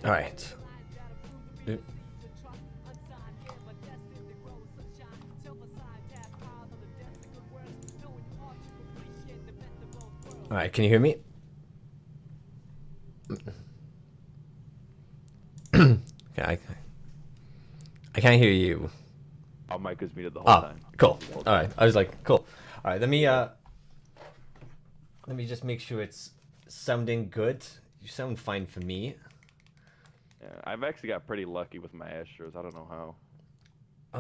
All right. All right. Can you hear me? Okay, I can't hear you. Our mic is muted the whole Ah, time. cool. All right. I was like, cool. All right. Let me just make sure it's sounding good. You sound fine for me. Yeah, I've actually got pretty lucky with my Astros. I don't know how.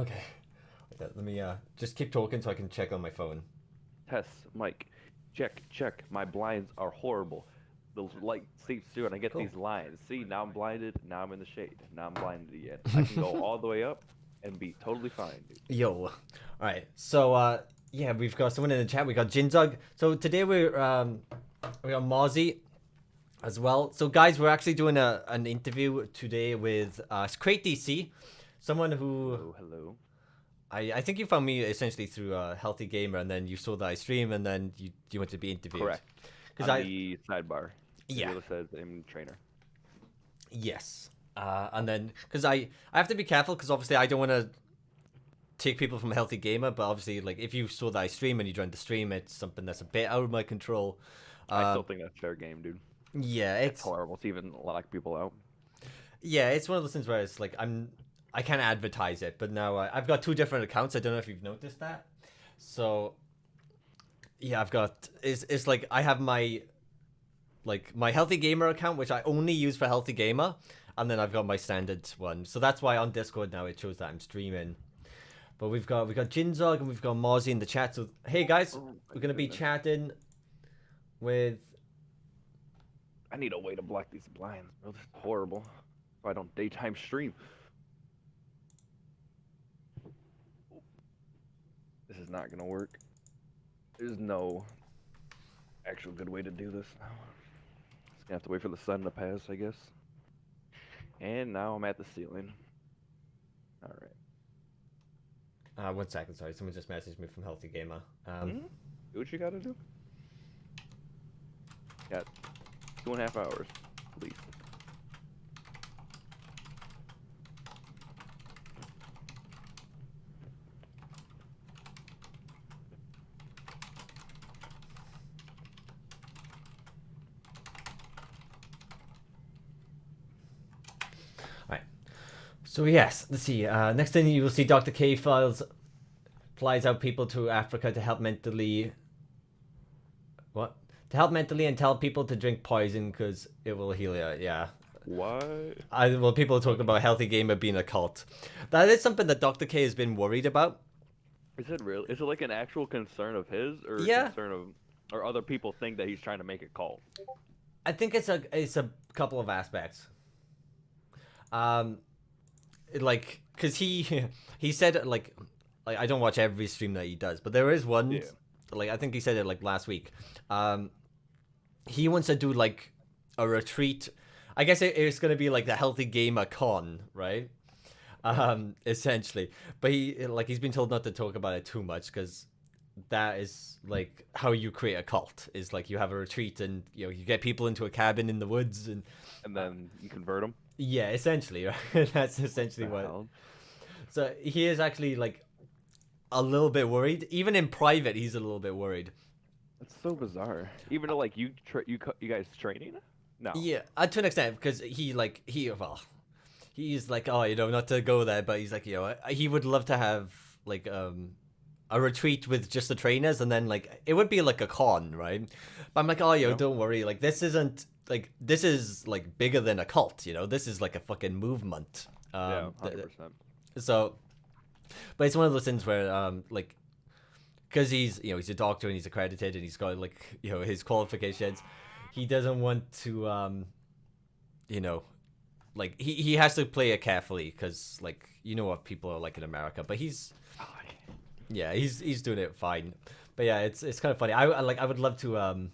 Okay. Let me just keep talking so I can check on my phone. Test, mic, check, check. My blinds are horrible. The light seeps through, and I get Cool. these lines. See, now I'm blinded. Now I'm in the shade. Now I'm blinded again. I can go all the way up and be totally fine, dude. Yo. All right. So yeah, we've got someone in the chat. We got Jinzug. So today we got Mozzie as well. So guys, we're actually doing an interview today with Crate DC, someone who Hello, hello. I think you found me essentially through Healthy Gamer, and then you saw that I stream, and then you wanted to be interviewed. Correct. Because On the sidebar. Yeah. It says I'm trainer. Yes. And then because I have to be careful because obviously I don't want to take people from Healthy Gamer, but obviously like if you saw that I stream and you joined the stream, it's something that's a bit out of my control. I still think that's fair game, dude. Yeah, It's horrible to even lock people out. yeah, it's one of those things where it's like I can't advertise it, but now I've got two different accounts. I don't know if you've noticed that. So yeah, I've got it's like I have my Healthy Gamer account, which I only use for Healthy Gamer, and then I've got my standard one. So that's why on Discord now it shows that I'm streaming. But we've got Jinzog and we've got Mozzie in the chat. So hey guys, we're gonna be chatting with. I need a way to block these blinds, bro. This is horrible. If I don't daytime stream. This is not gonna work. There's no actual good way to do this now. Just gonna have to wait for the sun to pass, I guess. And now I'm at the ceiling. Alright. 1 second, sorry. Someone just messaged me from Healthy Gamer. Do what you gotta do. Got 2.5 hours, please. So yes, let's see. Next thing you will see, Dr. K flies out people to Africa to help mentally. What? To help mentally and tell people to drink poison because it will heal you. Yeah. What? Well, people talk about Healthy Gamer being a cult. That is something that Dr. K has been worried about. Is it real? Is it like an actual concern of his, or Yeah. concern of, or other people think that he's trying to make it cult? I think it's a couple of aspects. Like, cause he said like I don't watch every stream that he does, but there is one. Yeah. Like I think he said it like last week. He wants to do like a retreat. I guess it's gonna be like the Healthy Gamer Con, right? Essentially, but he's been told not to talk about it too much because that is like how you create a cult. Is like you have a retreat and you get people into a cabin in the woods and then you convert them. yeah, essentially, right? That's essentially what. Hell? So he is actually like a little bit worried. Even in private, he's a little bit worried. That's so bizarre. Even though like you guys training? No. Yeah, to an extent, because he's like, oh, not to go there, but he's like, he would love to have like a retreat with just the trainers, and then like it would be like a con, right? But I'm like, oh, don't worry, like this isn't like this is like bigger than a cult, this is like a fucking movement. Yeah, 100%. So, but it's one of those things where like, because he's he's a doctor and he's accredited and he's got like his qualifications, he doesn't want to like he has to play it carefully because like what people are like in America, but he's doing it fine. But yeah, it's kind of funny. I would love to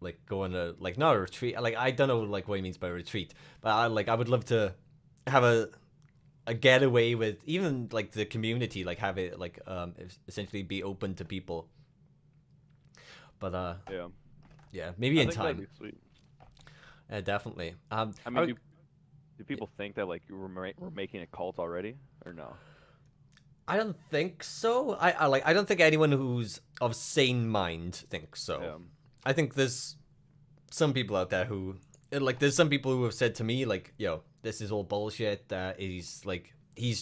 like go on a like not a retreat, like I don't know like what he means by retreat, but I would love to have a getaway with even like the community, like have it like essentially be open to people. But yeah, maybe in time. That'd be sweet. Yeah, definitely. I mean, Do people think that like we're making a cult already, or no? I don't think so. I don't think anyone who's of sane mind thinks so. Yeah. I think there's some people out there who like there's some people who have said to me like, yo, this is all bullshit. He's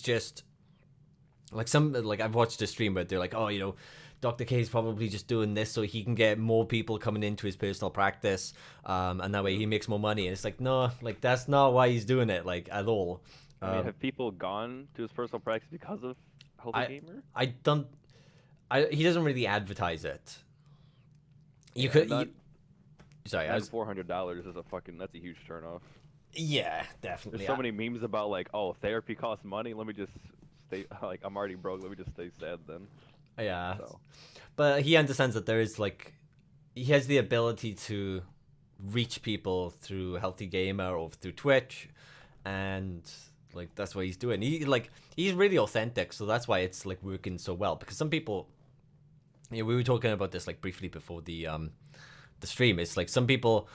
just like some like I've watched a stream where they're like, oh, Dr. K is probably just doing this so he can get more people coming into his personal practice, and that way he makes more money. And it's like, no, like that's not why he's doing it, like at all. I mean, have people gone to his personal practice because of Healthy Gamer? I don't. He doesn't really advertise it. Sorry, $400 is that's a huge turnoff. Yeah, definitely. There's so many memes about like, oh, therapy costs money. Let me just stay like I'm already broke. Let me just stay sad then. Yeah, so. But he understands that there is like, he has the ability to reach people through Healthy Gamer or through Twitch, and like that's what he's doing. He's really authentic, so that's why it's like working so well. Because some people, we were talking about this like briefly before the stream. It's like some people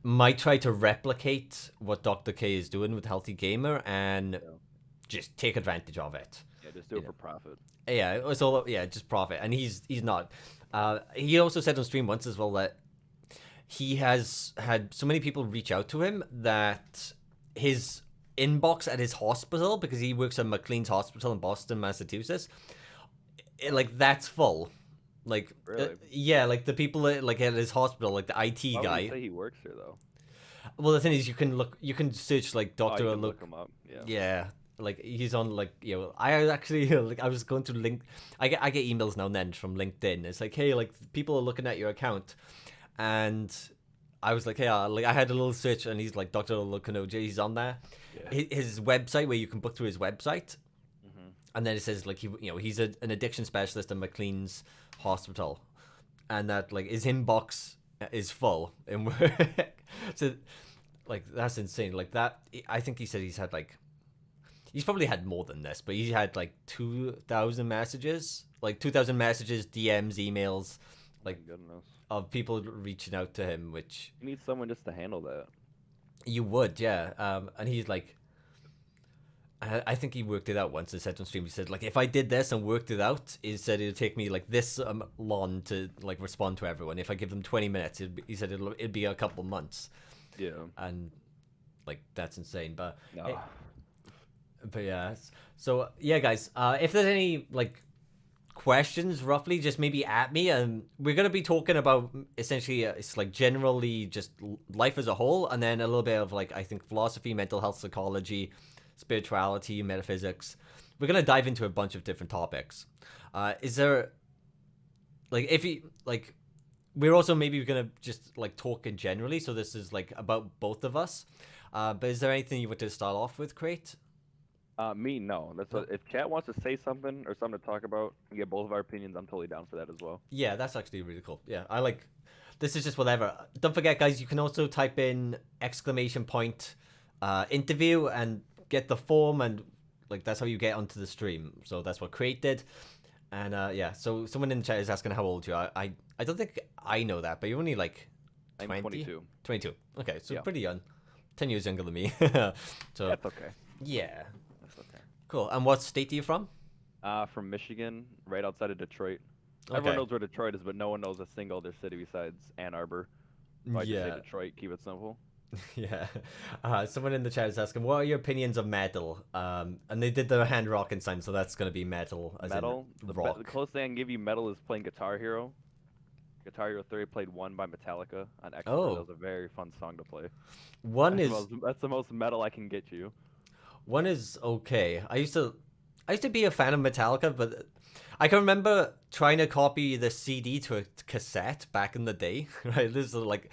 might try to replicate what Dr. K is doing with Healthy Gamer and just take advantage of it. Yeah, just do it for profit. Yeah, it's all just profit, and he's not. He also said on stream once as well that he has had so many people reach out to him that his inbox at his hospital, because he works at McLean's Hospital in Boston, Massachusetts, like that's full. Like really? Like the people like at his hospital, like the IT Why guy. would you say he works here though? Well, the thing is, you can search like Doctor. Look him up. Yeah. Yeah. Like he's on like I actually like I was going to link. I get emails now and then from LinkedIn. It's like, hey, like people are looking at your account, and I was like, hey, I had a little search, and he's like Dr. Olukanoji. He's on there. Yeah. His website, where you can book through his website, and then it says like he's an addiction specialist at McLean's Hospital, and that like his inbox is full and so like that's insane. Like that, I think he said he's had like. He's probably had more than this, but he had like 2,000 messages, DMs, emails, like of people reaching out to him. Which you need someone just to handle that. You would, yeah. And he's like, I think he worked it out once. He said on stream, he said like, if I did this and worked it out, he said it'd take me like this long to like respond to everyone. If I give them 20 minutes, he said it'd be a couple months. Yeah. And like that's insane, but. No. Hey, but yeah, so yeah, guys, if there's any like questions, roughly, just maybe at me, and we're gonna be talking about essentially it's like generally just life as a whole, and then a little bit of like I think philosophy, mental health, psychology, spirituality, metaphysics. We're gonna dive into a bunch of different topics. Is there like if you like? We're also maybe gonna just like talk in generally, so this is like about both of us. But is there anything you want to start off with, Crate? Me, no. That's what, if chat wants to say something or something to talk about and get both of our opinions, I'm totally down for that as well. Yeah, that's actually really cool. Yeah, I like. This is just whatever. Don't forget, guys. You can also type in ! Interview and get the form, and like that's how you get onto the stream. So that's what Crate did, and yeah. So someone in the chat is asking how old you are. I don't think I know that, but you're only like 20? I'm 22. 22. Okay, so pretty young. 10 years younger than me. So that's okay. Yeah. Okay. Cool. And what state are you from? From Michigan, right outside of Detroit. Okay. Everyone knows where Detroit is, but no one knows a single other city besides Ann Arbor. So I just say Detroit, keep it simple. Yeah. Someone in the chat is asking, what are your opinions of metal? And they did the hand rocking sign, so that's going to be metal. As metal? Rock. The closest thing I can give you metal is playing Guitar Hero. Guitar Hero 3 played 1 by Metallica on Xbox. Oh. That was a very fun song to play. That's the most metal I can get you. 1 is okay. I used to be a fan of Metallica, but I can remember trying to copy the CD to a cassette back in the day. Right, this is like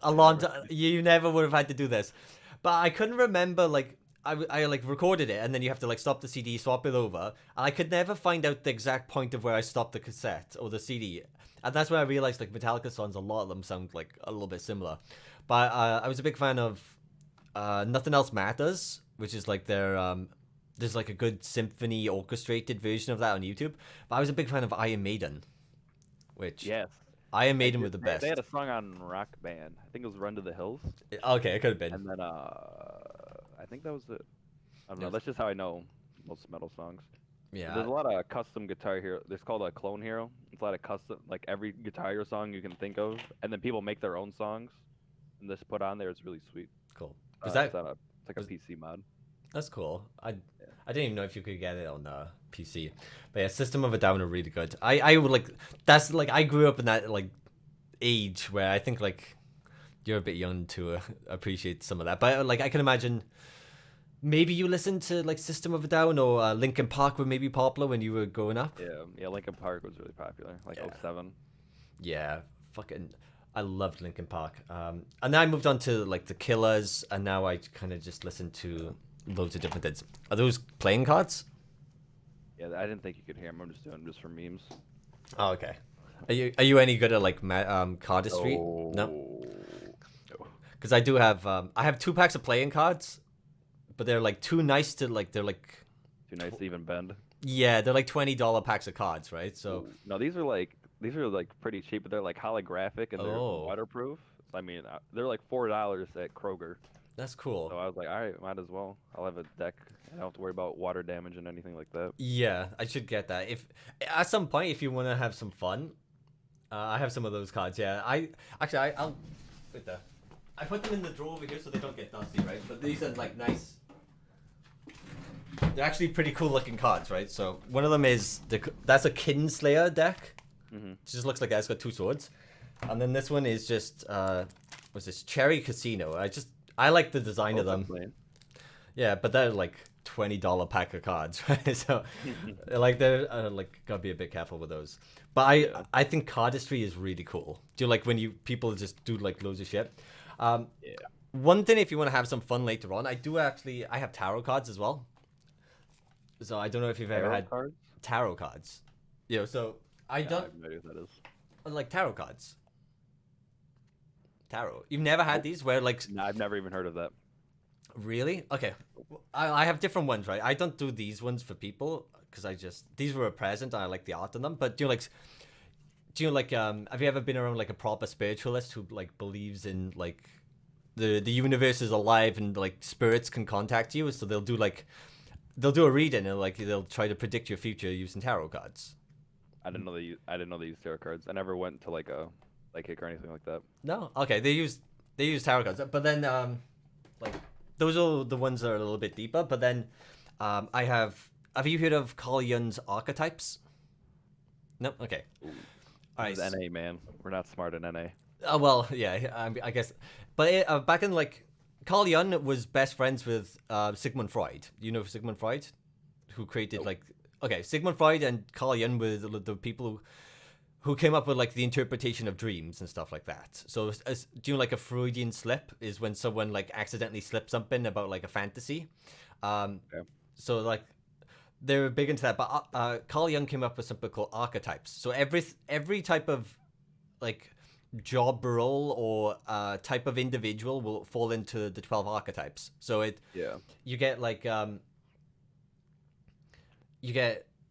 a long time. You never would have had to do this, but I couldn't remember like. I like recorded it, and then you have to like stop the CD, swap it over, and I could never find out the exact point of where I stopped the cassette or the CD, and that's when I realized like Metallica songs, a lot of them sound like a little bit similar. But I was a big fan of Nothing Else Matters, which is like their there's like a good symphony orchestrated version of that on YouTube. But I was a big fan of Iron Maiden, which Iron Maiden were the best. They had a song on Rock Band. I think it was Run to the Hills. Okay, it could have been. And then I think that was it. I don't know. Yes. That's just how I know most metal songs. Yeah. There's a lot of custom Guitar Hero. There's called a Clone Hero. It's a lot of custom, like every Guitar Hero song you can think of, and then people make their own songs and just put on there. It's really sweet. Cool. Is that It's like a was- PC mod. That's cool. I didn't even know if you could get it on PC. But yeah, System of a Down are really good. I would like that's like I grew up in that like age where I think like you're a bit young to appreciate some of that. But like I can imagine maybe you listened to like System of a Down or Linkin Park were maybe popular when you were growing up. Yeah. Linkin Park was really popular, like Yeah. 07. Yeah, fucking I loved Linkin Park. And then I moved on to like the Killers, and now I kind of just listen to loads of different things. Are those playing cards? Yeah, I didn't think you could hear them. I'm just doing them just for memes. Oh, okay. Are you any good at like cardistry? No, No. because I do have I have 2 packs of playing cards, but they're like too nice to like they're like Too nice to even bend. yeah they're like $20 packs of cards, right? So Ooh. No, these are like pretty cheap, but they're like holographic and they're Oh. waterproof. So, I mean, they're like $4 at Kroger. that's cool. So I was like, all right, might as well. I'll have a deck. I don't have to worry about water damage and anything like that. Yeah, I should get that. If at some point, if you want to have some fun, I have some of those cards. Yeah, I'll wait there. I put them in the drawer over here so they don't get dusty, right? But these are like nice. They're actually pretty cool looking cards, right? So one of them is that's a Kinslayer deck. Mm-hmm. It just looks like that. It's got 2 swords, and then this one is just what's this? Cherry Casino. I like the design of them. Yeah, but they're like $20 pack of cards, right? So, like, they're like gotta be a bit careful with those. But I think cardistry is really cool. Do you like when people just do like loads of shit? Yeah. One thing, if you want to have some fun later on, I have tarot cards as well. So I don't know if you've ever had cards? tarot cards. You know, so I Yeah, I don't have no idea what that is. like tarot cards. Tarot. You've never had these where like No, I've never even heard of that. really? Okay. I have different ones, right? I don't do these ones for people because these were a present and I like the art in them. But do you like have you ever been around like a proper spiritualist who like believes in like the universe is alive and like spirits can contact you? So they'll do a reading and like they'll try to predict your future using tarot cards. I didn't know they used tarot cards. I never went to like a psychic or anything like that. No? Okay, they use tarot cards. But then like those are the ones that are a little bit deeper, but then have you heard of Carl Jung's archetypes? No? Okay. Ooh. All right. This is NA, man. We're not smart in NA. Well, yeah, I guess. But back in like Carl Jung was best friends with Sigmund Freud. You know Sigmund Freud, who created Nope. like Sigmund Freud and Carl Jung were the people who came up with like the interpretation of dreams and stuff like that. So, do you know like a Freudian slip is when someone like accidentally slips something about like a fantasy. Okay. So like they're big into that. But Carl Jung came up with something called archetypes. So every type of like job role or type of individual will fall into the 12 archetypes. So Yeah. you get like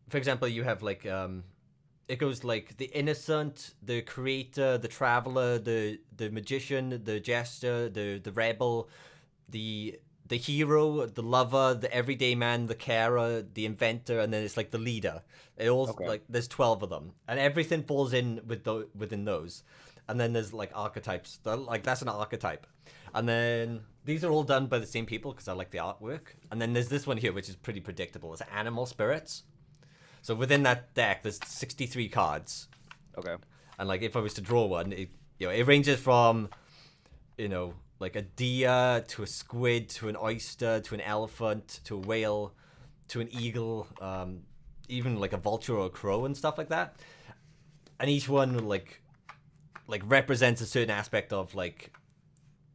for example you have like it goes like the innocent, the creator, the traveler, the magician, the jester, the rebel, the hero, the lover, the everyday man, the carer, the inventor, and then it's like the leader. It all Okay. like there's 12 of them, and everything falls in within those. And then there's like archetypes. Like that's an archetype, and then these are all done by the same people because I like the artwork. And then there's this one here which is pretty predictable. It's animal spirits. So within that deck, there's 63 cards. Okay. And like if I was to draw one, it ranges from, like a deer to a squid to an oyster to an elephant to a whale to an eagle, even like a vulture or a crow and stuff like that. And each one like represents a certain aspect of like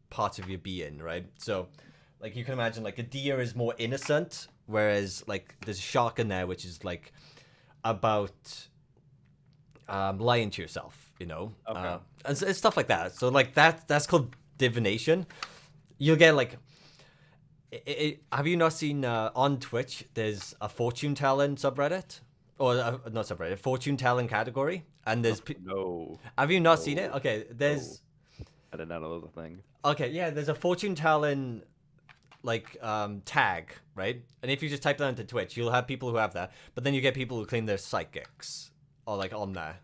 parts of your being, right? So like you can imagine like a deer is more innocent, whereas like there's a shark in there which is like about lying to yourself, Okay. and it's stuff like that. So like that's called divination. You'll get like have you not seen on Twitch there's a fortune telling subreddit or not subreddit, fortune telling category, and there's No. have you not seen it? No. Okay, there's I did not know that was a thing. okay, yeah, there's a fortune telling tag, right? And if you just type that into Twitch, you'll have people who have that, but then you get people who claim they're psychics or like on there,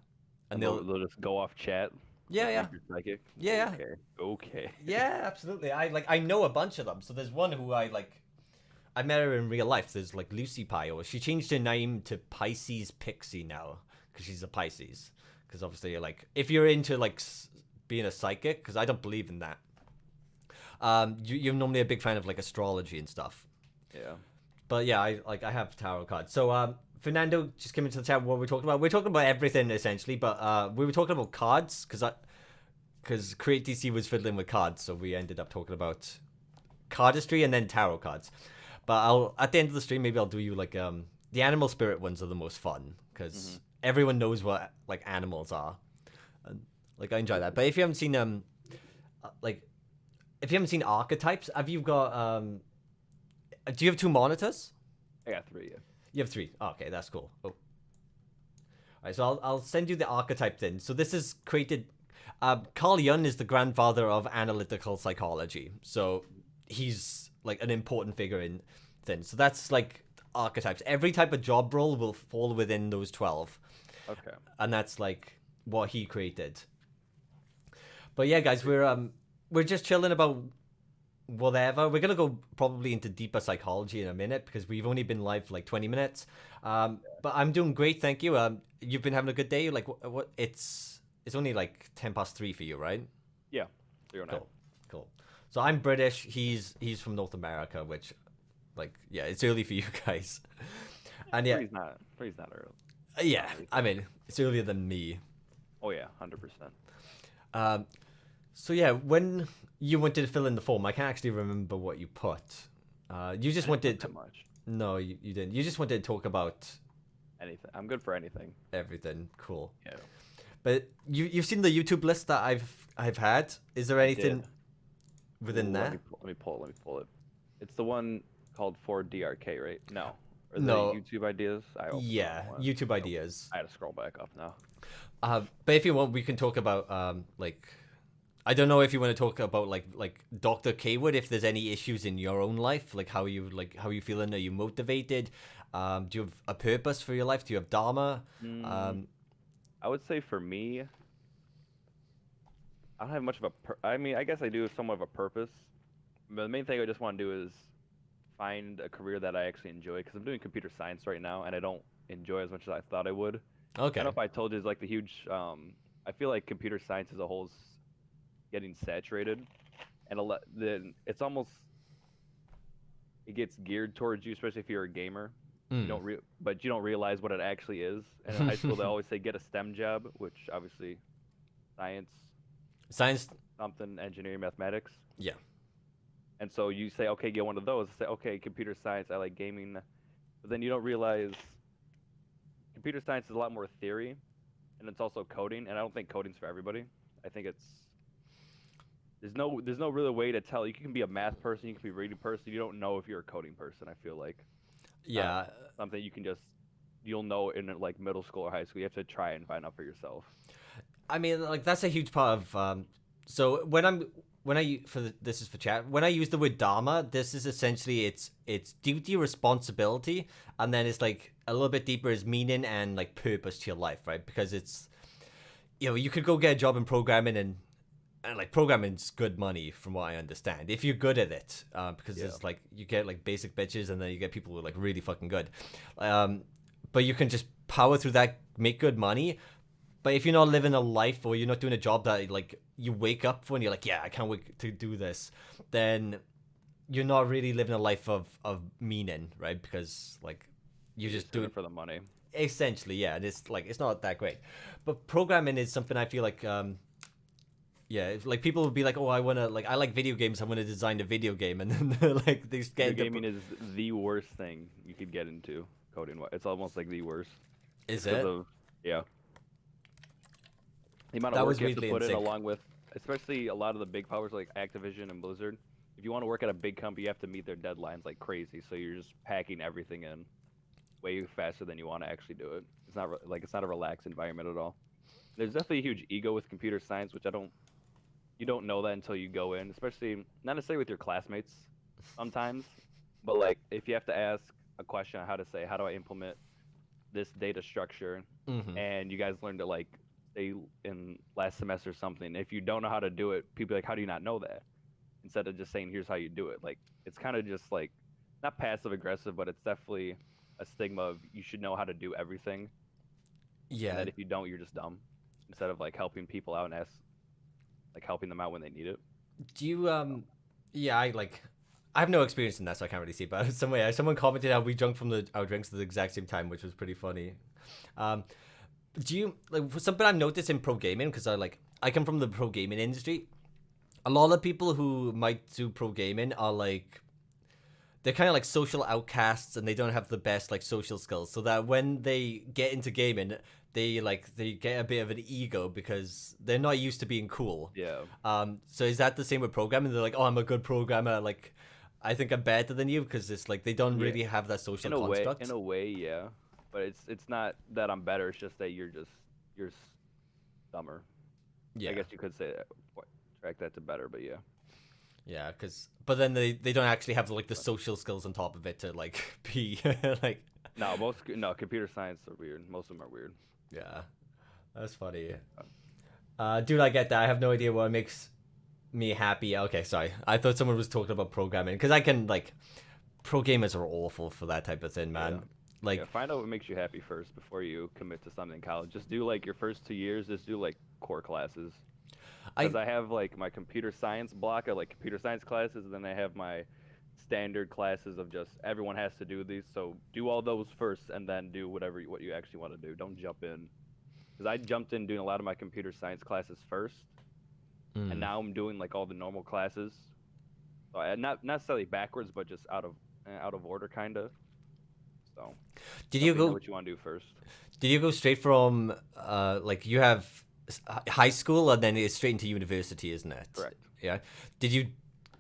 and And they'll just go off chat. yeah, Like, yeah, you're psychic. yeah, yeah, Okay. Okay. yeah, absolutely. I know a bunch of them. So there's one who I met her in real life. There's like Lucy Pio. She changed her name to Pisces Pixie now because she's a Pisces. Because obviously, like, if you're into like being a psychic, because I don't believe in that. You're normally a big fan of like astrology and stuff. Yeah. But yeah, I have tarot cards. So Fernando just came into the chat. What we're talking about? We're talking about everything essentially, but we were talking about cards because Create DC was fiddling with cards, so we ended up talking about cardistry and then tarot cards. But I'll at the end of the stream maybe I'll do you like the animal spirit ones are the most fun because everyone knows what like animals are, and like I enjoy that. But if you haven't seen like if you haven't seen archetypes, have you got do you have 2 monitors? I got 3. Yeah. You have 3. Oh, okay, that's cool. Oh. All right, so I'll send you the archetype thing. So this is created. Carl Jung is the grandfather of analytical psychology. So he's like an important figure in things. So that's like archetypes. Every type of job role will fall within those 12. Okay. And that's like what he created. But yeah, guys, we're just chilling about whatever. We're gonna go probably into deeper psychology in a minute because we've only been live for like 20 minutes. But I'm doing great, thank you. You've been having a good day. Like what? It's only like 3:10 for you, right? Yeah. 309. Cool. So I'm British. He's from North America, which, like, yeah, it's early for you guys. And yeah, Three's not early. yeah. I mean, it's earlier than me. Oh yeah, 100%. So yeah, when you wanted to fill in the form, I can't actually remember what you put. You just wanted to. Much. No, you didn't. You just wanted to talk about Anything. I'm good for anything. everything. Cool. Yeah. But you've seen the YouTube list that I've had. Is there anything did. within Ooh, that? Let me pull it. It's the one called 4DRK, right? No. Or the No. YouTube ideas? I opened Yeah, that one. YouTube ideas. I had to scroll back up now. But if you want, we can talk about like, I don't know if you want to talk about like Dr. Kwood, if there's any issues in your own life, like how you feeling? Are you motivated? Do you have a purpose for your life? Do you have dharma? I would say for me, I don't have much of I mean, I guess I do somewhat of a purpose. But the main thing I just want to do is find a career that I actually enjoy because I'm doing computer science right now and I don't enjoy as much as I thought I would. Okay. I don't know if I told you, it's like the huge. I feel like computer science as a whole is getting saturated, and it's almost it gets geared towards you, especially if you're a gamer. You don't but you don't realize what it actually is. And in high school, they always say get a STEM job, which obviously Science. something, engineering, mathematics. Yeah. And so you say, okay, get one of those. Say, okay, computer science, I like gaming, but then you don't realize computer science is a lot more theory, and it's also coding. And I don't think coding's for everybody. I think there's no real way to tell. You can be a math person, you can be a reading person. You don't know if you're a coding person. I feel like. Yeah. Something you'll know in like middle school or high school. You have to try and find out for yourself. I mean, like that's a huge part of. So this is for chat. When I use the word dharma, this is essentially it's duty, responsibility, and then it's like a little bit deeper is meaning and like purpose to your life, right? Because it's, you could go get a job in programming and like programming's good money from what I understand if you're good at it, because it's like you get like basic bitches and then you get people who are like really fucking good, but you can just power through that, make good money. But if you're not living a life or you're not doing a job that like you wake up for and you're like, yeah, I can't wait to do this, then you're not really living a life of meaning, right? Because like you're just doing it for the money. Essentially, yeah. And it's like it's not that great. But programming is something I feel like yeah, like people would be like, oh, I like video games, I want to design a video game, and then like they just get gaming is the worst thing you could get into coding. It's almost like the worst. Is it? Yeah. The amount of work you have to put in, along with, especially a lot of the big powers like Activision and Blizzard. If you want to work at a big company, you have to meet their deadlines like crazy. So you're just packing everything in way faster than you want to actually do it. It's not a relaxed environment at all. There's definitely a huge ego with computer science, which you don't know that until you go in, especially not necessarily with your classmates. sometimes. But like, if you have to ask a question on how to say, how do I implement this data structure, Hmm. and you guys learned to like say in last semester or something, if you don't know how to do it, people are like, how do you not know that? Instead of just saying, here's how you do it. Like, it's kind of just like not passive aggressive, but it's definitely a stigma of you should know how to do everything, and Yeah. that if you don't, you're just dumb. Instead of like helping people out and helping them out when they need it. Do you So, Yeah, I have no experience in that, so I can't really see. But someone commented how we drank from our drinks at the exact same time, which was pretty funny. Um, do you like something I've noticed in pro gaming, because I come from the pro gaming industry. A lot of people who might do pro gaming are like they're kind of like social outcasts, and they don't have the best like social skills, so that when they get into gaming, they get a bit of an ego because they're not used to being cool. yeah, So is that the same with programming? They're like, oh, I'm a good programmer, like I think I'm better than you, because it's like they don't yeah. really have that social In construct. a way, yeah. But it's not that I'm better. It's just that you're dumber. I Yeah. guess you could say that, track that to better, but yeah. Yeah, because but then they don't actually have like the social skills on top of it to like be like. No, computer science are weird. Most of them are weird. Yeah, that's funny. Dude, I get that. I have no idea what makes me happy. Okay, sorry. I thought someone was talking about programming, because I can like pro gamers are awful for that type of thing, Yeah. man. Yeah, Like find out what makes you happy first before you commit to something in college. Just do like your first 2 years, just do like core classes. Because I I have like my computer science block of like computer science classes, and then I have my standard classes of just everyone has to do these. So do all those first, and then do what you actually want to do. Don't jump in. Because I jumped in doing a lot of my computer science classes first, and mm. now I'm doing like all the normal classes. So not necessarily backwards, but just out of order kind of. So Did you definitely know go what you want to do first. did you go straight from like you have high school and then it's straight into university, isn't it? Correct. Yeah. Did you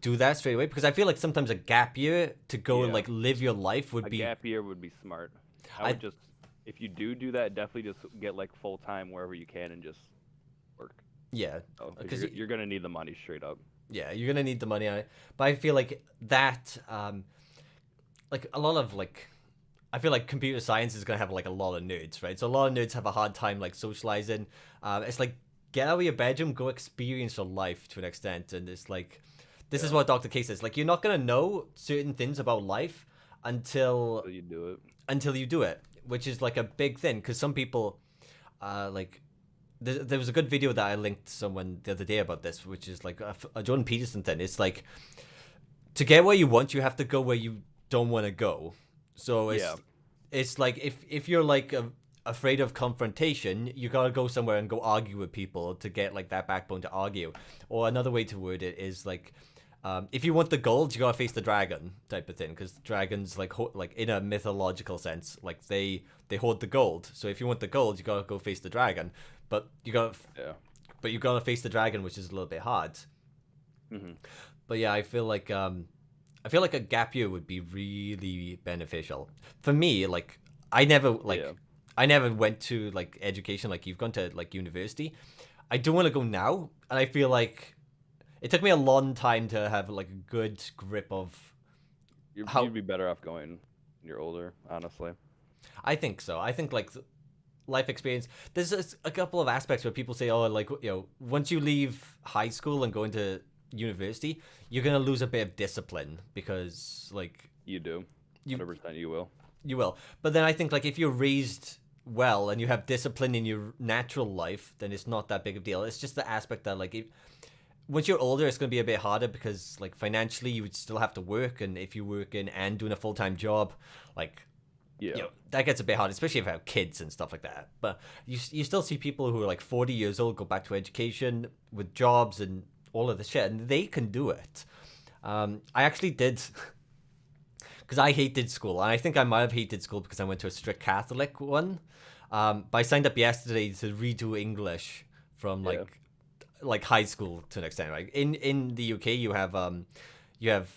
do that straight away? Because I feel like sometimes a gap year to go and Yeah. like live your life would A be. gap year would be smart. I I would just, if you do that, definitely just get like full time wherever you can and just work. Yeah, Oh, because because you're gonna need the money straight up. yeah, you're gonna need the money on it. But I feel like that like a lot of like I feel like computer science is gonna have like a lot of nerds, right? So a lot of nerds have a hard time like socializing. It's like get out of your bedroom, go experience your life to an extent, and it's like this is Yeah. what Dr. K says. Like you're not gonna know certain things about life So you do it. until you do it, which is like a big thing. Because some people, like there was a good video that I linked to someone the other day about this, which is like a Jordan Peterson thing. It's like to get where you want, you have to go where you don't want to go. So Yeah. it's like if you're like afraid of confrontation, you gotta go somewhere and go argue with people to get like that backbone to argue. Or another way to word it is like. If you want the gold, you gotta face the dragon type of thing, because dragons like in a mythological sense, like they hoard the gold. So if you want the gold, you gotta go face the dragon. But you gotta Yeah. but you gotta face the dragon, which is a little bit hard. Hmm. But yeah, I feel like a gap year would be really beneficial for me. Like I never like Yeah. I never went to like education like you've gone to like university. I do want to go now, and I feel like it took me a long time to have like a good grip of how. You'd be better off going when you're older, honestly. I think so. I think like life experience. There's a couple of aspects where people say, oh, like once you leave high school and go into university, you're gonna lose a bit of discipline because like You do. you 100% you will. you will. But then I think like if you're raised well and you have discipline in your natural life, then it's not that big of a deal. It's just the aspect that like once you're older, it's going to be a bit harder because like financially you would still have to work, and if you're working and doing a full-time job, like Yeah. that gets a bit hard, especially if you have kids and stuff like that. But you still see people who are like 40 years old go back to education with jobs and all of the shit, and they can do it. I actually did because I hated school, and I think I might have hated school because I went to a strict Catholic one. But I signed up yesterday to redo English from Yeah. like high school to an extent. Right? In the UK, you have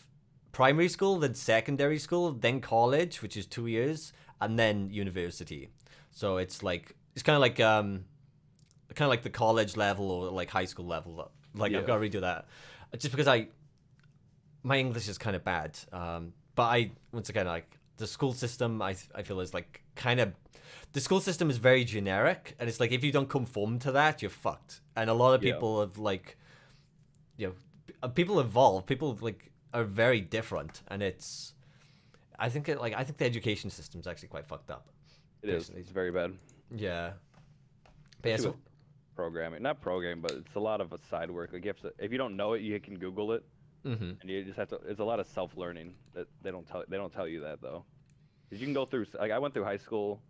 primary school, then secondary school, then college, which is 2 years, and then university. So it's kind of like the college level or like high school level. Like I've Yeah. got to redo that, just because my English is kind of bad. But I once again like the school system. I feel is like kind of the school system is very generic, and it's like if you don't conform to that, you're fucked. And a lot of Yeah. people have like, people evolve. People like are very different, and it's. I think I think the education system is actually quite fucked up. It is. Personally. It's very bad. Yeah. But yeah, Especially so, with programming, not programming, but it's a lot of side work. Like you have to, if you don't know it, you can Google it, mhm. and you just have to. It's a lot of self-learning that they don't tell. They don't tell you that though, because you can go through. Like I went through high school,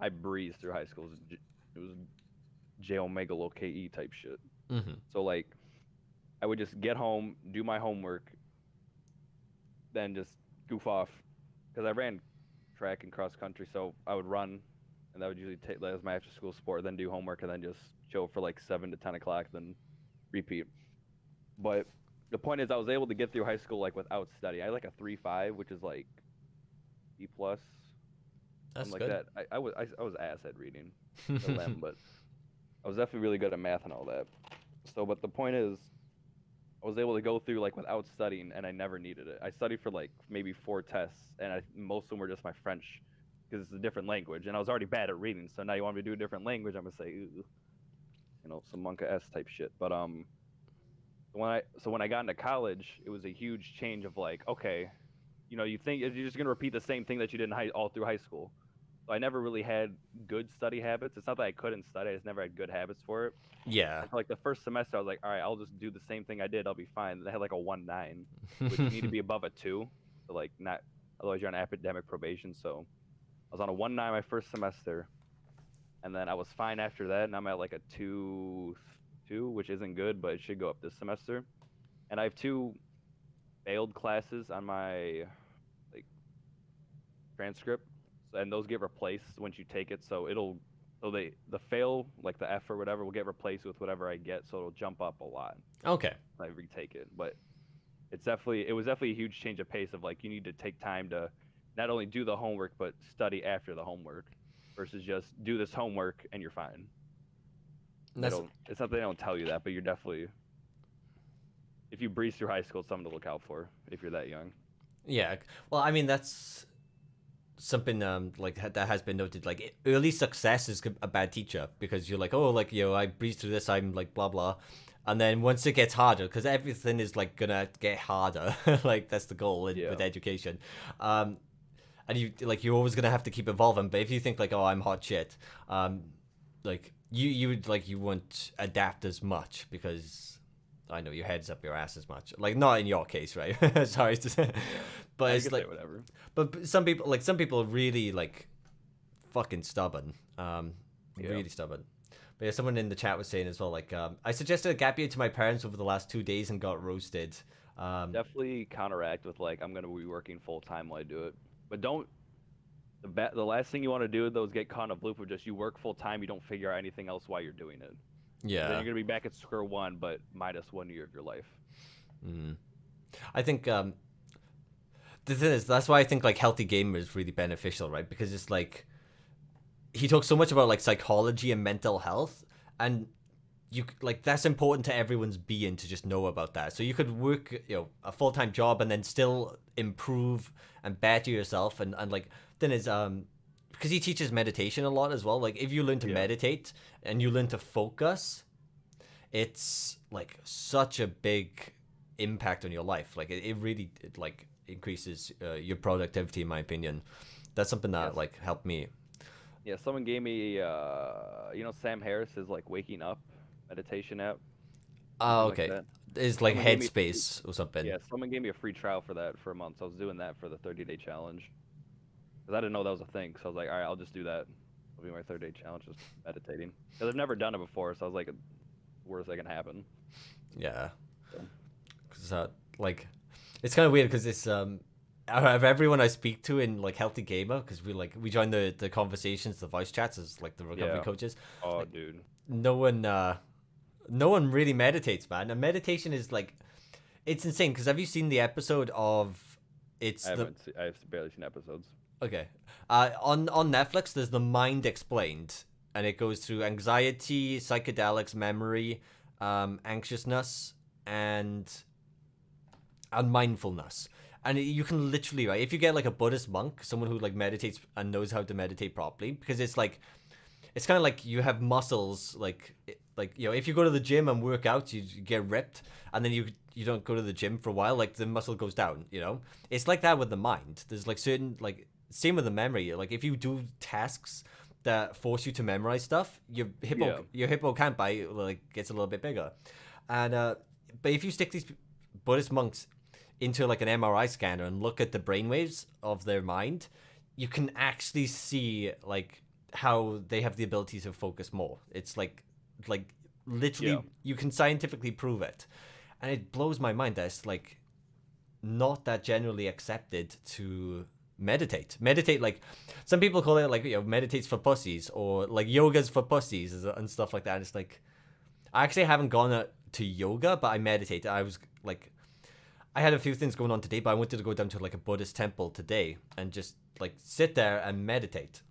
I breezed through high school. It was J Omega Low KE type shit. Mhm. So like, I would just get home, do my homework, then just goof off, because I ran track and cross country, so I would run, and that would usually take that was my after school sport. Then do homework, and then just chill for like 7 to 10 o'clock, then repeat. But the point is, I was able to get through high school like without study. I had like a 3.5, which is like B plus, That's something good. like that. I was ass at reading, but I was definitely really good at math and all that. So, but the point is, I was able to go through like without studying, and I never needed it. I studied for like maybe 4 tests, and most of them were just my French, because it's a different language, and I was already bad at reading. So now you want me to do a different language? I'm gonna say, some Monka S type shit. But when I got into college, it was a huge change of like, okay, you think you're just gonna repeat the same thing that you did in all through high school. So I never really had good study habits. It's not that I couldn't study; I just never had good habits for it. Yeah. And for like the first semester, I was like, all right, I'll just do the same thing I did. I'll be fine. And I had like a 1.9, which you need to be above a 2, to like not, otherwise you're on academic probation. So I was on a 1.9 my first semester, and then I was fine after that. And I'm at like a 2.2, which isn't good, but it should go up this semester. And I have 2 failed classes on my like transcript, and those get replaced once you take it. So the fail, like the F or whatever, will get replaced with whatever I get, so it'll jump up a lot Okay. when I retake it. But it was definitely a huge change of pace of like you need to take time to not only do the homework but study after the homework versus just do this homework and you're fine. That's It's not that they don't tell you that, but you're definitely, if you breeze through high school, it's something to look out for if you're that young. yeah. Well, I mean that's something like that has been noted. Like early success is a bad teacher because you're like, oh, like I breeze through this, I'm like blah blah, and then once it gets harder, because everything is like gonna get harder. Like that's the goal with education. And you're always gonna have to keep evolving. But if you think like, oh, I'm hot shit, like you would like you won't adapt as much because I know your head's up your ass as much. Like not in your case, right? Sorry to say, but I it's could like say whatever. But some people are really like fucking stubborn. Really stubborn. But yeah, someone in the chat was saying as well, like I suggested a gap year to my parents over the last 2 days and got roasted. Definitely counteract with like, I'm gonna be working full time while I do it, but don't. The last thing you want to do though is get caught in a loop of just you work full time, you don't figure out anything else while you're doing it. Yeah. Then you're gonna be back at square one, but minus 1 year of your life. I think the thing is that's why I think like Healthy Gamer is really beneficial, right? Because it's like he talks so much about like psychology and mental health, and you like that's important to everyone's being to just know about that. So you could work a full-time job and then still improve and better yourself, and like then is because he teaches meditation a lot as well. Like if you learn to meditate and you learn to focus, it's like such a big impact on your life. Like it really like increases your productivity, in my opinion. That's something that like helped me. Yeah, someone gave me Sam Harris is like waking up meditation app. Oh, okay. Like It's like Someone gave me- Headspace or something. yeah, someone gave me a free trial for that for a month. So I was doing that for the 30-day challenge. Because I didn't know that was a thing. So I was like, all right, I'll just do that. It'll be my 30-day challenge, just meditating. Because I've never done it before, so I was like, worst that can happen. Yeah. So. Because like, it's kind of weird because it's out of everyone I speak to in like Healthy Gamer, because we join the conversations, the voice chats as like the recovery coaches. Oh, like, dude. No one really meditates, man. And meditation is like, it's insane. Because have you seen the episode of I've barely seen episodes. Okay. On Netflix, there's The Mind Explained, and it goes through anxiety, psychedelics, memory, anxiousness, and and mindfulness. And you can literally, right, if you get like a Buddhist monk, someone who like meditates and knows how to meditate properly, because it's like, it's kind of like you have muscles, like you know, if you go to the gym and work out, you get ripped, and then you don't go to the gym for a while, like the muscle goes down, you know. It's like that with the mind. There's like certain, like same with the memory. Like if you do tasks that force you to memorize stuff, your hippocampus like gets a little bit bigger, and but if you stick these Buddhist monks into like an MRI scanner and look at the brainwaves of their mind, you can actually see like how they have the ability to focus more. It's like literally you can scientifically prove it, and it blows my mind that it's like not that generally accepted to meditate. Like some people call it like, you know, meditates for pussies, or like yoga's for pussies and stuff like that. And it's like, I actually haven't gone to yoga, but I meditate. I was like, I had a few things going on today, but I wanted to go down to like a Buddhist temple today and just like sit there and meditate.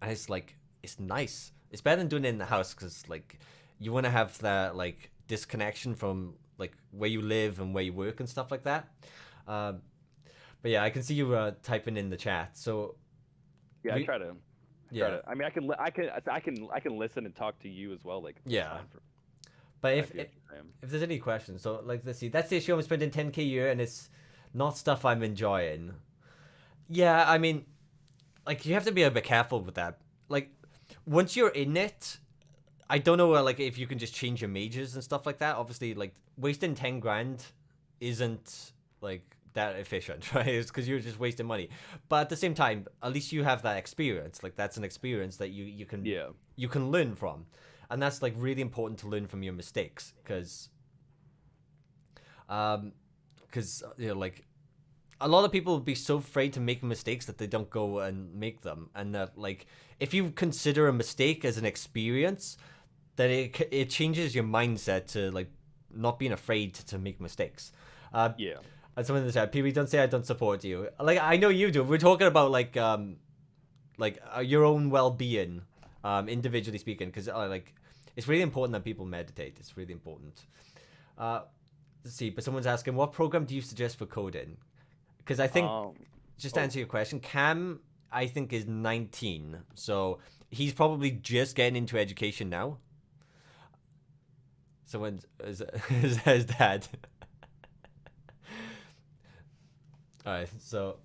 And it's like, it's nice. It's better than doing it in the house, because like you want to have that like disconnection from like where you live and where you work and stuff like that. But yeah, I can see you typing in the chat. So yeah, I try to. I mean, I can listen and talk to you as well. Like yeah. But if there's any questions, so like, let's see, that's the issue. I'm spending 10K a year and it's not stuff I'm enjoying. Yeah, I mean, like you have to be a bit careful with that. Like once you're in it, I don't know like if you can just change your majors and stuff like that. Obviously, like wasting 10 grand isn't like that efficient, right? It's because you're just wasting money. But at the same time, at least you have that experience. Like that's an experience that you can learn from. And that's like really important to learn from your mistakes, because you know, like a lot of people will be so afraid to make mistakes that they don't go and make them. And that like if you consider a mistake as an experience, then it changes your mindset to like not being afraid to make mistakes. And someone in the chat, PB, don't say I don't support you. Like I know you do. We're talking about like your own well-being, individually speaking, because like it's really important that people meditate. It's really important. Let's see, but someone's asking, what program do you suggest for coding? Because I think, just to answer your question, Cam, I think, is 19. So he's probably just getting into education now. Someone is his dad. All right, so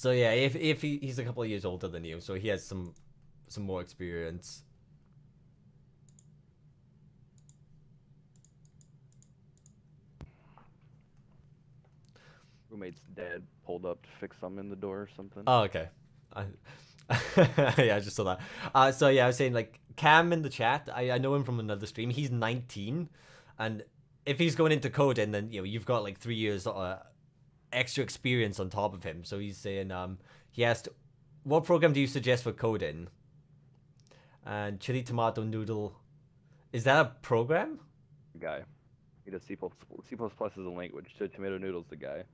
yeah, if he's a couple of years older than you, so he has some more experience. Roommate's dad pulled up to fix something in the door or something. Oh, okay. Yeah, I just saw that. So yeah, I was saying like Cam in the chat. I know him from another stream. He's 19, and if he's going into coding, then you know you've got like 3 years extra experience on top of him. So he's saying he asked, what program do you suggest for coding? And Chili Tomato Noodle, is that a program? Guy, he does C++ as a language. So Tomato Noodle's the guy.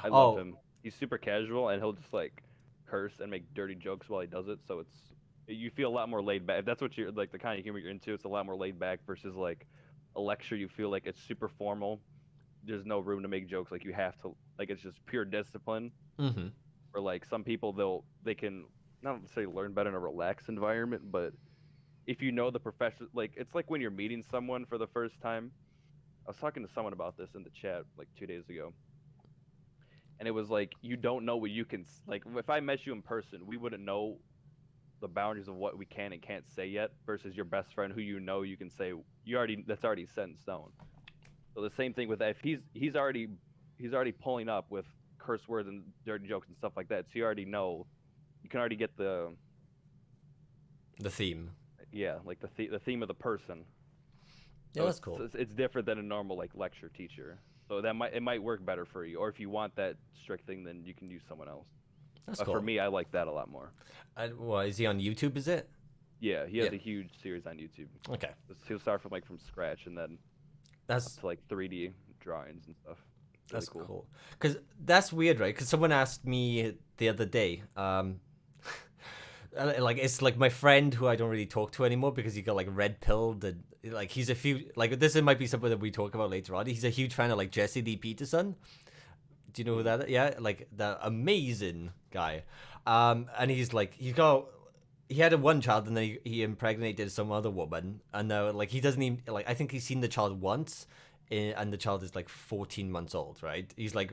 I love him. He's super casual, and he'll just like curse and make dirty jokes while he does it. So you feel a lot more laid back. If that's what you're like, the kind of humor you're into, it's a lot more laid back versus like a lecture. You feel like it's super formal. There's no room to make jokes. Like you have to, like it's just pure discipline. Mm-hmm. Or like some people they can not necessarily learn better in a relaxed environment, but if you know the profession, like it's like when you're meeting someone for the first time. I was talking to someone about this in the chat like 2 days ago, and it was like you don't know what you can like. If I met you in person, we wouldn't know the boundaries of what we can and can't say yet. Versus your best friend, who you know you can say that's already set in stone. So the same thing with that. If he's already pulling up with curse words and dirty jokes and stuff like that, so you already know, you can already get the theme. Yeah, like the theme of the person. Yeah, so that's cool. It's different than a normal like lecture teacher. So it might work better for you. Or if you want that strict thing, then you can use someone else. That's cool. For me, I like that a lot more. Well, is he on YouTube? Is it? Yeah, he has a huge series on YouTube. Okay. He'll start from scratch and then that's up to like 3D drawings and stuff. That's really cool. Because that's weird, right? Because someone asked me the other day, like it's like my friend who I don't really talk to anymore because he got like red pilled and like he's a few like this might be something that we talk about later on. He's a huge fan of like Jesse Lee Peterson. Do you know who that is? Yeah, like the amazing guy. And he's like he had one child and then he impregnated some other woman, and now like he doesn't even like I think he's seen the child once, and the child is like 14 months old, right? He's like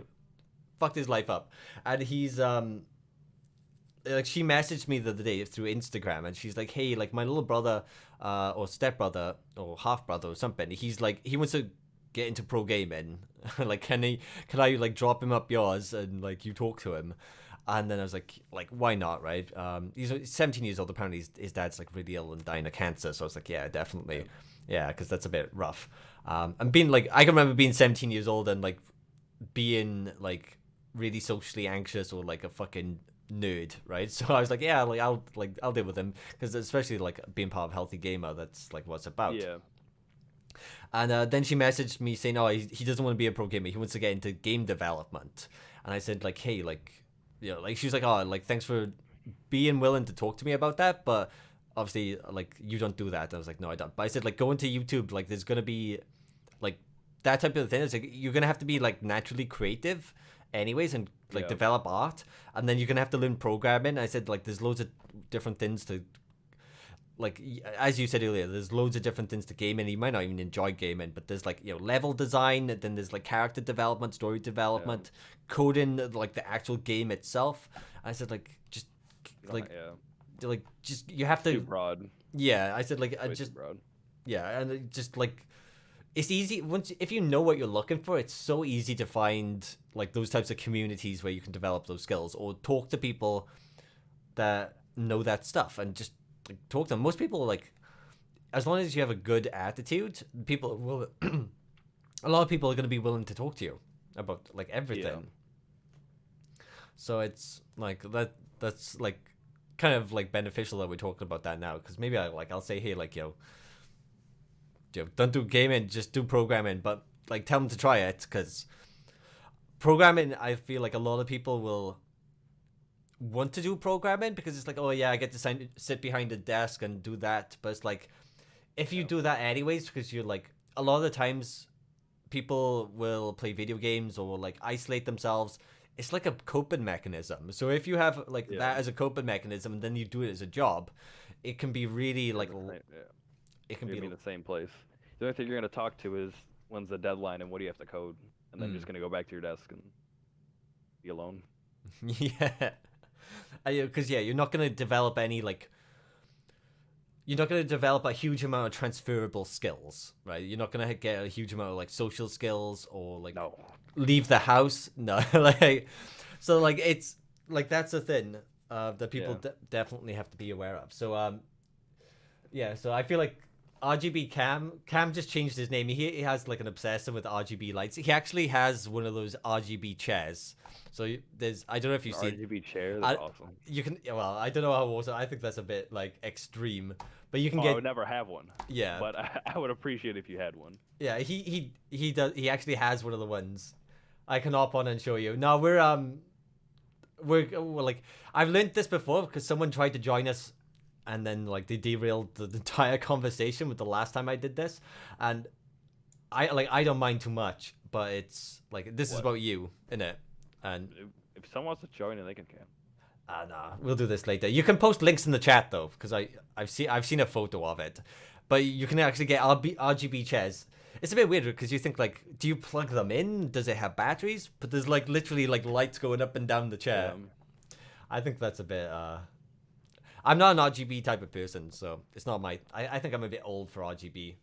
fucked his life up, and he's like she messaged me the other day through Instagram, and she's like, hey, like my little brother or stepbrother or half brother or something, he's like he wants to get into pro gaming. Like can I like drop him up yours and like you talk to him? And then I was like why not, right? He's 17 years old. Apparently his dad's like really ill and dying of cancer, so I was like, yeah, definitely, yeah, because that's a bit rough. And being like, I can remember being 17 years old and like being like really socially anxious or like a fucking nerd, right? So I was like, yeah, I'll deal with him, because especially like being part of Healthy Gamer, that's like what it's about. Yeah. And then she messaged me saying, oh, he doesn't want to be a pro gamer, he wants to get into game development. And I said like, hey, like, you know, like she was like, oh, like thanks for being willing to talk to me about that, but obviously like you don't do that. And I was like, no, I don't. But I said like go into YouTube, like there's gonna be like that type of thing. It's like you're gonna have to be like naturally creative anyways and like develop art, and then you're gonna have to learn programming. I said like there's loads of different things to, like as you said earlier, there's loads of different things to gaming. You might not even enjoy gaming, but there's like, you know, level design, then there's like character development, story development, coding, like the actual game itself. I said like just like like just you have to too broad. Yeah, I said like I just broad. Yeah, and it just like it's easy once if you know what you're looking for. It's so easy to find like those types of communities where you can develop those skills or talk to people that know that stuff and just like talk to them. Most people, like, as long as you have a good attitude, people will a lot of people are going to be willing to talk to you about like everything. So it's like that's like kind of like beneficial that we're talking about that now, because maybe I'll say, hey, like, yo, don't do gaming, just do programming, but like tell them to try it, because programming, I feel like a lot of people will want to do programming because it's like, oh yeah, I get to sit behind a desk and do that. But it's like, if you do that anyways, because you're like, a lot of the times people will play video games or like isolate themselves. It's like a coping mechanism. So if you have like that as a coping mechanism and then you do it as a job, it can be really like it can be in the same place. The only thing you're going to talk to is when's the deadline and what do you have to code, and then you're just going to go back to your desk and be alone. Yeah. Because you're not going to develop any like, you're not going to develop a huge amount of transferable skills, right? You're not going to get a huge amount of like social skills or like leave the house. No, like, so like it's like that's the thing that people definitely have to be aware of. So so I feel like RGB Cam just changed his name. He has like an obsession with RGB lights. He actually has one of those RGB chairs. So there's, I don't know if you've seen RGB chair. That's awesome. You can, well, I don't know how awesome. I think that's a bit like extreme, but you can get. I would never have one. Yeah. But I would appreciate if you had one. Yeah, he does. He actually has one of the ones. I can hop on and show you. No, we're like, I've learned this before because someone tried to join us, and then like they derailed the entire conversation with the last time I did this, and I don't mind too much, but it's like this is about you, innit? And if someone wants to join it, they can. Nah, we'll do this later. You can post links in the chat though, because I've seen a photo of it, but you can actually get RGB chairs. It's a bit weird because you think like, do you plug them in? Does it have batteries? But there's like literally like lights going up and down the chair. I think that's a bit. I'm not an RGB type of person, so it's not my. I think I'm a bit old for RGB.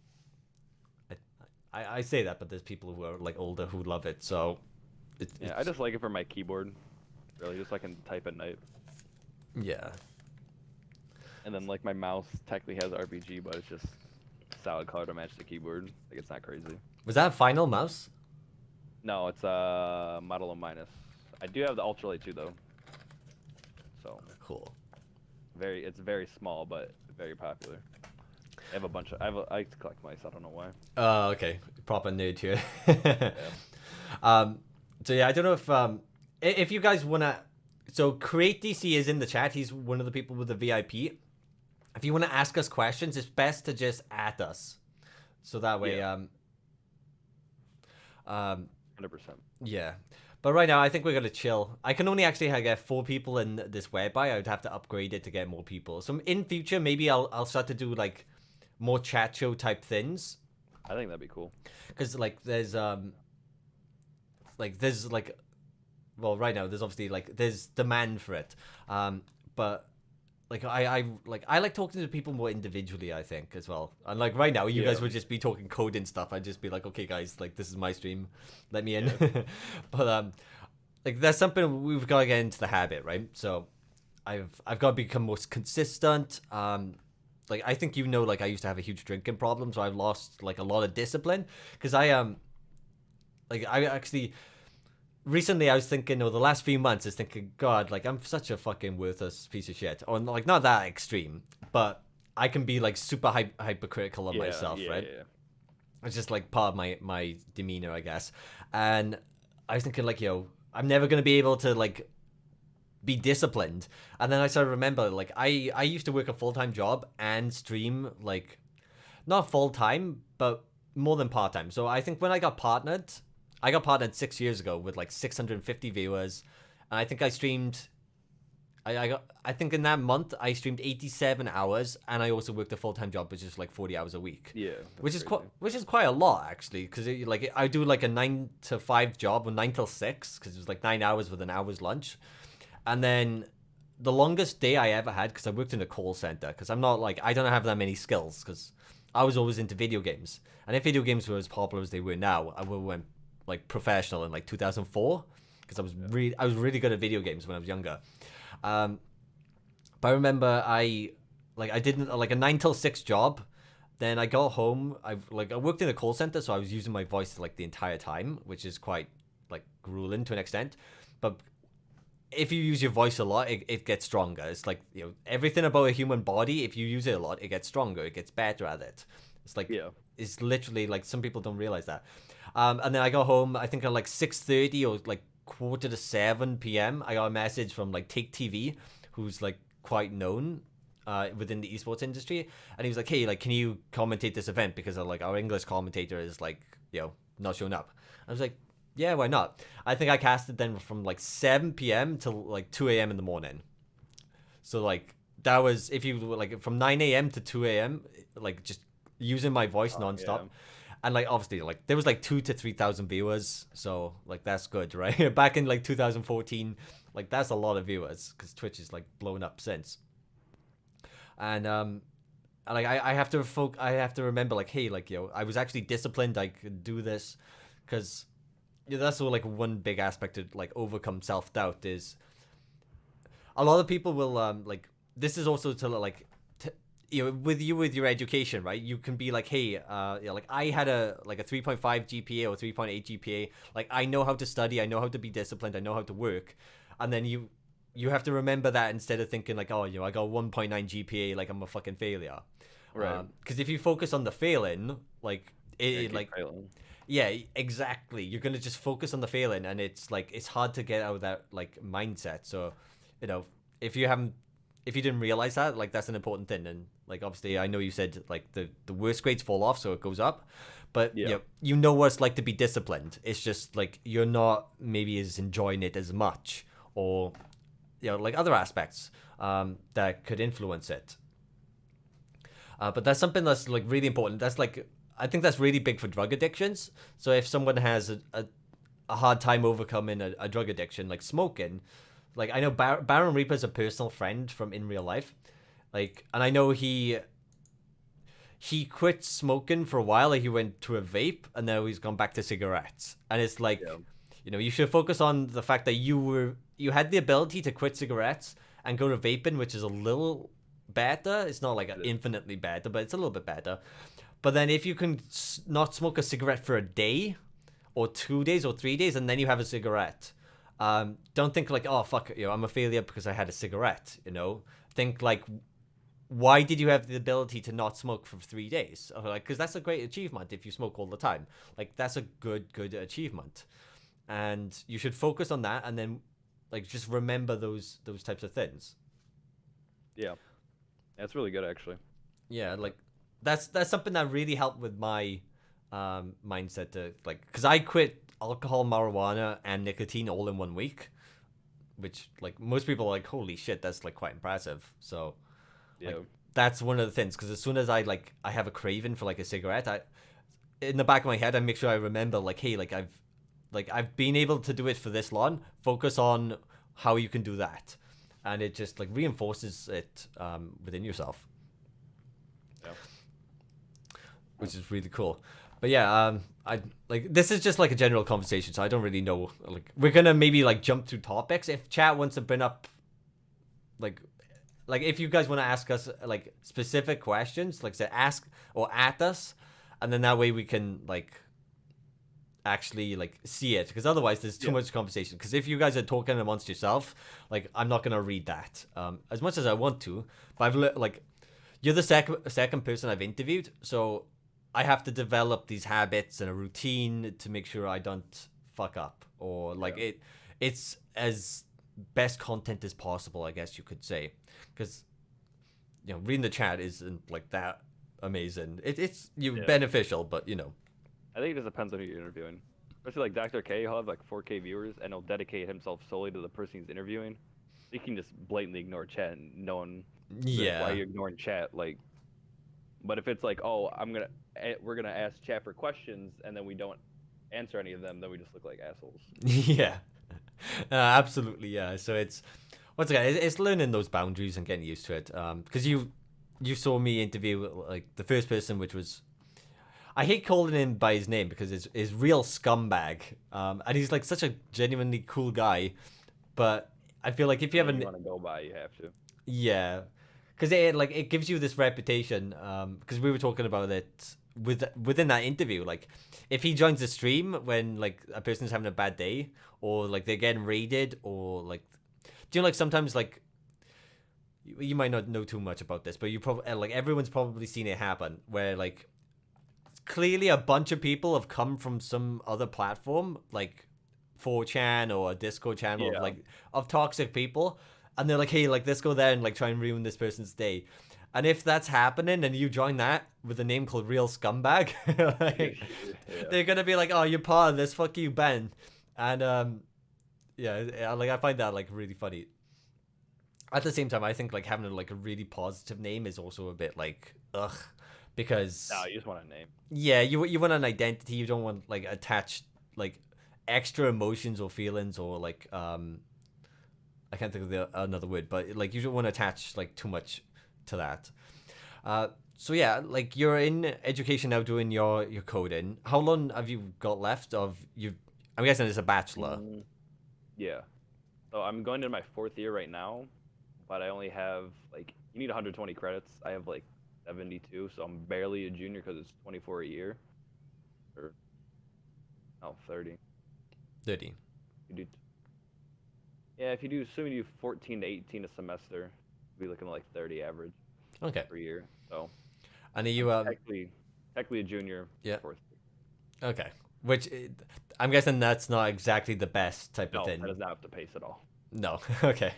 I say that, but there's people who are like older who love it. So. I just like it for my keyboard, really, just so I can type at night. Yeah. And then like my mouse technically has RGB, but it's just solid color to match the keyboard. Like it's not crazy. Was that a final mouse? No, it's a Model M minus. I do have the Ultralight too, though. So cool. It's very small, but very popular. I have a bunch of. I like to collect mice. I don't know why. Oh, okay. Proper nerd here. So yeah, I don't know if you guys wanna. So Create DC is in the chat. He's one of the people with the VIP. If you want to ask us questions, it's best to just at us. So that way, Yeah. um, 100%. yeah. But right now, I think we're gonna chill. I can only actually get 4 people in this whereby I would have to upgrade it to get more people. So in future, maybe I'll start to do like more chat show type things, I think that'd be cool. because there's like, well, right now there's obviously like there's demand for it, but like I like talking to people more individually, I think, as well. And like right now, you Yeah. guys would just be talking code and stuff. I'd just be like, okay, guys, like this is my stream, let me in. Yeah. But like that's something we've got to get into the habit, right? So I've got to become more consistent. Like I think like I used to have a huge drinking problem, so I've lost like a lot of discipline because like I actually recently I was thinking, or the last few months, I was thinking, God, like I'm such a fucking worthless piece of shit. Or like not that extreme, but I can be like super hypercritical of myself, right? Yeah. It's just like part of my demeanor, I guess. And I was thinking like, I'm never gonna be able to like be disciplined. And then I started to remember like I used to work a full-time job and stream like not full-time, but more than part-time. So I think when I got partnered 6 years ago with like 650 viewers, and I think I streamed. I think in that month I streamed 87 hours, and I also worked a full time job, which is like 40 hours a week, Yeah. which that's is crazy. which is quite a lot actually, because like I do like a 9 to 5 job, or 9 till 6, because it was like 9 hours with an hour's lunch, and then the longest day I ever had, because I worked in a call center, because I'm not like I don't have that many skills, because I was always into video games, and if video games were as popular as they were now, I would have went like professional in like 2004, because I was really good at video games when I was younger. Um, but I remember I did like a 9 till 6 job. Then I got home. I worked in a call center, so I was using my voice like the entire time, which is quite like grueling to an extent. But if you use your voice a lot, it gets stronger. It's like everything about a human body. If you use it a lot, it gets stronger. It gets better at it. It's like Yeah. it's literally like some people don't realize that. And then I got home. I think at like 6:30 or like quarter to 7 p.m. I got a message from like Take TV, who's like quite known within the esports industry, and he was like, "Hey, like, can you commentate this event because like our English commentator is like not showing up?" I was like, "Yeah, why not?" I think I casted then from like 7 p.m. till like 2 a.m. in the morning. So like that was, if you like, from 9 a.m. to 2 a.m., like just using my voice nonstop. Yeah. And like obviously like there was like 2 to 3 thousand viewers, so like that's good, right? Back in like 2014, like that's a lot of viewers, because Twitch is like blown up since. And like I have to I have to remember like, hey, like I was actually disciplined. I could do this, because that's all like one big aspect to like overcome self-doubt is a lot of people will like, this is also to like with your education, right? You can be like, hey, like I had a 3.5 GPA or 3.8 GPA. Like I know how to study, I know how to be disciplined, I know how to work, and then you have to remember that, instead of thinking like, oh, I got 1.9 GPA, like I'm a fucking failure. Right. Because if you focus on the failing, like Yeah, it keep like failing. yeah, exactly. You're gonna just focus on the failing, and it's like it's hard to get out of that like mindset. So, if you haven't, if you didn't realize that, like that's an important thing. And like obviously, I know you said like the worst grades fall off, so it goes up. But Yeah. you know what it's like to be disciplined. It's just like you're not maybe as enjoying it as much, or like other aspects that could influence it. But that's something that's like really important. That's like, I think that's really big for drug addictions. So if someone has a hard time overcoming a drug addiction, like smoking, like I know Baron Reaper's a personal friend from in real life, like, and I know he quit smoking for a while. Like he went to a vape, and now he's gone back to cigarettes. And it's like, Yeah. you should focus on the fact that you had the ability to quit cigarettes and go to vaping, which is a little better. It's not like infinitely better, but it's a little bit better. But then if you can not smoke a cigarette for a day, or 2 days, or 3 days, and then you have a cigarette, don't think like, oh fuck, I'm a failure because I had a cigarette. Think like, why did you have the ability to not smoke for 3 days? Like, because that's a great achievement if you smoke all the time. Like that's a good achievement, and you should focus on that, and then like just remember those types of things. Yeah. That's really good, actually. Yeah, like that's something that really helped with my mindset to like, because I quit alcohol, marijuana, and nicotine all in 1 week, which like most people are like, holy shit, that's like quite impressive. So Yeah. like that's one of the things, because as soon as I have a craving for like a cigarette, I in the back of my head I make sure I remember like, hey, I've been able to do it for this long. Focus on how you can do that, and it just like reinforces it within yourself, Yeah. which is really cool. But yeah, I like this is just like a general conversation, so I don't really know. Like we're gonna maybe like jump through topics if chat wants to bring up like if you guys want to ask us like specific questions, like say ask or at us, and then that way we can like actually like see it, because otherwise there's too much conversation. Because if you guys are talking amongst yourself, like I'm not gonna read that as much as I want to, but like you're the second person I've interviewed, so I have to develop these habits and a routine to make sure I don't fuck up, or like it's as best content as possible, I guess you could say, because you know reading the chat isn't like that amazing. It's beneficial, but you know. I think it just depends on who you're interviewing. Especially like Dr. K, he'll have like 4K viewers, and he'll dedicate himself solely to the person he's interviewing. You can just blatantly ignore chat, and no one Yeah. why you're ignoring chat. Like, but if it's like, oh, we're gonna ask chat for questions, and then we don't answer any of them, then we just look like assholes. Yeah. Absolutely, yeah. So it's once again, it's learning those boundaries and getting used to it. Because you saw me interview like the first person, which was, I hate calling him by his name because it's real scumbag. And he's like such a genuinely cool guy, but I feel like if you have You want to go by, you have to. yeah, because it gives you this reputation. Because we were talking about it within that interview. Like, if he joins the stream when like a person's having a bad day, or like they're getting raided, or like, do you know, like sometimes like you might not know too much about this, but you probably like everyone's probably seen it happen where like clearly a bunch of people have come from some other platform like 4chan or a Discord channel of like of toxic people, and they're like, hey, like let's go there and like try and ruin this person's day. And if that's happening and you join that with a name called Real Scumbag, like, they're gonna be like, oh, you're part of this, fuck you, Ben. And yeah, like I find that like really funny. At the same time, I think like having like a really positive name is also a bit like ugh, because no, you just want a name. Yeah, you want an identity. You don't want like attached like extra emotions or feelings, or like I can't think of another word, but like you don't want to attach like too much to that. So yeah, like you're in education now doing your coding. How long have you got left of you? I'm guessing it's a bachelor. Yeah. So I'm going into my 4th year right now, but I only have like, you need 120 credits. I have like 72, so I'm barely a junior because it's 24 a year. Or no, 30. 30. If you do, assuming you do 14 to 18 a semester, you'll be looking at like 30 average. Okay. Per year. So. And are you technically a junior. Yeah. 4th. Okay. Which I'm guessing that's not exactly the best type of thing. No, that does not have to pace at all. No. Okay.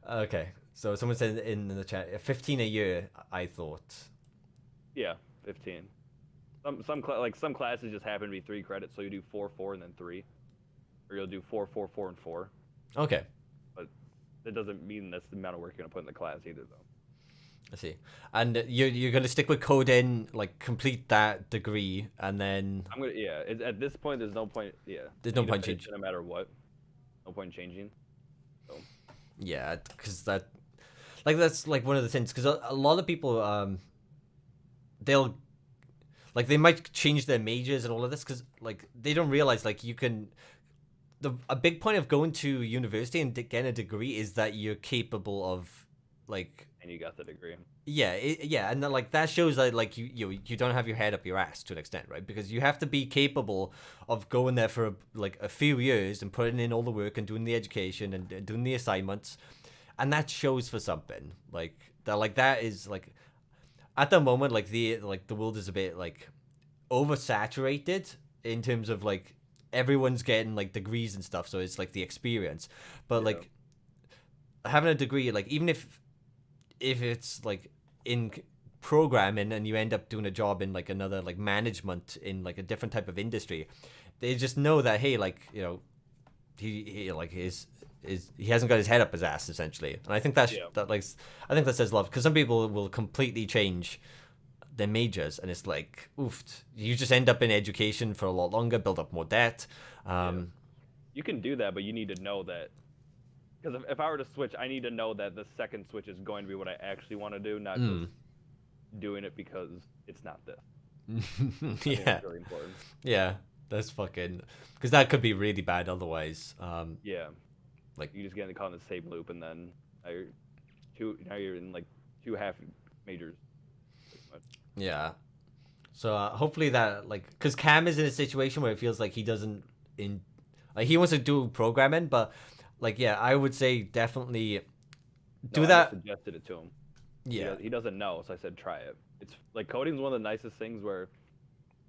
Okay. So someone said in the chat, 15 a year. I thought. Yeah, 15. Some classes just happen to be 3 credits, so you do 4, 4, and then 3, or you'll do 4, 4, 4, and 4. Okay. But that doesn't mean that's the amount of work you're gonna put in the class either, though. I see. And you're gonna stick with coding, like complete that degree, and then I'm gonna at this point, there's no point. Yeah. There's no point changing. No matter what. No point changing. So. Yeah, because that's like one of the things. Because a lot of people they'll like they might change their majors and all of this because like they don't realize like you can. A big point of going to university and getting a degree is that you're capable of like. And you got the degree. Yeah, and then, like that shows that like you don't have your head up your ass to an extent, right? Because you have to be capable of going there for like a few years and putting in all the work and doing the education and doing the assignments, and that shows for something like that. Like that is like at the moment like the world is a bit like oversaturated in terms of like everyone's getting like degrees and stuff, so it's like the experience, but like having a degree, like even if it's like in programming and you end up doing a job in like another like management in like a different type of industry, they just know that, hey, like, you know, he like he hasn't got his head up his ass essentially. And I think that's Yeah. that like I think that says a lot, because some people will completely change their majors and it's like, oof, you just end up in education for a lot longer, build up more debt. You can do that, but you need to know that, because if I were to switch, I need to know that the second switch is going to be what I actually want to do, not just doing it because it's not this. I think Yeah, that's very important. yeah, that's fucking, because that could be really bad otherwise. Yeah, Like, you just get caught in the same loop, and then now you're in like 2 half majors. Pretty much. yeah. So hopefully that, like, because Cam is in a situation where it feels like he doesn't like he wants to do programming, but like, yeah, I would say definitely do No, I that. just suggested it to him. Yeah, He doesn't know, so I said try it. It's like coding's one of the nicest things where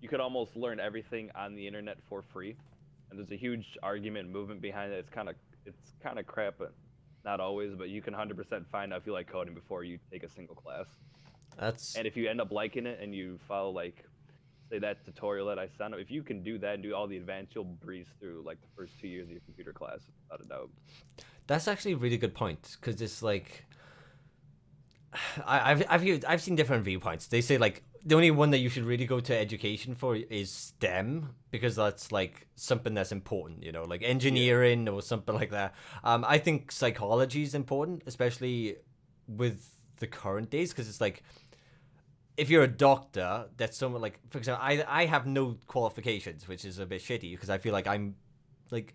you could almost learn everything on the internet for free, and there's a huge argument and movement behind it. It's kind of crap, but not always. But you can 100% find out if you like coding before you take a single class. that's And if you end up liking it and you follow like say that tutorial that I sent, if you can do that and do all the advanced, you'll breeze through like the first 2 years of your computer class without a doubt. that's actually a really good point, because it's like I've seen different viewpoints. They say like the only one that you should really go to education for is STEM, because that's like something that's important, you know, like engineering or something like that. I think psychology is important, especially with the current days, because it's like if you're a doctor, that's someone like, for example, I have no qualifications, which is a bit shitty because I feel like I'm like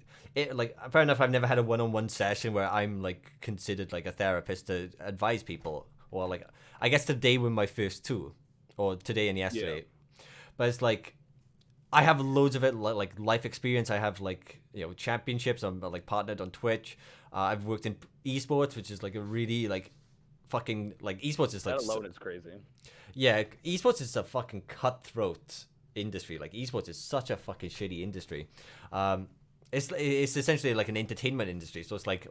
like fair enough. I've never had a one-on-one session where I'm like considered like a therapist to advise people, or like I guess today were my first two, or today and yesterday. But it's like I have loads of it, like life experience. I have like, you know, championships. I'm like partnered on Twitch. I've worked in esports, which is like a really like fucking like esports is like That alone is crazy. yeah, esports is a fucking cutthroat industry. Like esports is such a fucking shitty industry. It's essentially like an entertainment industry. So it's like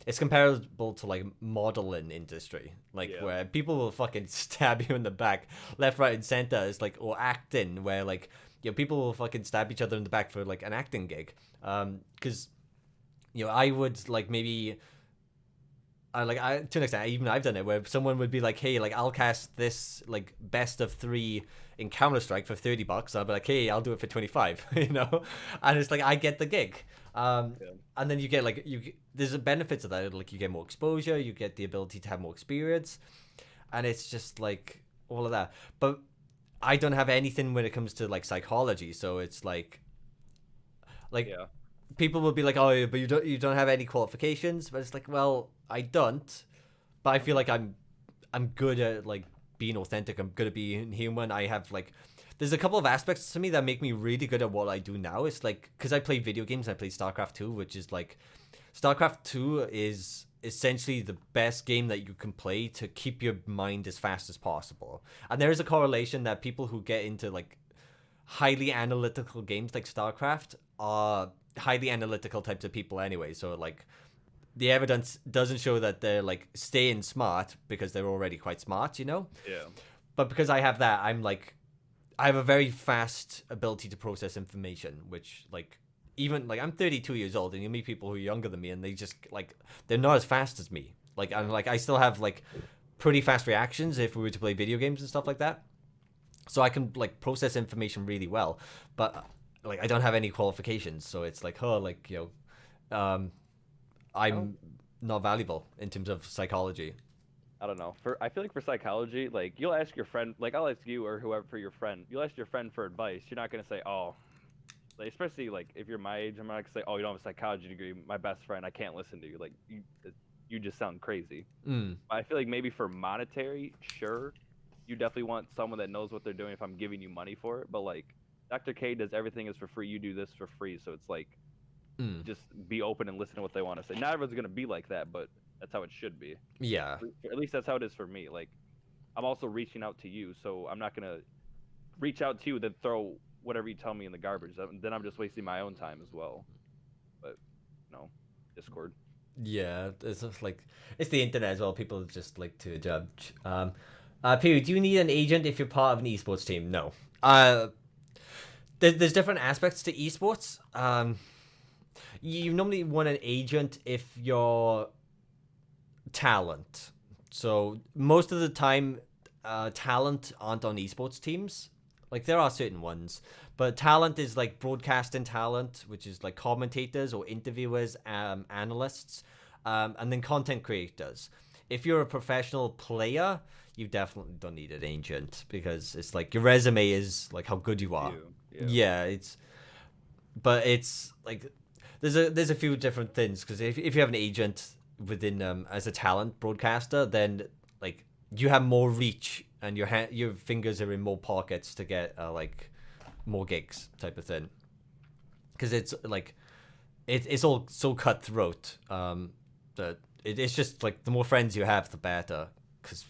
it's comparable to like modeling industry, like where people will fucking stab you in the back, left, right, and center. It's like, or acting, where like, you know, people will fucking stab each other in the back for like an acting gig. Because you know, I would like maybe to an extent, even I've done it where someone would be like, hey, like I'll cast this like best of 3 in Counter-Strike for $30. I'll be like, hey, I'll do it for 25, you know? And it's like, I get the gig. And then you get like, there's a benefit to that. Like you get more exposure, you get the ability to have more experience. And it's just like all of that. But I don't have anything when it comes to like psychology. So it's like people will be like, oh, but you don't have any qualifications. But it's like, well, I don't, but I feel like I'm good at like being authentic. I'm good at being human. I have like, there's a couple of aspects to me that make me really good at what I do now. It's like, because I play video games, I play StarCraft 2, which is like, StarCraft 2 is essentially the best game that you can play to keep your mind as fast as possible. And there is a correlation that people who get into like highly analytical games like StarCraft are highly analytical types of people anyway. So like, the evidence doesn't show that they're like staying smart because they're already quite smart, you know? Yeah. But because I have that, I'm like, I have a very fast ability to process information, which like, even like I'm 32 years old and you meet people who are younger than me and they just like, they're not as fast as me. Like, I'm like, I still have like pretty fast reactions if we were to play video games and stuff like that. So I can like process information really well, but like I don't have any qualifications. So it's like, oh, like, you know, I'm not valuable in terms of psychology. I don't know. I feel like for psychology, like you'll ask your friend, like I'll ask you or whoever for your friend. You'll ask your friend for advice. You're not gonna say, oh, like, especially like if you're my age, I'm not gonna say, oh, you don't have a psychology degree. My best friend, I can't listen to you. Like you just sound crazy. I feel like maybe for monetary, sure, you definitely want someone that knows what they're doing. If I'm giving you money for it, but like Dr. K does everything is for free. You do this for free, so it's like. Just be open and listen to what they want to say. Not everyone's gonna be like that, but that's how it should be. Yeah. At least that's how it is for me. Like, I'm also reaching out to you, so I'm not gonna reach out to you then throw whatever you tell me in the garbage. Then I'm just wasting my own time as well. But no, Discord. Yeah, it's just like it's the internet as well. People just like to judge. Pew, do you need an agent if you're part of an esports team? No. There's different aspects to esports. You normally want an agent if you're talent. So most of the time, talent aren't on esports teams. Like there are certain ones, but talent is like broadcasting talent, which is like commentators or interviewers, analysts, and then content creators. If you're a professional player, you definitely don't need an agent because it's like your resume is like how good you are. Yeah, but it's like there's a few different things because if you have an agent within as a talent broadcaster, then like you have more reach and your fingers are in more pockets to get like more gigs type of thing. Because it's like it's all so cutthroat that it's just like the more friends you have, the better. Because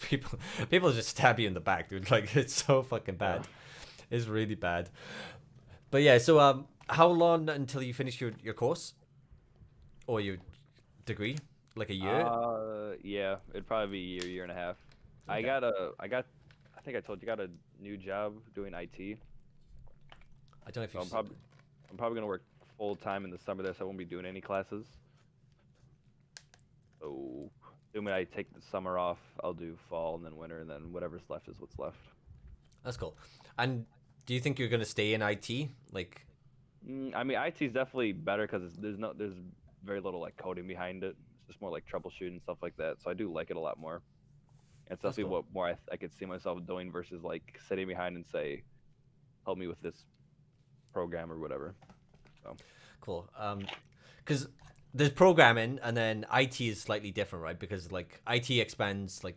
people just stab you in the back, dude. Like it's so fucking bad. It's really bad. But yeah, so how long until you finish your course or your degree? Like a year? Yeah, it'd probably be a year and a half. Okay. I think I told you, got a new job doing IT. I don't know if So you. I'm probably gonna work full time in the summer there, so I won't be doing any classes. So, assuming I take the summer off, I'll do fall and then winter, and then whatever's left is what's left. That's cool. And do you think you're gonna stay in IT? Like, I mean, IT is definitely better because there's very little like coding behind it. It's just more like troubleshooting and stuff like that. So I do like it a lot more. It's That's definitely cool. what more I could see myself doing versus like sitting behind and say, help me with this program or whatever. So Cool. Because there's programming, and then IT is slightly different, right? Because like IT expands like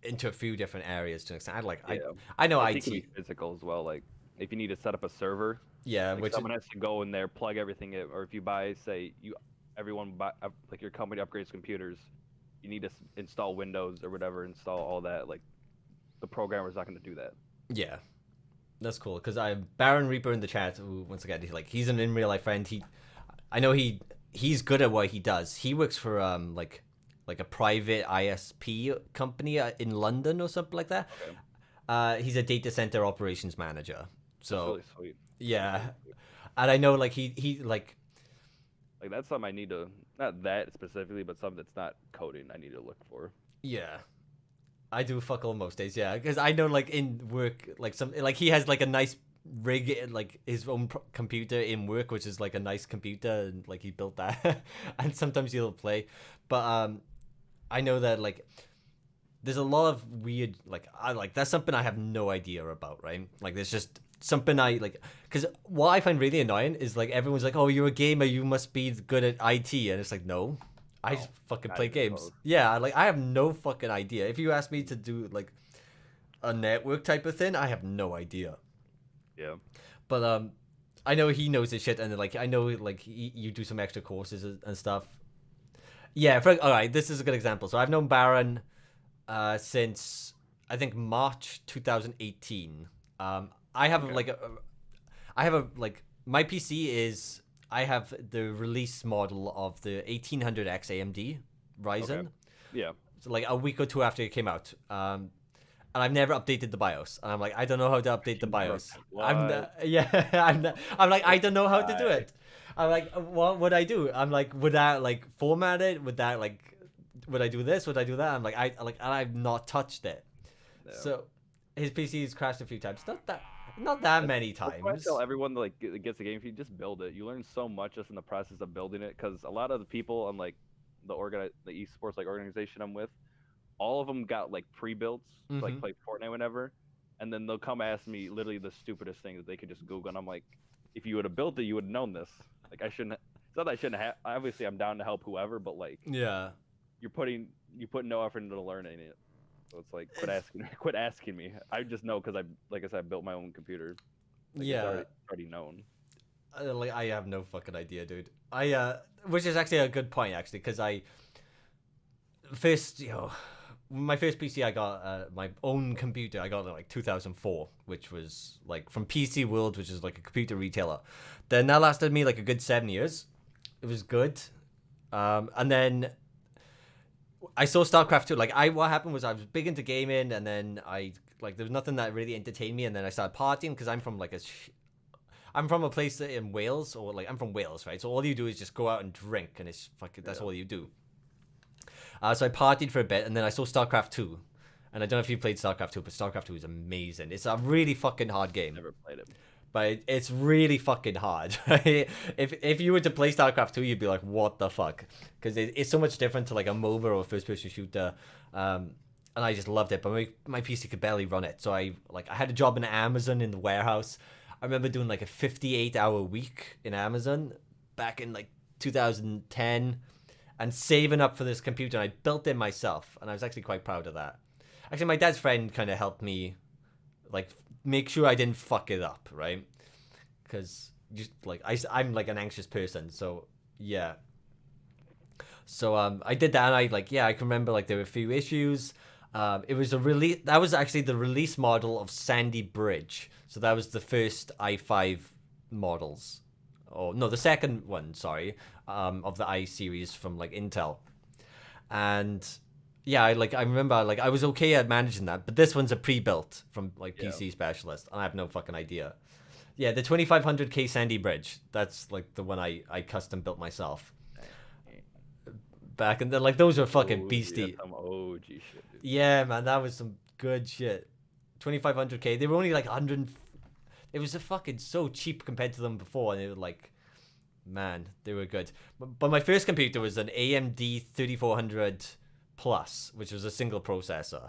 into a few different areas to an extent. yeah, I know IT can be IT. physical as well. Like if you need to set up a server, Yeah, like which someone has to go in there, plug everything in, or if you buy, say everyone buy like your company upgrades computers, you need to install Windows or whatever, install all that. Like the programmer's not going to do that. yeah, that's cool. Because I Baron Reaper in the chat. Who, once again, he's an in real life friend. I know he's good at what he does. He works for like a private ISP company in London or something like that. Okay. He's a data center operations manager. That's So really sweet. That's yeah, really sweet. and I know like he like Like that's something I need to, not that specifically, but something that's not coding I need to look for. yeah. I do fuck all most days, yeah, because I know like in work, like some like he has like a nice rig, like his own computer in work, which is like a nice computer, and like he built that, and sometimes he'll play, but I know that like there's a lot of weird like I like that's something I have no idea about, right? Like there's just something I like because what I find really annoying is like everyone's like, oh, you're a gamer, you must be good at IT, and it's like no. I No, just fucking not play even games. close. Yeah, like I have no fucking idea. If you ask me to do like a network type of thing, I have no idea. Yeah. But I know he knows his shit, and like I know like you do some extra courses and stuff. Yeah, all right. This is a good example. So I've known Baron since I think March 2018. I have Okay. I have a like my PC is I have the release model of the 1800X AMD Ryzen. Okay. Yeah. So like a week or two after it came out. And I've never updated the BIOS. And I'm like, I don't know how to update the BIOS. What? Yeah, I'm like, I don't know how to do Why? it. I'm like, what would I do? I'm like, would I like format it? Would that like, would I do this? Would I do that? I'm like, and I've not touched it. No. So his PC's crashed a few times. Not that many That's why I times. tell everyone that like gets a game, if you just build it, you learn so much just in the process of building it. Because a lot of the people on like the esports like organization I'm with, all of them got like pre-builds to like Mhm. play Fortnite whenever, and then they'll come ask me literally the stupidest thing that they could just Google, and I'm like, if you would have built it, you would have known this. Like I shouldn't. It's not that I shouldn't have. Obviously, I'm down to help whoever, but like Yeah. you put no effort into learning it. So it's like quit asking me. I just know because like I said, I built my own computer. Like Yeah. it's already known. Like I have no fucking idea, dude. Which is actually a good point, actually, because my first PC I got my own computer I got in like 2004, which was like from PC World, which is like a computer retailer. Then that lasted me like a good 7 years. It was good, and then I saw StarCraft 2. Like what happened was I was big into gaming, and then there was nothing that really entertained me, and then I started partying because I'm from a place in Wales, or like I'm from Wales, right? So all you do is just go out and drink, and it's fucking that's all you do. So I partied for a bit, and then I saw StarCraft 2. And I don't know if you played StarCraft 2, but StarCraft 2 is amazing. It's a really fucking hard game. Never played it. But it's really fucking hard, right? If you were to play StarCraft 2, you'd be like, what the fuck? Because it's so much different to like a MOBA or a first-person shooter. And I just loved it, but my PC could barely run it. So I had a job in Amazon in the warehouse. I remember doing like a 58-hour week in Amazon back in like 2010 and saving up for this computer. And I built it myself, and I was actually quite proud of that. Actually, my dad's friend kind of helped me, like, make sure I didn't fuck it up, right? Because just like I'm like an anxious person, so yeah. So I did that, and I can remember like there were a few issues. It was that was actually the release model of Sandy Bridge. So that was the first i5 models. Oh no, the second one, sorry, of the i series from like Intel, and. Yeah, I remember I was okay at managing that, but this one's a pre-built from like PC Specialist, and I have no fucking idea. Yeah, the 2500K Sandy Bridge. That's like the one I custom built myself. Back in the those were fucking beastie. Some OG shit, dude. Yeah, man, that was some good shit. 2500K. They were only like 100. It was a fucking so cheap compared to them before, and it was like, man, they were good. But my first computer was an AMD 3400 Plus, which was a single processor.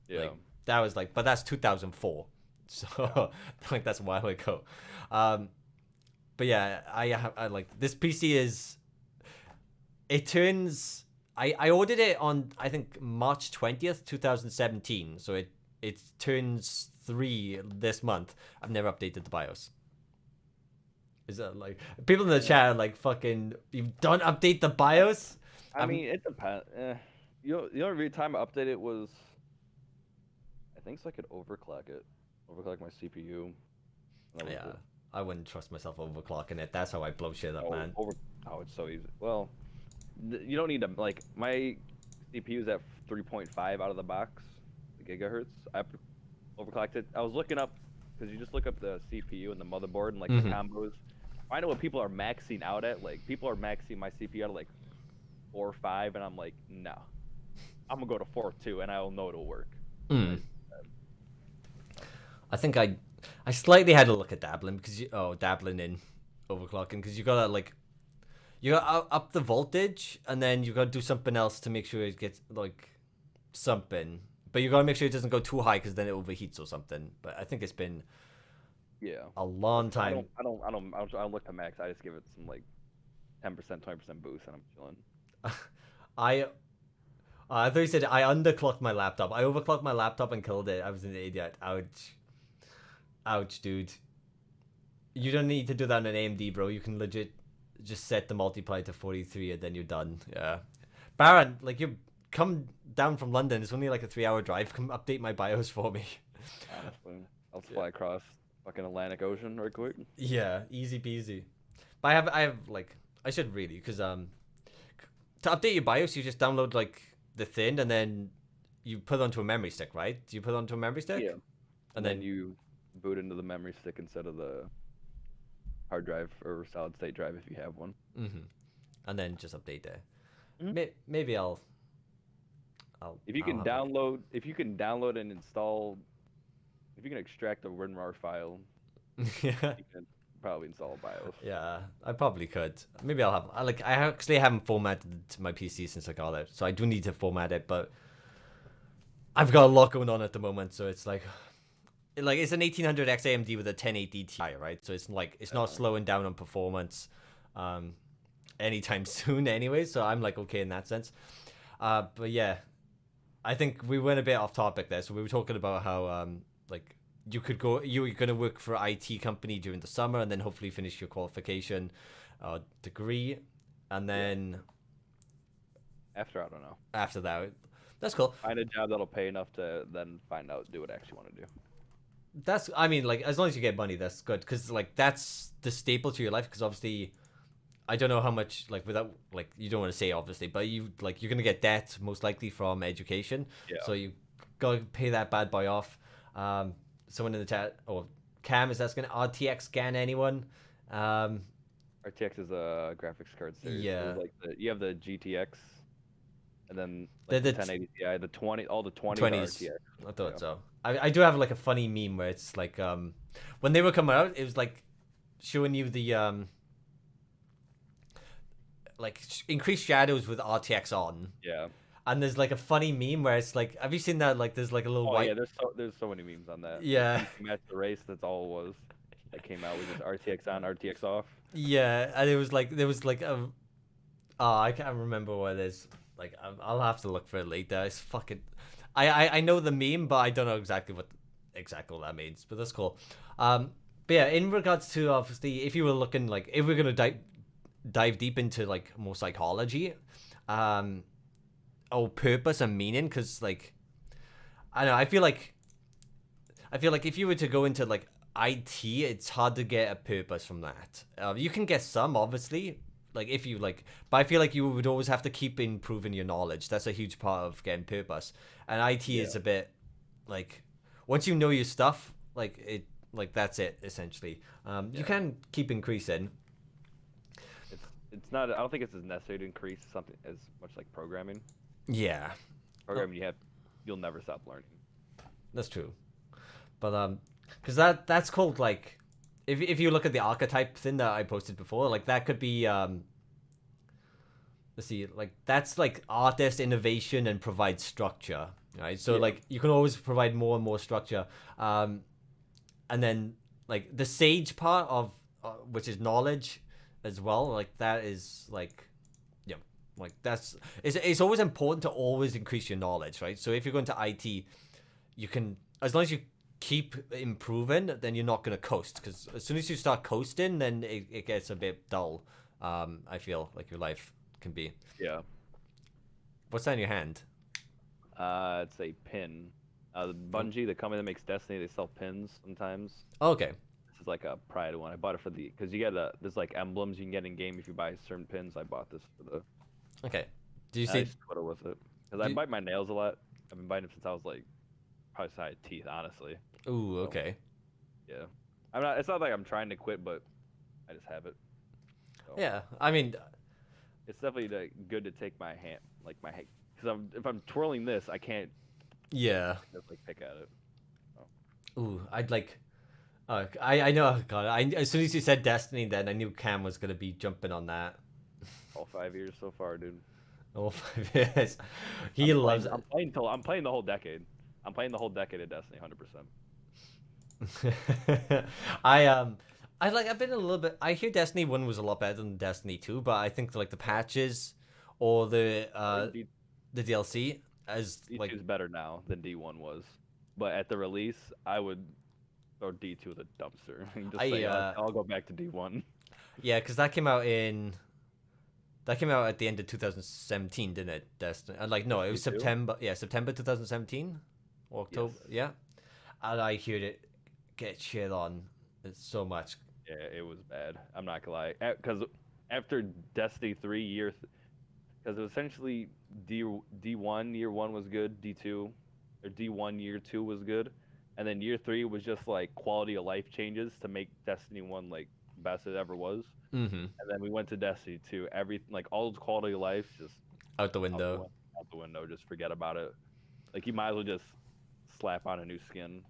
Yeah. That was but that's 2004. So that's a while ago. But yeah, I like this PC is. It turns. I ordered it on I think March 20th, 2017. So it turns 3 this month. I've never updated the BIOS. Is that people in the chat are fucking you don't update the BIOS? I mean it depends. The only time I updated it was, I think so I could overclock my CPU. Yeah, I wouldn't trust myself overclocking it. That's how I blow shit up, man. It's so easy. Well, you don't need to, my CPU is at 3.5 out of the box, the gigahertz. I overclocked it. I was looking up, because you just look up the CPU and the motherboard and the combos. Find out what people are maxing out at. People are maxing my CPU out at 4 or 5, and I'm like, no. I'm gonna go to 4.2, and I'll know it'll work. I think I slightly had a look at dabbling dabbling in overclocking because you gotta you gotta up the voltage and then you gotta do something else to make sure it gets something, but you gotta make sure it doesn't go too high because then it overheats or something. But I think it's been a long time. I don't look to max. I just give it some 10%, 20% boost, and I'm chilling. I thought you said I underclocked my laptop. I overclocked my laptop and killed it. I was an idiot. Ouch. Ouch, dude. You don't need to do that on an AMD, bro. You can legit just set the multiply to 43 and then you're done. Yeah. Baron, you come down from London. It's only a 3-hour drive. Come update my BIOS for me. Honestly, I'll fly across fucking Atlantic Ocean right quick. Yeah, easy peasy. But I have I should really, because to update your BIOS, you just download the thin, and then you put it onto a memory stick, right? Do you put it onto a memory stick? Yeah. And then you boot into the memory stick instead of the hard drive or solid state drive if you have one. And then just update it. Maybe I'll. If you can download and install, if you can extract a WinRAR file, you can probably install a BIOS. Yeah, I probably could. Maybe I'll have. I actually haven't formatted my PC since I got it, so I do need to format it. But I've got a lot going on at the moment, so it's it's an 1800X AMD with a 1080 Ti, right? So it's not slowing down on performance, anytime soon, anyway. So I'm okay in that sense. But yeah, I think we went a bit off topic there. So we were talking about how you were going to work for an IT company during the summer and then hopefully finish your qualification degree. And then after, I don't know. After that, that's cool. Find a job that'll pay enough to then find out, do what I actually want to do. That's, I mean, as long as you get money, that's good. Because, that's the staple to your life. Because obviously, I don't know how much like without like you don't want to say obviously, but you're gonna get debt most likely from education, Yeah. so you gotta pay that bad boy off. Someone in the chat or Cam is asking RTX scan anyone? Um, RTX is a graphics card series. yeah, So like you have the GTX, and then the like the 1080 Ti, the 20, all the 20s are 20s. RTX. I thought Yeah. so. I do have like a funny meme where it's like when they were coming out, it was like showing you the like increased shadows with RTX on. Yeah. And there's like a funny meme where it's like, have you seen that? Like, there's like a little Oh yeah, white. there's so many memes on that. Like Yeah, PC Match the Race, that's all it was. That came out with just RTX on, RTX off. yeah, and it was like there was like a. Oh, I can't remember what it is. Like, I'll have to look for it later. It's fucking. I know the meme, but I don't know exactly what that means. But that's cool. But yeah, in regards to obviously, if you were looking like if we're gonna dive deep into like more psychology, um, or purpose and meaning, because like I don't know, I feel like if you were to go into like IT, it's hard to get a purpose from that. You can get some, obviously, like if you like, but I feel like you would always have to keep improving your knowledge. That's a huge part of getting purpose. And IT is a bit like once you know your stuff, like that's it essentially. You can keep increasing. It's not. I don't think it's as necessary to increase something as much like programming. Yeah, Programming, you'll never stop learning. that's true. But because that's called like if you look at the archetype thing that I posted before, like that could be let's see, like that's like artist innovation and provide structure, right? So like you can always provide more and more structure, and then like the sage part of which is knowledge as well, like that is like yeah, like that's it's always important to always increase your knowledge, right? So if you're going to IT, you can as long as you keep improving, then you're not gonna coast. Because as soon as you start coasting, then it gets a bit dull. I feel like your life can be. Yeah. What's that in your hand? It's a pin. Bungie, the company that makes Destiny, they sell pins sometimes. Oh, okay. This is like a Pride one. I bought it for because you get there's like emblems you can get in game if you buy certain pins. I bought this for the. Okay. Do you I see? just Twitter with it because I bite my nails a lot. I've been biting them since I was like probably side teeth, honestly. Ooh, okay. Yeah. I'm not. It's not like I'm trying to quit, but I just have it. So. Yeah, I mean, It's definitely like, good to take my hand, like my hand, because if I'm twirling this, I can't yeah. just like pick at it. Ooh, I'd like. I know. Oh God, as soon as you said Destiny, then I knew Cam was gonna be jumping on that. All 5 years so far, dude. All 5 years. He loves. I'm playing the whole decade. I'm playing the whole decade of Destiny, 100%. I've been a little bit. I hear Destiny 1 was a lot better than Destiny 2, but I think like the patches or the DLC as D2 like is better now than D1 was, but at the release, I would throw D2 the dumpster and just say I'll go back to D1. Yeah, because that came out at the end of 2017, didn't it? Destiny. Like no, it was September. Yeah, September 2017 or October. Yes. Yeah, and I heard it get shit on so much. Yeah, it was bad. I'm not gonna lie. Because after Destiny 3 because it was essentially D1 year one was good, D2 or D1 year 2 was good, and then year 3 was just like quality of life changes to make Destiny 1 like best it ever was. Mm-hmm. And then we went to Destiny 2. Everything like all the quality of life just Out the window. Out the window. Just forget about it. Like you might as well just slap on a new skin.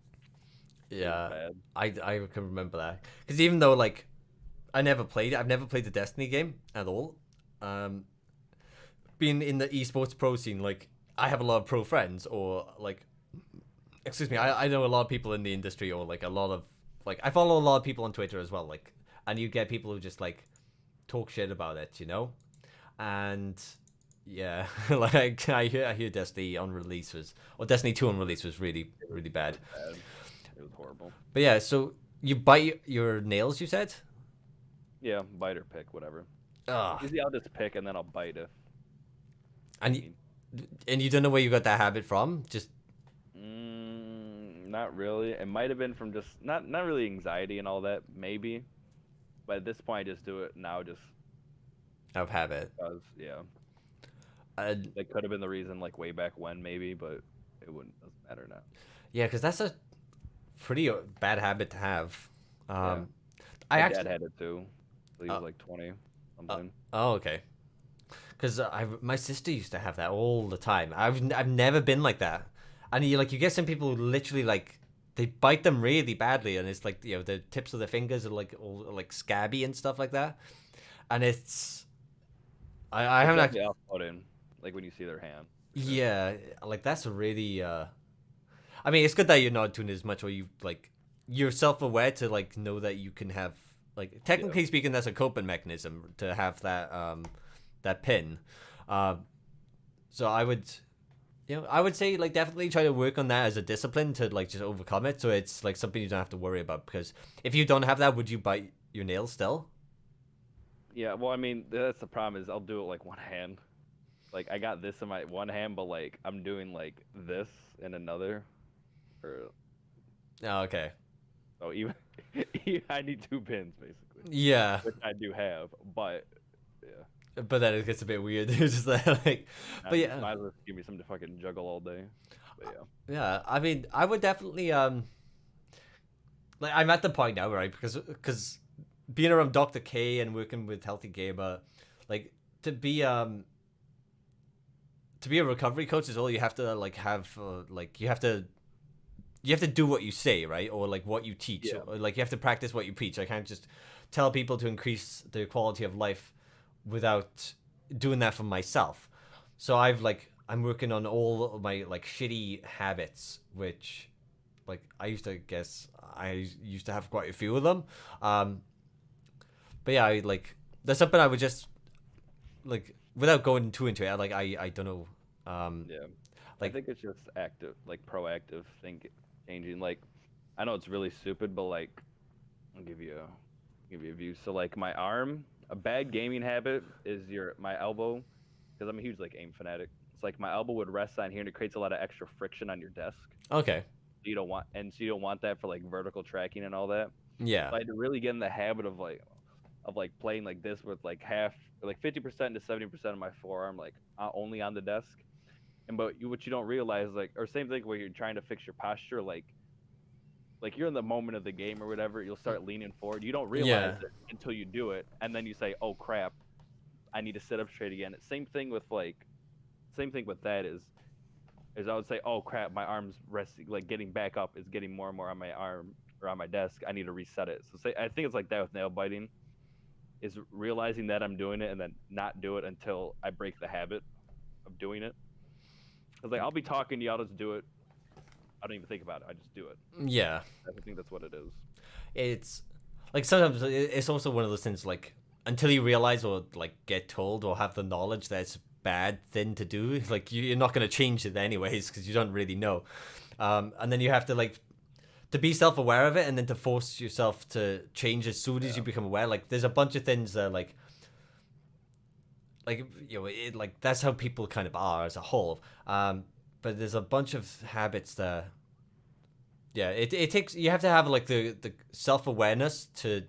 Yeah, I can remember that because even though like I've never played the Destiny game at all. Being in the esports pro scene, like I have a lot of pro friends, or like, excuse me, I know a lot of people in the industry, or like a lot of like I follow a lot of people on Twitter as well, like, and you get people who just like talk shit about it, you know, and yeah, like I hear Destiny on release or Destiny 2 on release was really bad. It was horrible. But yeah, so you bite your nails, you said? Yeah, bite or pick, whatever. Ugh. Usually I'll just pick and then I'll bite if. And you don't know where you got that habit from? Just. Not really. It might have been from just not really anxiety and all that, maybe. But at this point, I just do it now, just of habit. Because yeah, Uh, that could have been the reason like way back when maybe, but it wouldn't doesn't matter now. yeah, because that's a pretty bad habit to have. Yeah, Um, I my dad actually. had it too. Till he Uh, was like 20 uh, something. oh, okay. Because my sister used to have that all the time. I've never been like that. And you get some people who literally like they bite them really badly, and it's like the tips of their fingers are like all like scabby and stuff like that. And it's I It's haven't definitely actually. off-putting, like when you see their hand, for sure. Yeah, like that's a really. I mean, it's good that you're not doing as much, or you like you're self aware to like know that you can have like Yeah. technically speaking, that's a coping mechanism to have that pin. Um, so I would say like definitely try to work on that as a discipline to like just overcome it. So it's like something you don't have to worry about. Because if you don't have that, would you bite your nails still? Yeah, well, I mean, that's the problem is I'll do it like one hand. Like I got this in my one hand, but like I'm doing like this in another. Or Oh, okay. so even I need two pins basically, Yeah, which I do have, but yeah, but then it gets a bit weird. It's just like, I but just yeah, might as well give me something to fucking juggle all day. But yeah, yeah. I mean, I would definitely like I'm at the point now, right? Because being around Dr. K and working with Healthy Gamer, like to be um to be a recovery coach is all you have to like have like you have to do what you say, right? Or like what you teach. yeah, Or, like you have to practice what you preach. I can't just tell people to increase their quality of life without doing that for myself. So I'm working on all of my like shitty habits, which like I used to have quite a few of them. Um, but yeah, I like that's something I would just like without going too into it. I don't know. Um, yeah. I like think it's just active, like proactive think changing. Like I know it's really stupid, but like I'll give you a view. So like my arm, a bad gaming habit is your my elbow, because I'm a huge like aim fanatic. It's like my elbow would rest on here, and it creates a lot of extra friction on your desk. okay, You don't want, and so you don't want that for like vertical tracking and all that. yeah, So I had to really get in the habit of like playing like this with like half, like 50% to 70% of my forearm like only on the desk. And but what you don't realize like, or same thing where you're trying to fix your posture, like you're in the moment of the game or whatever, you'll start leaning forward. You don't realize yeah, it until you do it, and then you say, "Oh crap, I need to sit up straight again." Same thing with that is I would say, "Oh crap, my arm's resting, like getting back up is getting more and more on my arm or on my desk. I need to reset it." So say I think it's like that with nail biting, is realizing that I'm doing it and then not do it until I break the habit of doing it. Cause like I'll be talking to you, I'll just do it. I don't even think about it. I just do it. yeah. I think that's what it is. It's like sometimes it's also one of those things like until you realize or like get told or have the knowledge that it's a bad thing to do, like you're not going to change it anyways because you don't really know. And then you have to like to be self-aware of it and then to force yourself to change as soon as Yeah. you become aware. Like there's a bunch of things that like that's how people kind of are as a whole. But there's a bunch of habits that yeah, it takes you have to have like the self-awareness to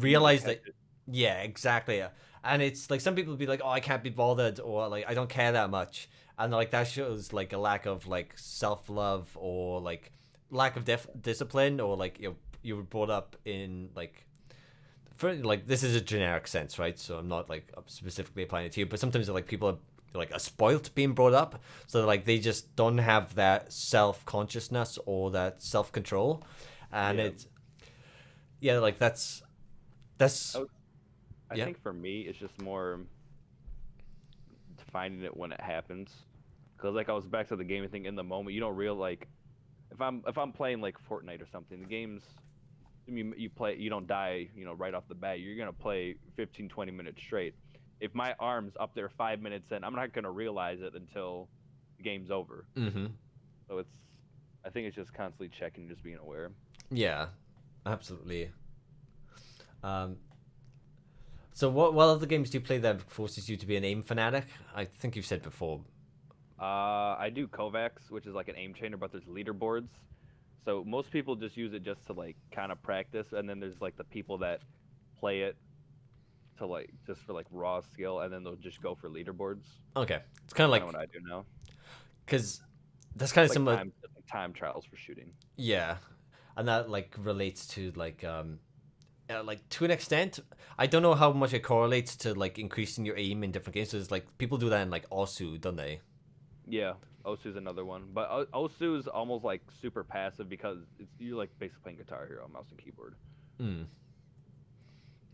You need to realize catch that it. yeah, exactly. And it's like some people be like, "Oh, I can't be bothered," or like, "I don't care that much," and like that shows like a lack of like self-love or like lack of discipline or like you were brought up in like for like this is a generic sense, right? So I'm not like specifically applying it to you, but sometimes like people are like a spoilt being brought up, so like they just don't have that self consciousness or that self control, and Yeah. it's yeah, like I, that's would, I yeah. think for me, it's just more finding it when it happens. Cause like I was back to the gaming thing in the moment. You don't real like if I'm playing like Fortnite or something, the games you play you don't die right off the bat. You're gonna play 15 20 minutes straight. If my arm's up there 5 minutes in, I'm not gonna realize it until the game's over. Mm-hmm. So I think it's just constantly checking, just being aware. Yeah, absolutely. Um, so what other games do you play that forces you to be an aim fanatic? I think you've said before. I do Kovacs, which is like an aim trainer, but there's leaderboards. So most people just use it just to like kind of practice, and then there's like the people that play it to like just for like raw skill, and then they'll just go for leaderboards. Okay, it's kind of Kind like of what I do now. because that's kind of Like similar. time trials for shooting. Yeah, and that like relates to like to an extent. I don't know how much it correlates to like increasing your aim in different games. So it's like people do that in like Osu, don't they? Yeah, Osu's another one, but Osu is almost like super passive because you're like basically playing Guitar Hero on mouse and keyboard. Hmm,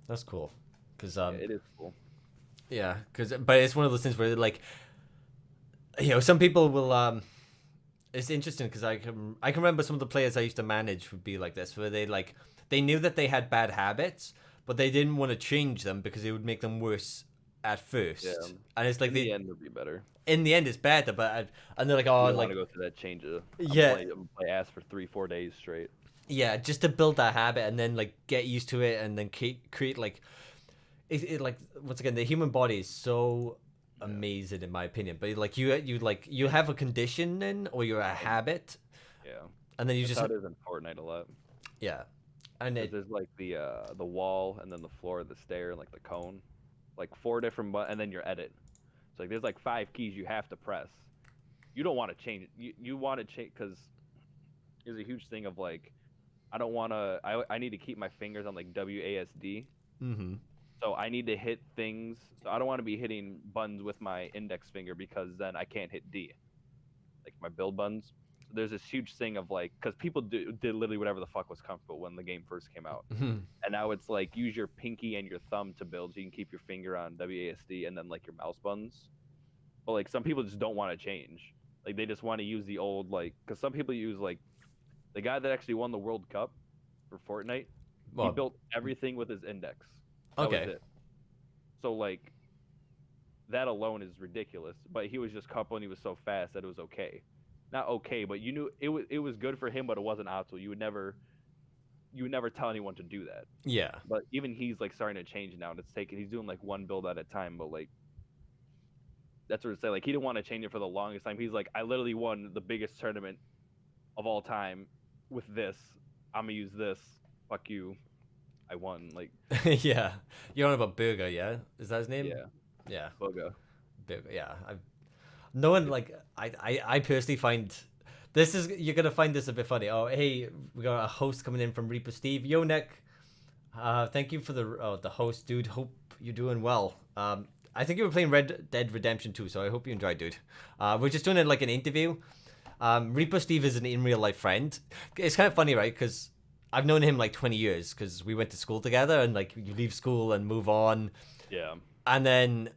that's cool. Cause Yeah, it is cool. yeah, cause but it's one of those things where like some people will it's interesting because I can remember some of the players I used to manage would be like this, where they knew that they had bad habits, but they didn't want to change them because it would make them worse at first. Yeah, And it's like in the end, it'll be better. in the end it's better, but and they're like, You oh, don't want like to go through that change. yeah, I'm play ass for 3-4 days straight. yeah, just to build that habit and then like get used to it and then create like it like once again the human body is so amazing in my opinion, but like you have a conditioning or you're a habit, Yeah, and then you that's just how it is in Fortnite a lot. yeah, and 'Cause there's like the wall and then the floor, the stair, and like the cone, like 4 different and then your edit. So like there's like 5 keys you have to press. You don't want to change it. You want to change because there's a huge thing of like I don't want to. I need to keep my fingers on like WASD. mm-hmm. So I need to hit things. So I don't want to be hitting buttons with my index finger because then I can't hit D, like my build buttons. So there's this huge thing of like, because people did literally whatever the fuck was comfortable when the game first came out, and now it's like use your pinky and your thumb to build, so you can keep your finger on WASD and then like your mouse buttons. But like some people just don't want to change. Like they just want to use the old like, because some people use like the guy that actually won the World Cup for Fortnite. He Well, built everything with his index. That okay. was it. So like that alone is ridiculous. But he was just couple and he was so fast that it was okay. Not okay, but you knew it was good for him, but it wasn't optimal. You would never tell anyone to do that. Yeah. But even he's like starting to change now, and he's doing like one build at a time. But like that's what I say. Like he didn't want to change it for the longest time. He's like, I literally won the biggest tournament of all time with this. I'm gonna use this. Fuck you. I won. Like Yeah. You're on about Burger, yeah? Is that his name? yeah, Yeah. Boga. Burger, yeah. No one like I personally find this is you're gonna find this a bit funny. Oh hey, we got a host coming in from Reaper Steve. Yo Nick. Thank you for the host, dude. Hope you're doing well. I think you were playing Red Dead Redemption 2, so I hope you enjoyed, dude. We're just doing it like an interview. Reaper Steve is an in real life friend. It's kind of funny, right? Because I've known him like 20 years because we went to school together, and like you leave school and move on, Yeah. and then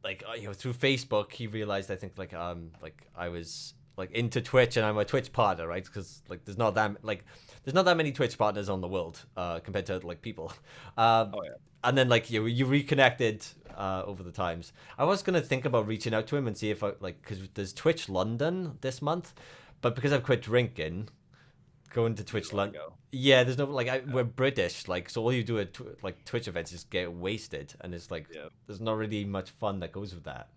like through Facebook he realized I think like I was like into Twitch and I'm a Twitch partner, right? Because like there's not that many Twitch partners on the world compared to like people. Oh yeah. And then like you reconnected over the times. I was gonna think about reaching out to him and see if I like because there's Twitch London this month, but because I've quit drinking, going to Twitch London. Go. Yeah, there's no like we're British, like so all you do at like Twitch events is get wasted, and it's like Yeah. there's not really much fun that goes with that.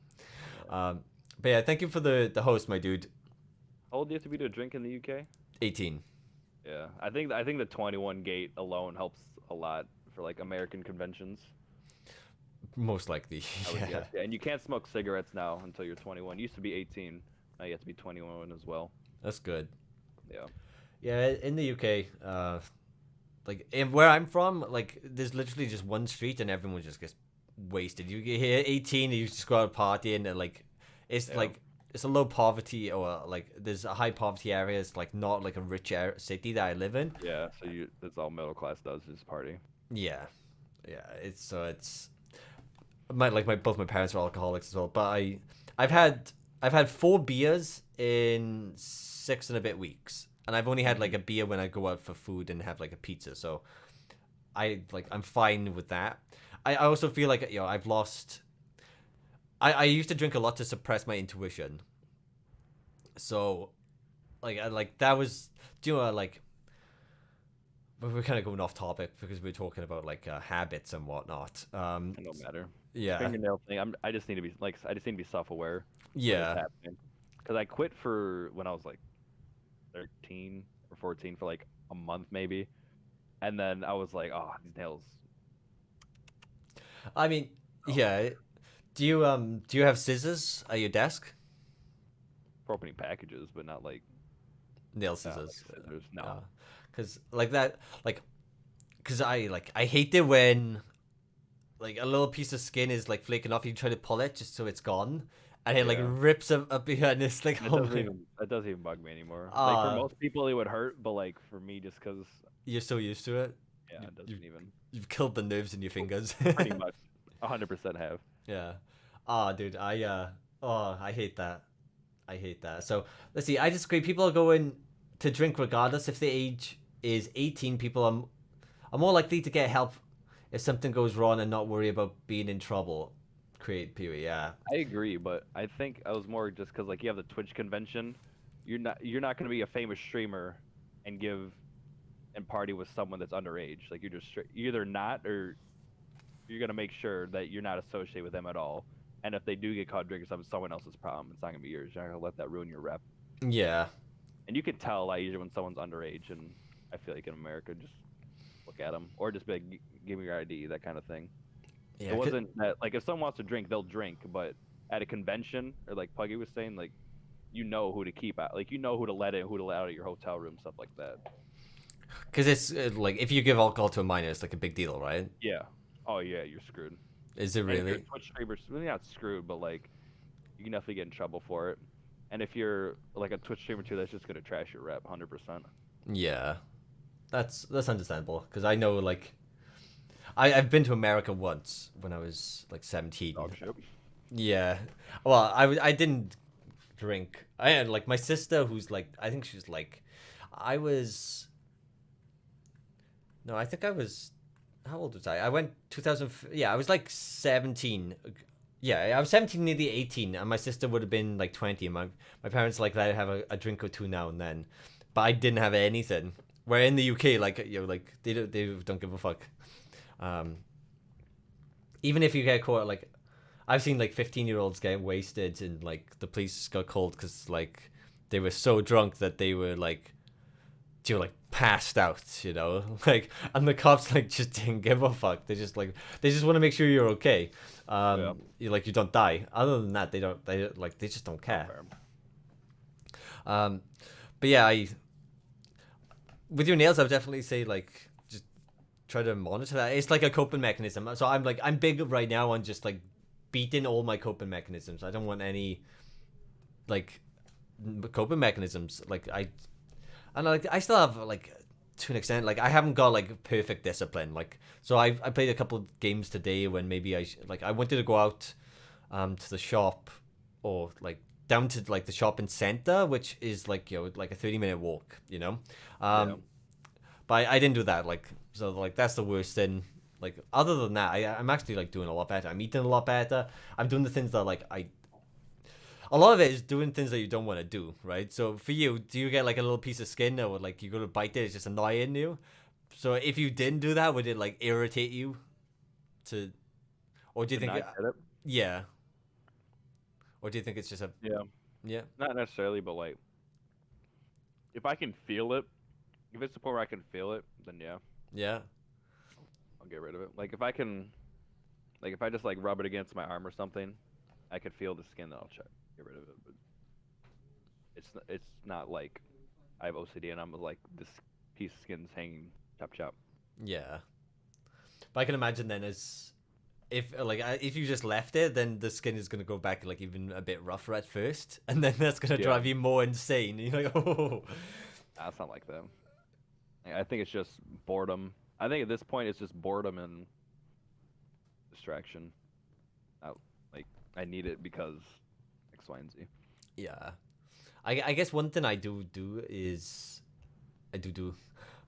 But yeah, thank you for the host, my dude. How old do you have to be to drink in the UK? 18, Yeah, I think the 21 gate alone helps a lot for like American conventions. most likely. I would Yeah, guess. Yeah, and you can't smoke cigarettes now until you're 21. It used to be 18. Now you have to be 21 as well. that's good. Yeah. Yeah, in the UK, like where I'm from, like there's literally just one street and everyone just gets wasted. You get here 18 and you just go out partying and like it's Yeah. like it's a low poverty or like there's a high poverty area. It's like not like a rich city that I live in. Yeah. So that's all middle class does is party. Yeah, yeah. It's both my parents are alcoholics as well. But I've had 4 beers in 6 and a bit weeks, and I've only had like a beer when I go out for food and have like a pizza. So I'm fine with that. I also feel like I've lost. I used to drink a lot to suppress my intuition. So, that was like we're kind of going off topic because we're talking about like habits and whatnot. It don't matter. Yeah, Fingernail thing. I just need to be self-aware. yeah, Happening. Because I quit for when I was like 13 or 14 for like a month maybe, and then I was like, oh, these nails. I mean, Oh, yeah. Do you have scissors at your desk? for opening packages, but not like Nail not like scissors. scissors. No. Yeah. Cause like that, like, cause I hate it when like a little piece of skin is like flaking off. You try to pull it just so it's gone, and it like Yeah. rips up behind. It's like, That oh doesn't my, even that doesn't even bug me anymore. Like for ah, most people, it would hurt, but like for me, just because you're so used to it. yeah, You, it you doesn't even you've killed the nerves in your fingers. pretty much 100% have. Yeah. Ah, dude, oh, I hate that. I hate that. So let's see. I disagree. People are going to drink regardless if the age is 18. People are more likely to get help if something goes wrong and not worry about being in trouble. Create period. Yeah. I agree, but I think I was more just because like you have the Twitch convention, you're not gonna be a famous streamer and give and party with someone that's underage. Like you're either not or you're gonna make sure that you're not associated with them at all. And if they do get caught drinking something, someone else's problem. It's not gonna be yours. You're not gonna let that ruin your rep. Yeah. And you can tell a lot easier when someone's underage. And I feel like in America, just look at them or just be like, give me your ID," that kind of thing. Yeah. It wasn't that like if someone wants to drink, they'll drink. But at a convention, or like Puggy was saying, like you know who to keep out, like you know who to let in, who to let out of your hotel room, stuff like that. Because it's like if you give alcohol to a minor, it's like a big deal, right? Yeah. Oh yeah, you're screwed. Is it And if you're a really? Twitch streamer, well, you're not screwed, but like you can definitely get in trouble for it. And if you're like a Twitch streamer too, that's just gonna trash your rep, 100%. Yeah. That's understandable. Because I know like I've been to America once when I was like 17. Dog shit. Yeah. Well, I didn't drink. I had like my sister who's like I think she was like I was no, I think I was how old was I? I went 2000 yeah, I was like 17. Yeah, I was 17 nearly 18 and my sister would have been like 20 and my parents like let her have a drink or two now and then. But I didn't have anything. Where in the UK like like they don't give a fuck. Um even if you get caught like I've seen like 15-year-olds get wasted and like the police got called because like they were so drunk that they were like passed out, like and the cops like just didn't give a fuck. They just want to make sure you're okay, Yeah. you don't die. Other than that, they just don't care. Fair. Um, but yeah, I with your nails, I would definitely say like just try to monitor that. It's like a coping mechanism. So I'm big right now on just like beating all my coping mechanisms. I don't want any like coping mechanisms. I still have like to an extent like I haven't got like perfect discipline. Like so I played a couple of games today when maybe like I wanted to go out to the shop or like down to like the shopping center, which is like like a 30-minute walk. Yeah. Um, but I didn't do that. Like so like that's the worst thing. Like other than that, I'm actually like doing a lot better. I'm eating a lot better. I'm doing the things that like I. A lot of it is doing things that you don't want to do, right? So for you, do you get like a little piece of skin or like you go to bite it, it's just annoying you? So if you didn't do that, would it like irritate you to, or do you To think, not get it. yeah, or do you think it's just a, Yeah. yeah, Not necessarily, but like if I can feel it, if it's the point where I can feel it, then yeah, yeah, I'll get rid of it. Like if I can, like if I just like rub it against my arm or something, I could feel the skin. Then I'll check, get rid of it. But it's not like I have OCD and I'm like this piece of skin's hanging chop chop. yeah? But I can imagine then as if you just left it, then the skin is gonna go back like even a bit rougher at first, and then that's gonna Yeah. drive you more insane. You're like, oh, Nah, it's not like that. I think it's just boredom. I think at this point it's just boredom and distraction. I, like I need it because X, Y, and Z. yeah. I guess one thing I do is I do.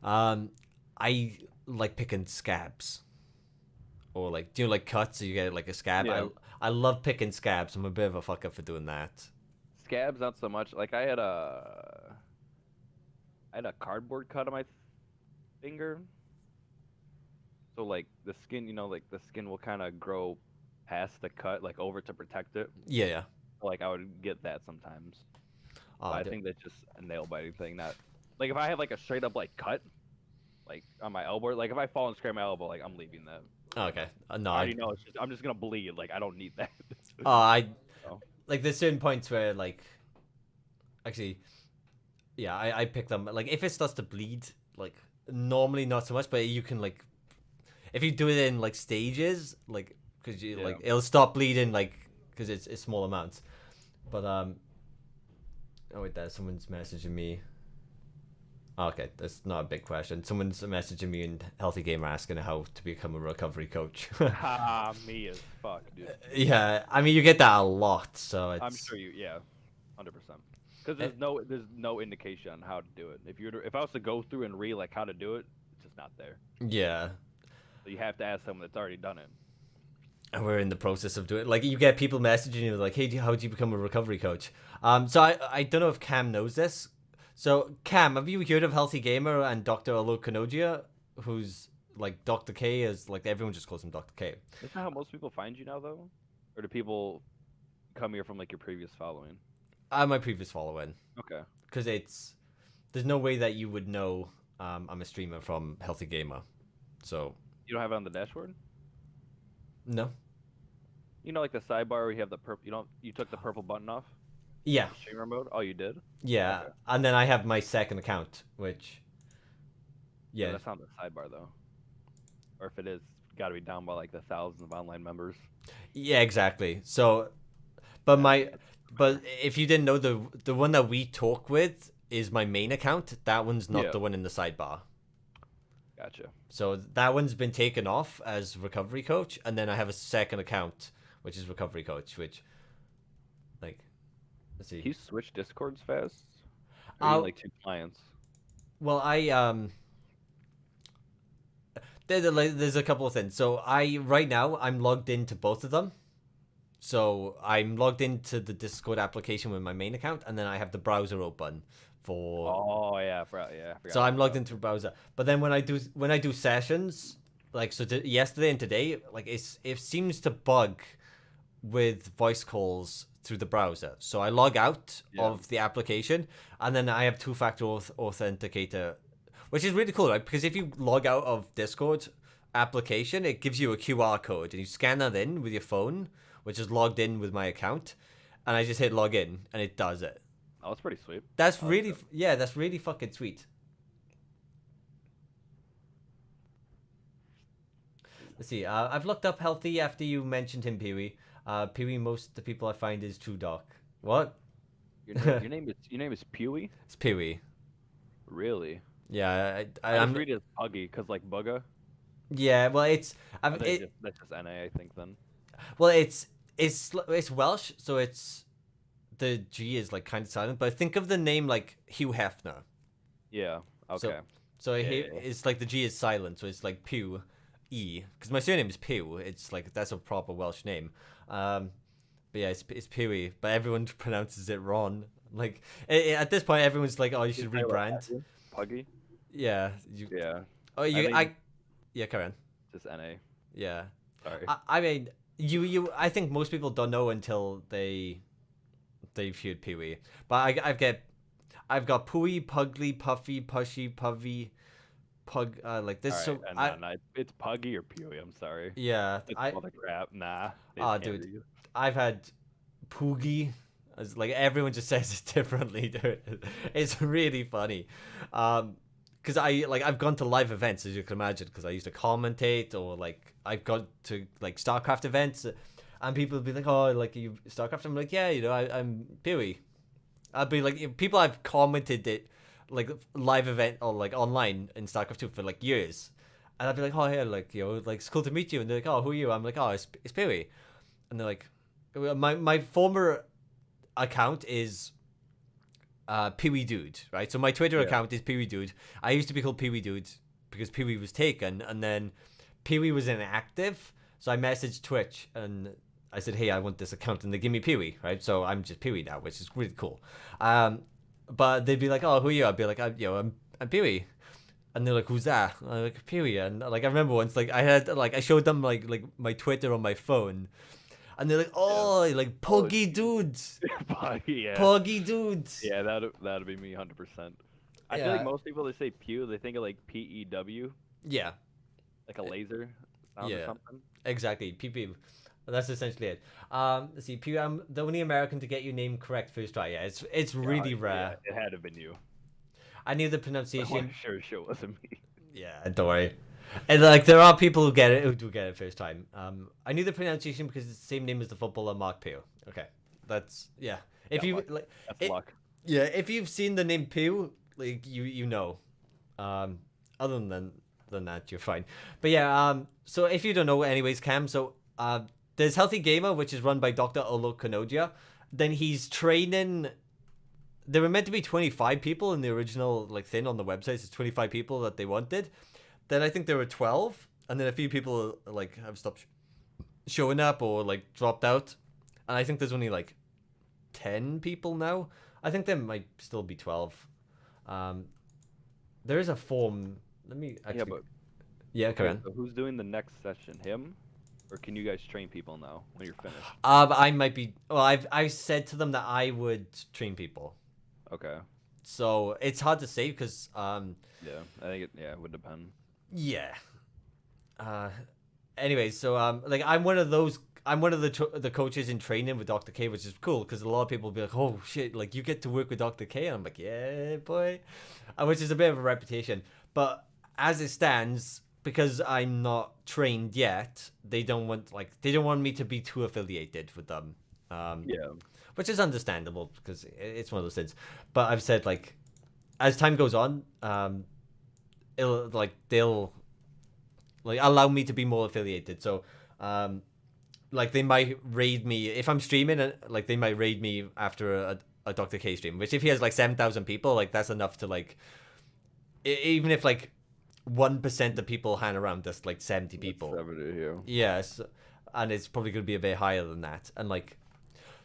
I like picking scabs or like do you know, like cuts? So you get like a scab. Yeah. I love picking scabs. I'm a bit of a fucker for doing that. Scabs, not so much. Like I had a cardboard cut on my finger, so like the skin, like the skin will kind of grow past the cut, like over to protect it. Yeah, yeah. Like I would get that sometimes. But Oh, I think that's just a nail biting thing. Not like if I have like a straight up like cut, like on my elbow, like if I fall and scrape my elbow, like I'm leaving that. Oh, okay. No, I already know. It's just I'm just gonna bleed. Like I don't need that. I So, like there's certain points where like actually, yeah, I pick them. Like if it starts to bleed, like normally not so much, but you can like if you do it in like stages, like because you yeah. like it'll stop bleeding like because it's small amounts. But oh wait, that someone's messaging me. Oh, okay, that's not a big question. Someone's messaging me in Healthy Gamer asking how to become a recovery coach. Ha, me as fuck, dude. Yeah, I mean you get that a lot, so I'm it's sure you. Yeah, 100%. Because eh, there's no indication on how to do it. If I was to go through and read like how to do it, it's just not there. yeah. So you have to ask someone that's already done it. And we're in the process of doing it. Like you get people messaging you like, "Hey, how do you become a recovery coach?" So I don't know if Cam knows this. So Cam, have you heard of Healthy Gamer and Dr. Alok Kanodia, who's like Dr. K is like everyone just calls him Dr. K. Isn't that how most people find you now, though? Or do people come here from like your previous following? I'm my previous following Okay. because there's no way that you would know I'm a streamer from Healthy Gamer. So You don't have it on the dashboard? no, You know, like the sidebar where you have the purple. You took the purple button off. yeah, Streamer mode. Oh, you did. yeah, Okay. and then I have my second account, which Yeah, yeah, that's not the sidebar though. Or if it is, got to be down by like the thousands of online members. yeah, exactly. So, but Yeah, my but if you didn't know the one that we talk with is my main account. That one's not Yeah. the one in the sidebar. Gotcha. So that one's been taken off as recovery coach, and then I have a second account which is recovery coach, which like let's Can see. you switch discords fast? Or you need Uh, like two clients? well, there's a couple of things. So I right now I'm logged into both of them. So I'm logged into the Discord application with my main account, and then I have the browser open for. Oh yeah, I forgot So I'm about logged that. into a browser. But then when I do sessions, like so yesterday and today, like it seems to bug with voice calls through the browser. So I log out Yeah. of the application, and then I have two-factor authenticator, which is really cool, right? Because if you log out of Discord application, it gives you a QR code, and you scan that in with your phone, which is logged in with my account, and I just hit login, and it does it. Oh, that's pretty sweet. That's I like really, that. yeah, that's really fucking sweet. Let's see. I've looked up Healthy after you mentioned him, Pee-wee. Pee-wee, most of the people I find is too dark. What? Your name is Pewee? It's Pee-wee. Really? Yeah, I just I'm. read it as Puggy because like Bugga. Yeah, well, it's. Oh, that's just NA, I think then. Well, it's Welsh, so it's the G is like kind of silent. But think of the name like Hugh Hefner. Yeah. So Okay. so Yeah, he yeah, yeah. it's like the G is silent, so it's like Pew, E. Because my surname is Pew. It's like that's a proper Welsh name. But yeah, it's Pewy, but everyone pronounces it wrong. Like at this point, everyone's like, "Oh, you should rebrand." Puggy? Yeah, you. Yeah. Oh, I mean, Yeah, Karen. just NA. Yeah, Sorry. I mean, you. I think most people don't know until they've heard Peewee. But I've got Pooey, Pugly, Puffy, Pushy, Puffy, Pug. Like this. All right. So No, it's Puggy or Pewee. I'm sorry. yeah, It's all the crap. Nah. they Oh, can't dude. read. I've had Poogie. As like everyone just says it differently, dude. It's really funny. Because I've gone to live events as you can imagine because I used to commentate or like I've gone to like StarCraft events, and people would be like, "Oh, like you StarCraft?" I'm like, "Yeah, I'm Pewy." I'd be like, people I've commented it like live event or like online in StarCraft 2 for like years, and I'd be like, "Oh yeah, like like it's cool to meet you," and they're like, "Oh, who are you?" I'm like, "Oh, it's Pewy," and they're like, my former account is Peewee Dude, right? So my Twitter Yeah. account is Peewee Dude. I used to be called Peewee Dude because Peewee was taken, and then Peewee was inactive. So I messaged Twitch and I said, "Hey, I want this account," and they give me Peewee, right? So I'm just Peewee now, which is really cool. But they'd be like, "Oh, who are you?" I'd be like, I'm Peewee." And they're like, "Who's that?" And I'm like, "Peewee." And like I remember once, like I showed them like my Twitter on my phone, and they're like, "Oh, like Puggy dudes, Puggy, yeah. Puggy dudes." Yeah, that'd be me 100%. I feel Yeah. like most people they say Pew, they think of like PEW, Yeah. like a laser. or Yeah. something. Exactly. Pew pew. That's essentially it. Let's see. Pew, I'm the only American to get your name correct first try. Yeah, it's really Yeah, rare. it had to have been you. I knew the I'm pronunciation. sure it wasn't me. Yeah, don't worry. And like there are people who get it who do get it first time. I knew the pronunciation because it's the same name as the footballer Mark Pew. Okay, that's yeah. If Yeah, you luck. like, That's it, luck. yeah, if you've seen the name Pew, like you know. Other than that, you're fine. But yeah, so if you don't know, anyways, Cam, so there's Healthy Gamer, which is run by Dr. Olo Kanodia. Then he's training. There were meant to be 25 people in the original like thing on the website. It's 25 people that they wanted. Then I think there were 12, and then a few people like have stopped showing up or like dropped out, and I think there's only like 10 people now. I think there might still be 12. Um, there is a form. Let me actually. Yeah, but Yeah, okay, Karen. so who's doing the next session? Him, or can you guys train people now when you're finished? I might be. Well, I've said to them that I would train people, Okay. so it's hard to say because Yeah, I think it would depend. yeah. Uh, anyway, so like I'm one of those. I'm one of the coaches in training with Dr. K, which is cool because a lot of people will be like, "Oh shit, like you get to work with Dr. K," and I'm like, "Yeah, boy," which is a bit of a reputation. But as it stands, because I'm not trained yet, they don't want me to be too affiliated with them. Yeah. Which is understandable because it's one of those things. But I've said like, as time goes on, they'll like allow me to be more affiliated. So, like they might raid me if I'm streaming. Like they might raid me after a Dr. K stream. Which if he has like 7,000 people, like that's enough to like, even if like 1% of people hang around, that's like 70 people. 70, yeah. Yes, and it's probably going to be a bit higher than that. And like,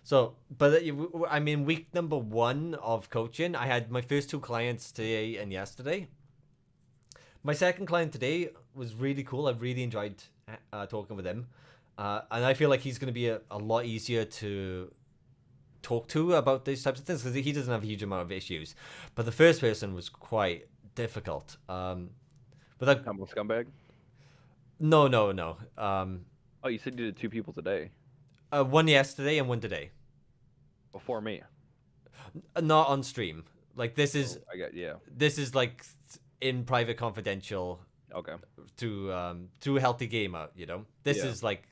so, but I mean, week number 1 of coaching, I had my first 2 clients today and yesterday. My second client today was really cool. I really enjoyed talking with him. And I feel like he's going to be a lot easier to talk to about these types of things because he doesn't have a huge amount of issues. But the first person was quite difficult. Without Humble scumbag. no. Oh, you said you did 2 people today. One yesterday and one today. Before me. Not on stream. Like this is I got this is like in private confidential Okay. through Healthy Gamer, you know. This Yeah. is like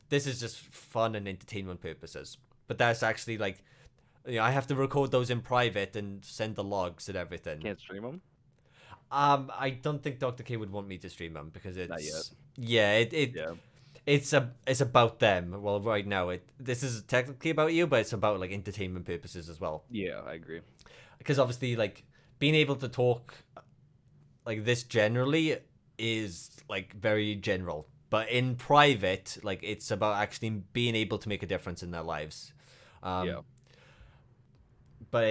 this is just fun and entertainment purposes. But that's actually like I have to record those in private and send the logs and everything. Can't stream them. I don't think Dr. K would want me to stream them because it's Not yet. yeah, Yeah. it's about them. Well, right now this is technically about you, but it's about like entertainment purposes as well. Yeah, I agree. Because obviously like being able to talk like this generally is like very general, but in private like it's about actually being able to make a difference in their lives. Yeah. But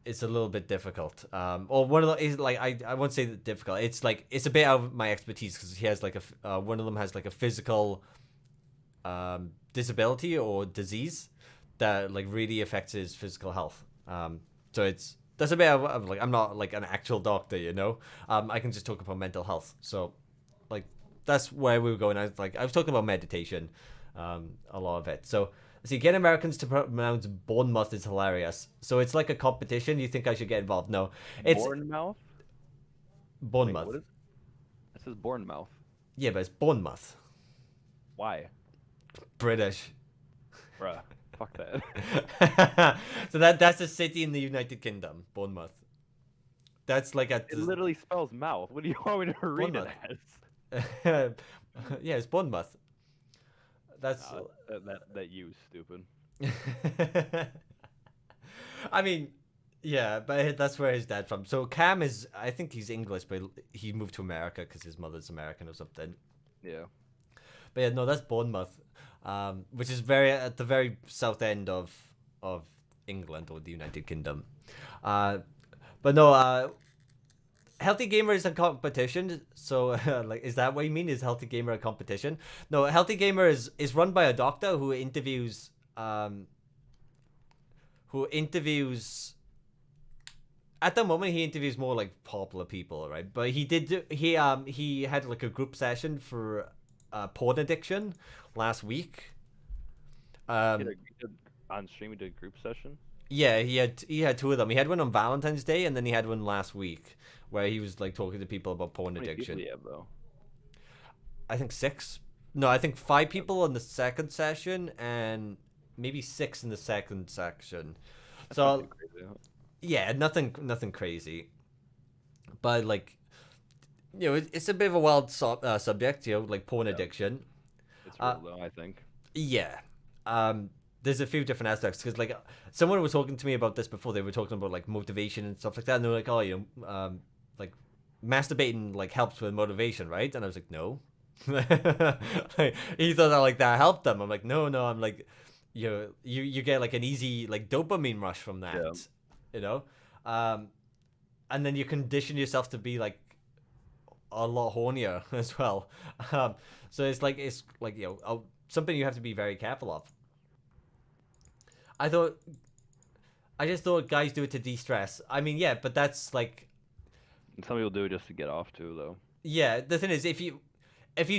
it's a little bit difficult. Or one of the is like I won't say that difficult. It's like it's a bit out of my expertise because he has like one of them has like a physical disability or disease that like really affects his physical health. So that's a bit of like I'm not like an actual doctor, you know. I can just talk about mental health. So like that's where we were going. I was talking about meditation, a lot of it. So. See, get Americans to pronounce Bournemouth is hilarious. So it's like a competition. You think I should get involved? No, it's Bournemouth. Bournemouth. What is? This is Bournemouth. Yeah, but it's Bournemouth. Why? British. Bruh. Fuck that. So that's a city in the United Kingdom, Bournemouth. That's like a. It literally spells mouth. What do you want me to read it as? Yeah, it's Bournemouth. That's that you stupid. I mean, yeah, but that's where his dad's from. So Cam is, I think he's English, but he moved to America because his mother's American or something. Yeah. But yeah, no, that's Bournemouth, which is at the very south end of England or the United Kingdom. But no, Healthy Gamer is a competition, so like, is that what you mean? Is Healthy Gamer a competition? No, Healthy Gamer is run by a doctor who interviews at the moment he interviews more like popular people, right? But he had like a group session for porn addiction last week. He did, on stream, he did a group session. Yeah, he had two of them. He had one on Valentine's Day, and then he had one last week where he was like talking to people about porn How many people addiction. do you have though? I think six. No, I think five people in the second session, and maybe six in the second section. That's not So too crazy. yeah, nothing crazy, but like it's a bit of a wild subject, like porn Yeah. addiction. It's Uh, real though, I think. yeah. There's a few different aspects because like someone was talking to me about this before. They were talking about like motivation and stuff like that, and they were like, "Oh, like masturbating like helps with motivation, right?" And I was like, "No." Like, he thought that like that helped them. I'm like, no. I'm like, you get like an easy like dopamine rush from that, Yeah. you know, um, and then you condition yourself to be like a lot hornier as well. So it's like something you have to be very careful of. I thought I just thought guys do it to de-stress. I mean, yeah, but that's like, And some people do it just to get off too, though. yeah. The thing is, if you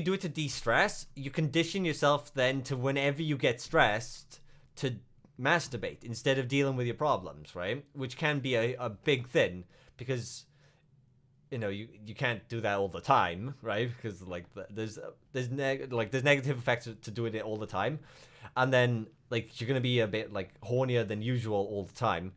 do it to de-stress, you condition yourself then to whenever you get stressed to masturbate instead of dealing with your problems, right? Which can be a big thing because you can't do that all the time, right? Because like there's negative effects to doing it all the time, and then like you're gonna be a bit like hornier than usual all the time,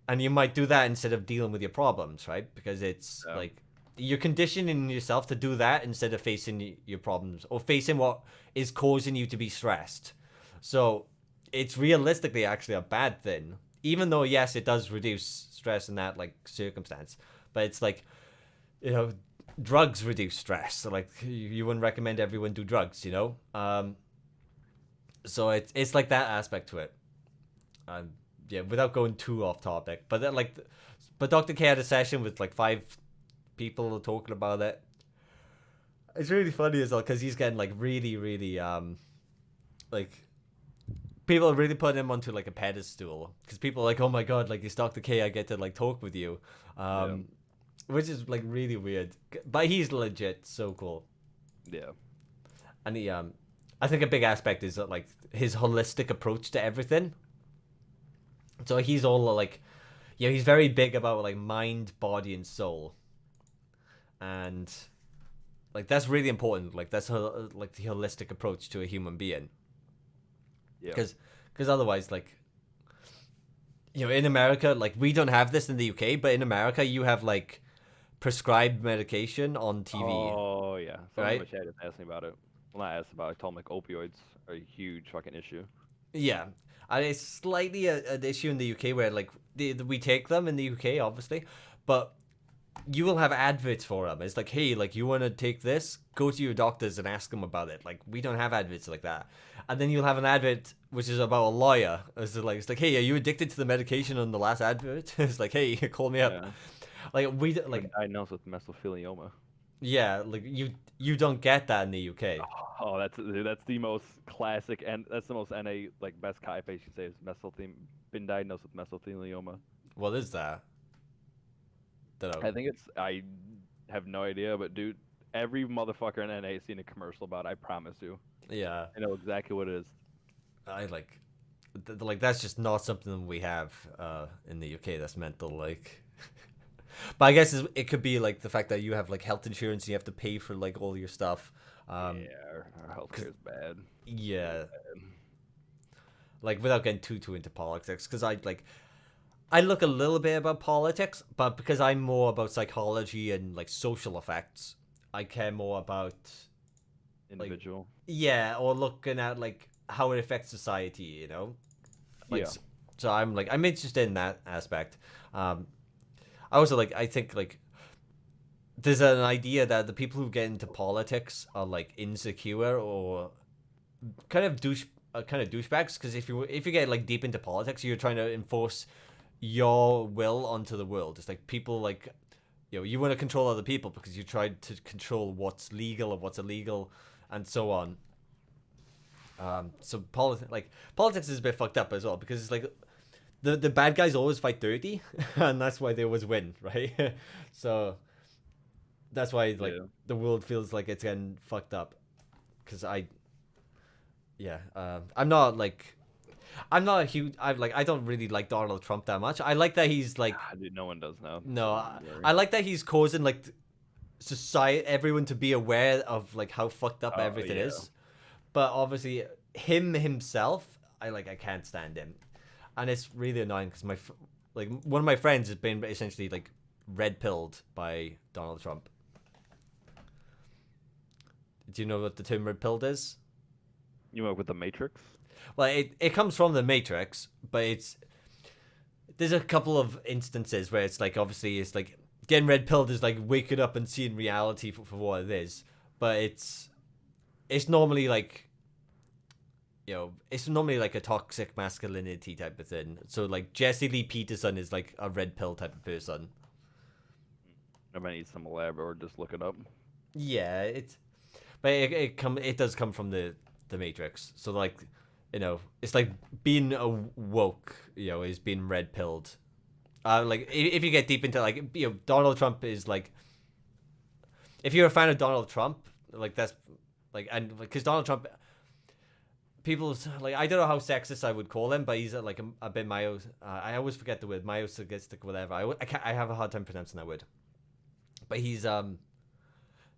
and you might do that instead of dealing with your problems, right? Because it's Yeah. like you're conditioning yourself to do that instead of facing your problems or facing what is causing you to be stressed. So it's realistically actually a bad thing, even though yes, it does reduce stress in that like circumstance. But it's like you know, drugs reduce stress. So like you wouldn't recommend everyone do drugs. So it's like that aspect to it. Yeah, without going too off topic, but then but Dr. K had a session with like five people talking about it. It's really funny as well because he's getting like really, really like people are really putting him onto like a pedestal because people are like, oh my god, like it's Dr. K, I get to like talk with you, which is like really weird. But he's legit so cool, Yeah. and I think a big aspect is that like his holistic approach to everything. So he's all like, he's very big about like mind, body, and soul, and like that's really important. Like that's like the holistic approach to a human being, Yeah. because otherwise like in America, like we don't have this in the UK, but in America you have like prescribed medication on TV, Oh yeah. Someone in right? my chat just asked me about it. Well, not asked about it. I told them like opioids are a huge fucking issue. Yeah, and it's slightly an issue in the UK where like we take them in the UK, obviously, but you will have adverts for them. It's like, hey, like you want to take this, go to your doctors and ask them about it. Like we don't have adverts like that. And then you'll have an advert which is about a lawyer. It's like, hey, are you addicted to the medication on the last advert? It's like, hey, call me up. Yeah. Like we Been like diagnosed with mesothelioma. yeah, like you don't get that in the UK. Oh, that's the most classic, and that's the most NA like best Kai patient say is mesothelioma. Been diagnosed with mesothelioma. What is that? Don't I know. think I have no idea, but dude, every motherfucker in NA has seen a commercial about it, I promise you. Yeah, I know exactly what it is. I like that's just not something we have in the UK. That's mental, like. But I guess it could be like the fact that you have like health insurance and you have to pay for like all your stuff. Yeah, our healthcare is bad. Yeah, Bad. like without getting too into politics, because I look a little bit about politics, but because I'm more about psychology and like social effects, I care more about Individual. yeah, or looking at like how it affects society. Like Yeah. so I'm interested in that aspect. I also I think like there's an idea that the people who get into politics are like insecure or kind of douchebags because if you get like deep into politics, you're trying to enforce your will onto the world. It's like people like you want to control other people because you try to control what's legal or what's illegal and so on. So politics is a bit fucked up as well because it's like the bad guys always fight dirty, and that's why they always win, right? So that's why like Yeah. the world feels like it's getting fucked up. Because I'm not a huge. I don't really like Donald Trump that much. I like that he's like Dude, no one does now. no, So I, don't worry. I like that he's causing like society, everyone to be aware of like how fucked up Oh, everything yeah. is. But obviously, him himself, I can't stand him, and it's really annoying because like one of my friends has been essentially like red pilled by Donald Trump. Do you know what the term red pilled is? You went with the Matrix? Well, it comes from the Matrix, but there's a couple of instances where it's like obviously it's like getting red pilled is like waking up and seeing reality for what it is, but it's normally like it's normally like a toxic masculinity type of thing. So like Jesse Lee Peterson is like a red pill type of person. I might need some lab or just look it up. Yeah, but it does come from the Matrix. So like, it's like being a woke, is being red pilled. Like if you get deep into like Donald Trump is like, if you're a fan of Donald Trump, like that's like, and because Donald Trump, people like, I don't know how sexist I would call him, but he's like a bit I always forget the word misogynistic, whatever. I have a hard time pronouncing that word. But he's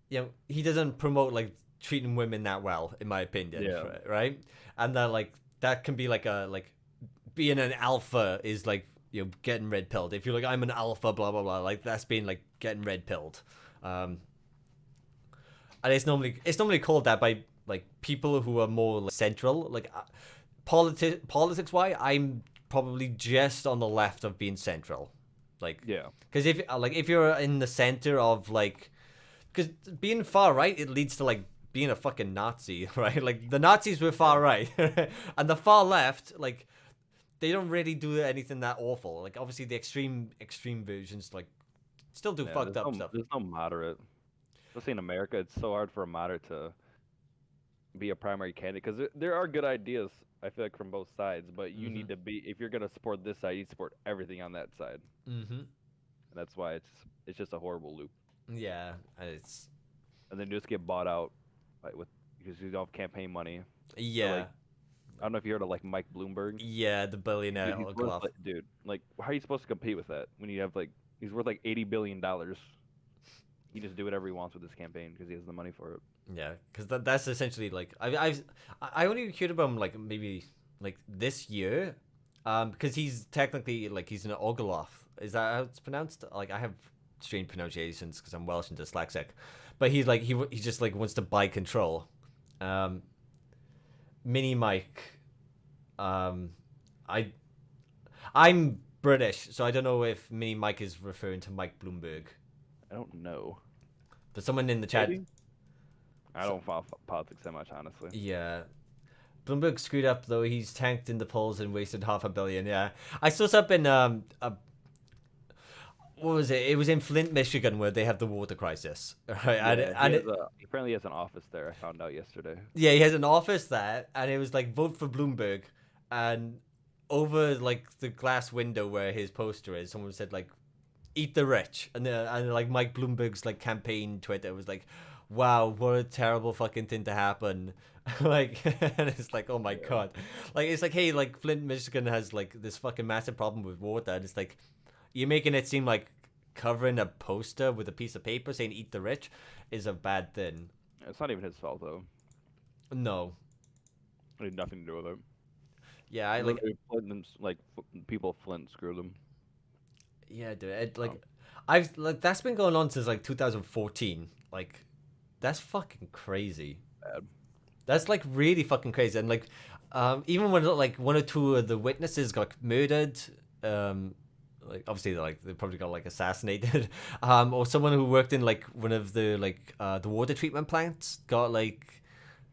he doesn't promote like treating women that well, in my opinion. Yeah. Right. And that can be like being an alpha is like getting red pilled. If you're like, I'm an alpha, blah blah blah, like that's being like getting red pilled. And it's normally called that by like people who are more like, central, like politics wise. I'm probably just on the left of being central, like Yeah. because if you're in the center of like, because being far right, it leads to like being a fucking Nazi, right? Like the Nazis were far right, and the far left, like they don't really do anything that awful. Like obviously the extreme versions like still do fucked up stuff. There's no moderate. Especially in America, it's so hard for a moderate to be a primary candidate because there are good ideas. I feel like from both sides, but you need to be if you're gonna support this side, you support everything on that side. Mm-hmm. And that's why it's just a horrible loop. Yeah, And then you just get bought out, because you don't have campaign money. yeah. Like, I don't know if you heard of like Mike Bloomberg. Yeah, the billionaire Dude, oligarch. like how are you supposed to compete with that when you have like he's worth like $80 billion? He just do whatever he wants with his campaign because he has the money for it. Yeah, because that's essentially like I only heard about him like maybe like this year, because he's technically like he's an oligarch. Is that how it's pronounced? Like I have strange pronunciations because I'm Welsh and dyslexic, but he's like he just like wants to buy control. Mini Mike, I'm British, so I don't know if Mini Mike is referring to Mike Bloomberg. I don't know. But someone in the chat. Maybe? I don't follow politics that much, honestly. Yeah. Bloomberg screwed up though. He's tanked in the polls and wasted $500 million. Yeah, I saw something. What was it? It was in Flint, Michigan, where they have the water crisis. Right, Yeah, he apparently has an office there. I found out yesterday. yeah, he has an office there, and it was like vote for Bloomberg, and over like the glass window where his poster is, someone said like, "Eat the rich," and like Mike Bloomberg's like campaign Twitter was like, "Wow, what a terrible fucking thing to happen." Like, and it's like, oh my god, like it's like, hey, like Flint, Michigan has like this fucking massive problem with water, and it's like, you're making it seem like covering a poster with a piece of paper saying "Eat the rich" is a bad thing. It's not even his fault though. No. It had nothing to do with it. Yeah, I like. People of Flint screwed them. Yeah, dude. I've like that's been going on since like 2014. Like, that's fucking crazy. Bad. That's like really fucking crazy. And like, even when like one or two of the witnesses got murdered, like obviously they probably got like assassinated, or someone who worked in like one of the like the water treatment plants got like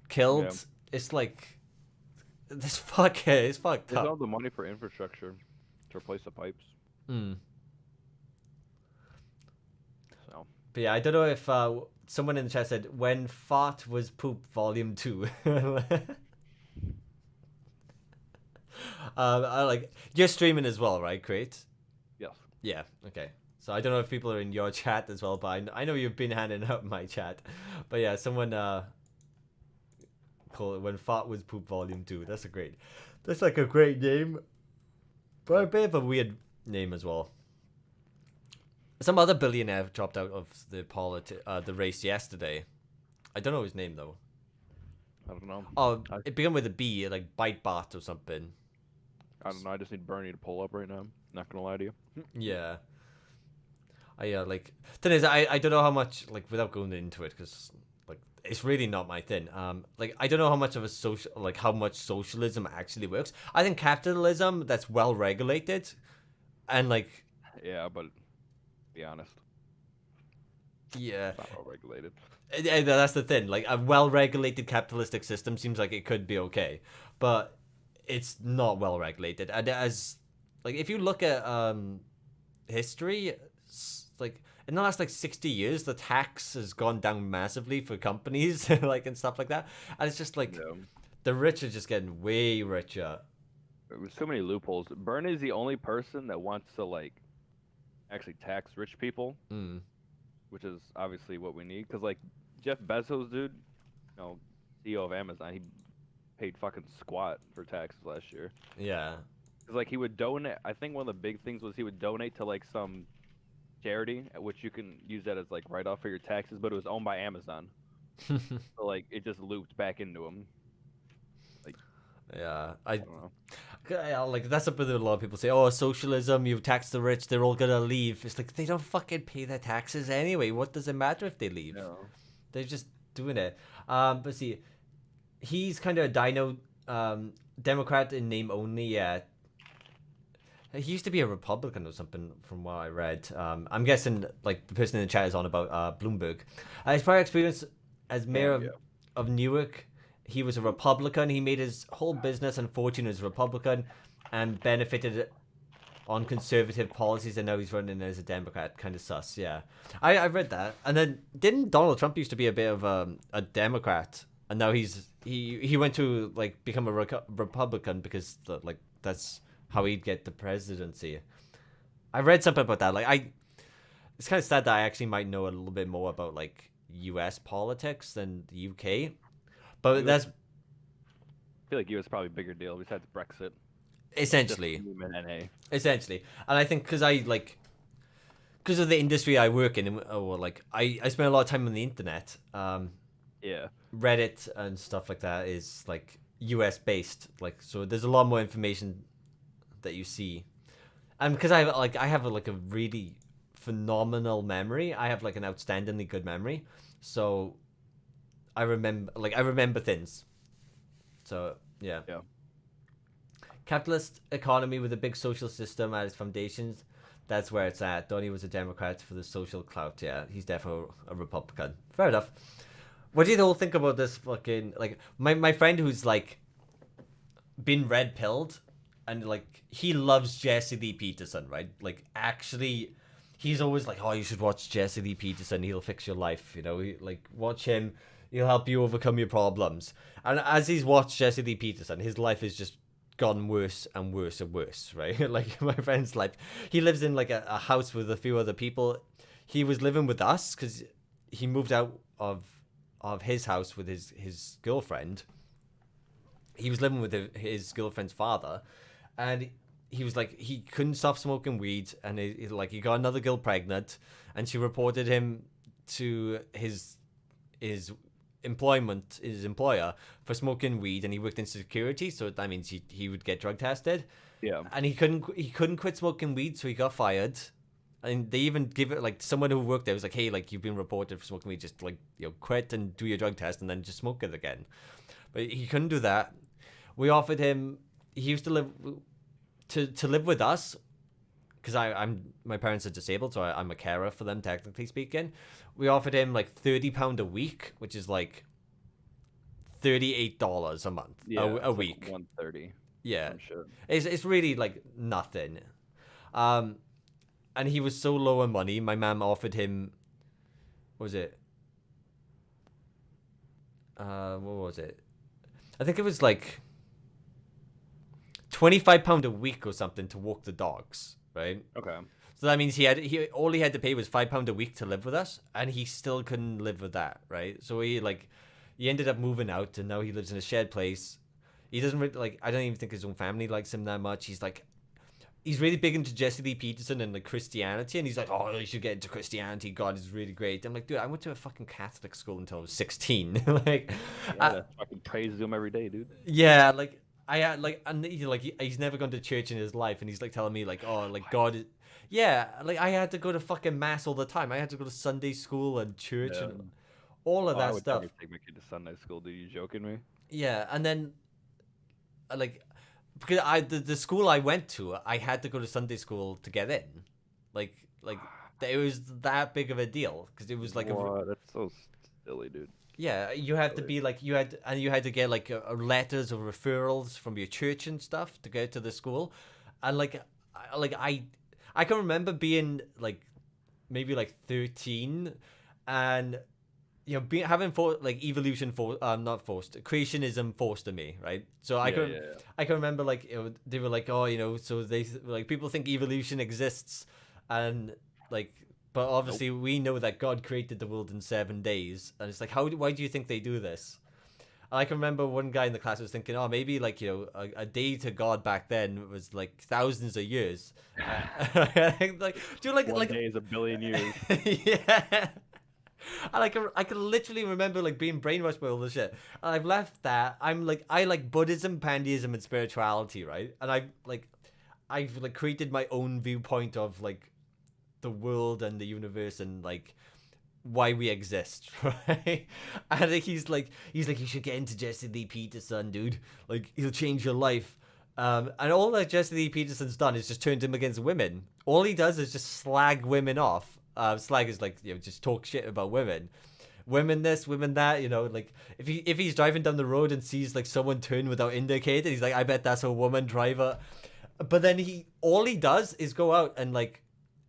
killed. Yeah. It's like it's fucked up. There's all the money for infrastructure to replace the pipes. Hmm. So But yeah, I don't know if someone in the chat said when fart was poop volume 2. I like you're streaming as well, right? Great. Yes. Yeah. Okay. So I don't know if people are in your chat as well, but I know you've been handing out my chat. But yeah, someone called it When Fart Was Poop Volume 2. That's like a great name, but a bit of a weird name as well. Some other billionaire dropped out of the race yesterday. I don't know his name though. I don't know. Oh, I, it began with a B, like Bytebot or something. I don't know. I just need Bernie to pull up right now. Not gonna lie to you. Yeah. I like. Thing is, I don't know how much, like, without going into it, because like it's really not my thing. Like, I don't know how much of a how much socialism actually works. I think capitalism that's well regulated, and like, Yeah, but be honest, yeah, it's not well regulated. that's the thing. Like, a well regulated capitalistic system seems like it could be okay, but it's not well regulated. And as like, if you look at history, like in the last like 60 years the tax has gone down massively for companies like and stuff like that, and it's just like Yeah. the rich are just getting way richer. There's so many loopholes. Bernie's the only person that wants to like actually tax rich people, Mm. which is obviously what we need. Cause like Jeff Bezos, dude, CEO of Amazon, he paid fucking squat for taxes last year. Yeah. Cause like he would donate. I think one of the big things was he would donate to like some charity, which you can use that as like write off for your taxes, but it was owned by Amazon. So like it just looped back into him. Like Yeah, I don't know. yeah, like that's something that a lot of people say. Oh, socialism, you tax the rich, they're all gonna leave. It's like they don't fucking pay their taxes anyway. What does it matter if they leave? No. They're just doing it. But see, he's kind of a Democrat in name only. Yeah, he used to be a Republican or something, from what I read. I'm guessing like the person in the chat is on about Bloomberg. His prior experience as mayor of Newark, he was a Republican. He made his whole business and fortune as a Republican, and benefited on conservative policies, and now he's running as a Democrat. Kind of sus, yeah. I read that. And then didn't Donald Trump used to be a bit of a Democrat, and now he went to like become a Republican because like that's how he'd get the presidency. I read something about that. It's kind of sad that I actually might know a little bit more about like U.S. politics than the UK, but US, that's I feel like US probably a bigger deal besides Brexit. essentially. NA. Essentially, and I think because of the industry I work in, or like I spend a lot of time on the internet. Yeah. Reddit and stuff like that is like US based, like, so there's a lot more information that you see, and because I have like a really phenomenal memory. I have like an outstandingly good memory, so I remember things. So yeah. Yeah. Capitalist economy with a big social system at its foundations. That's where it's at. Donnie was a Democrat for the social clout. Yeah, he's definitely a Republican. Fair enough. What do you all think about this fucking, like, my friend who's like been red pilled, and like he loves Jesse Lee Peterson, right? Like, actually, he's always like, oh, you should watch Jesse Lee Peterson. He'll fix your life. Like, watch him. He'll help you overcome your problems. And as he's watched Jesse Lee Peterson, his life is just gotten worse and worse and worse, right? Like, my friend's life, he lives in like a house with a few other people. He was living with us because he moved out of his house with his girlfriend. He was living with his girlfriend's father, and he was like, he couldn't stop smoking weed, and he got another girl pregnant, and she reported him to his employer for smoking weed, and he worked in security, so that means he would get drug tested. Yeah. And he couldn't quit smoking weed, so he got fired. And they even give it, like, someone who worked there was like, hey, like, you've been reported for smoking weed, just like, quit and do your drug test and then just smoke it again. But he couldn't do that. We offered him, he used to live to live with us, because my parents are disabled, so I'm a carer for them, technically speaking. We offered him like £30 a week, which is like $38 a month, a week. Like 130. Yeah, Sure. it's really like nothing. And he was so low on money. My mom offered him, what was it? What was it? I think it was like £25 a week or something to walk the dogs, right? Okay. So that means all he had to pay was £5 a week to live with us, and he still couldn't live with that, right? So he ended up moving out, and now he lives in a shared place. He doesn't really, like, I don't even think his own family likes him that much. He's really big into Jesse Lee Peterson and like Christianity, and he's like, oh, you should get into Christianity. God is really great. I'm like, dude, I went to a fucking Catholic school until I was 16. like, Yeah, fucking praise him every day, dude. yeah, like I had and he's never gone to church in his life, and he's like telling me like, oh, like God is, yeah, like I had to go to fucking mass all the time. I had to go to Sunday school and church Yeah. and all of I that would stuff. never take my kid to Sunday school, dude. You joking me? Yeah, and then like because the school I went to, I had to go to Sunday school to get in, like it was that big of a deal because it was like what? That's so silly, dude. yeah, you had to be like you had to get like letters or referrals from your church and stuff to go to the school, and I can remember being like maybe like 13, and having evolution not forced, creationism forced on me, right? So I can remember like they were like, oh, so they like people think evolution exists, and like but obviously we know that God created the world in 7 days, and it's like why do you think they do this? And I can remember one guy in the class was thinking, oh, maybe like a day to God back then was like thousands of years. like do you One day is a billion years. yeah. And I can literally remember like being brainwashed by all this shit. And I've left that. I like Buddhism, pantheism, and spirituality, right? And I've like created my own viewpoint of like the world and the universe and like why we exist, right? And he's like you should get into Jesse Lee Peterson, dude. Like he'll change your life. And all that Jesse Lee Peterson's done is just turned him against women. All he does is just slag women off. Slag is like just talk shit about women this, women that, like if he's driving down the road and sees like someone turn without indicator, he's like, I bet that's a woman driver. But then all he does is go out and like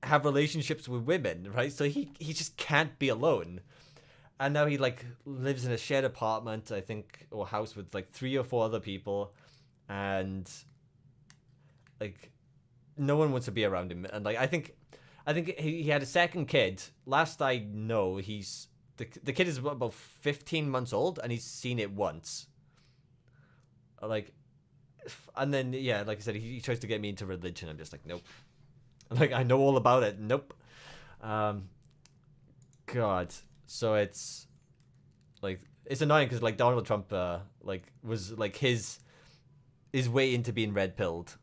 have relationships with women, right? So he just can't be alone. And now he like lives in a shared apartment, I think, or house with like 3 or 4 other people, and like no one wants to be around him. And like I think he had a second kid. Last I know, the kid is about 15 months old, and he's seen it once. Like, and then yeah, like I said, he tries to get me into religion. I'm just like, nope. Like I know all about it. Nope. God. So it's like it's annoying because like Donald Trump like was like his way into being red pilled.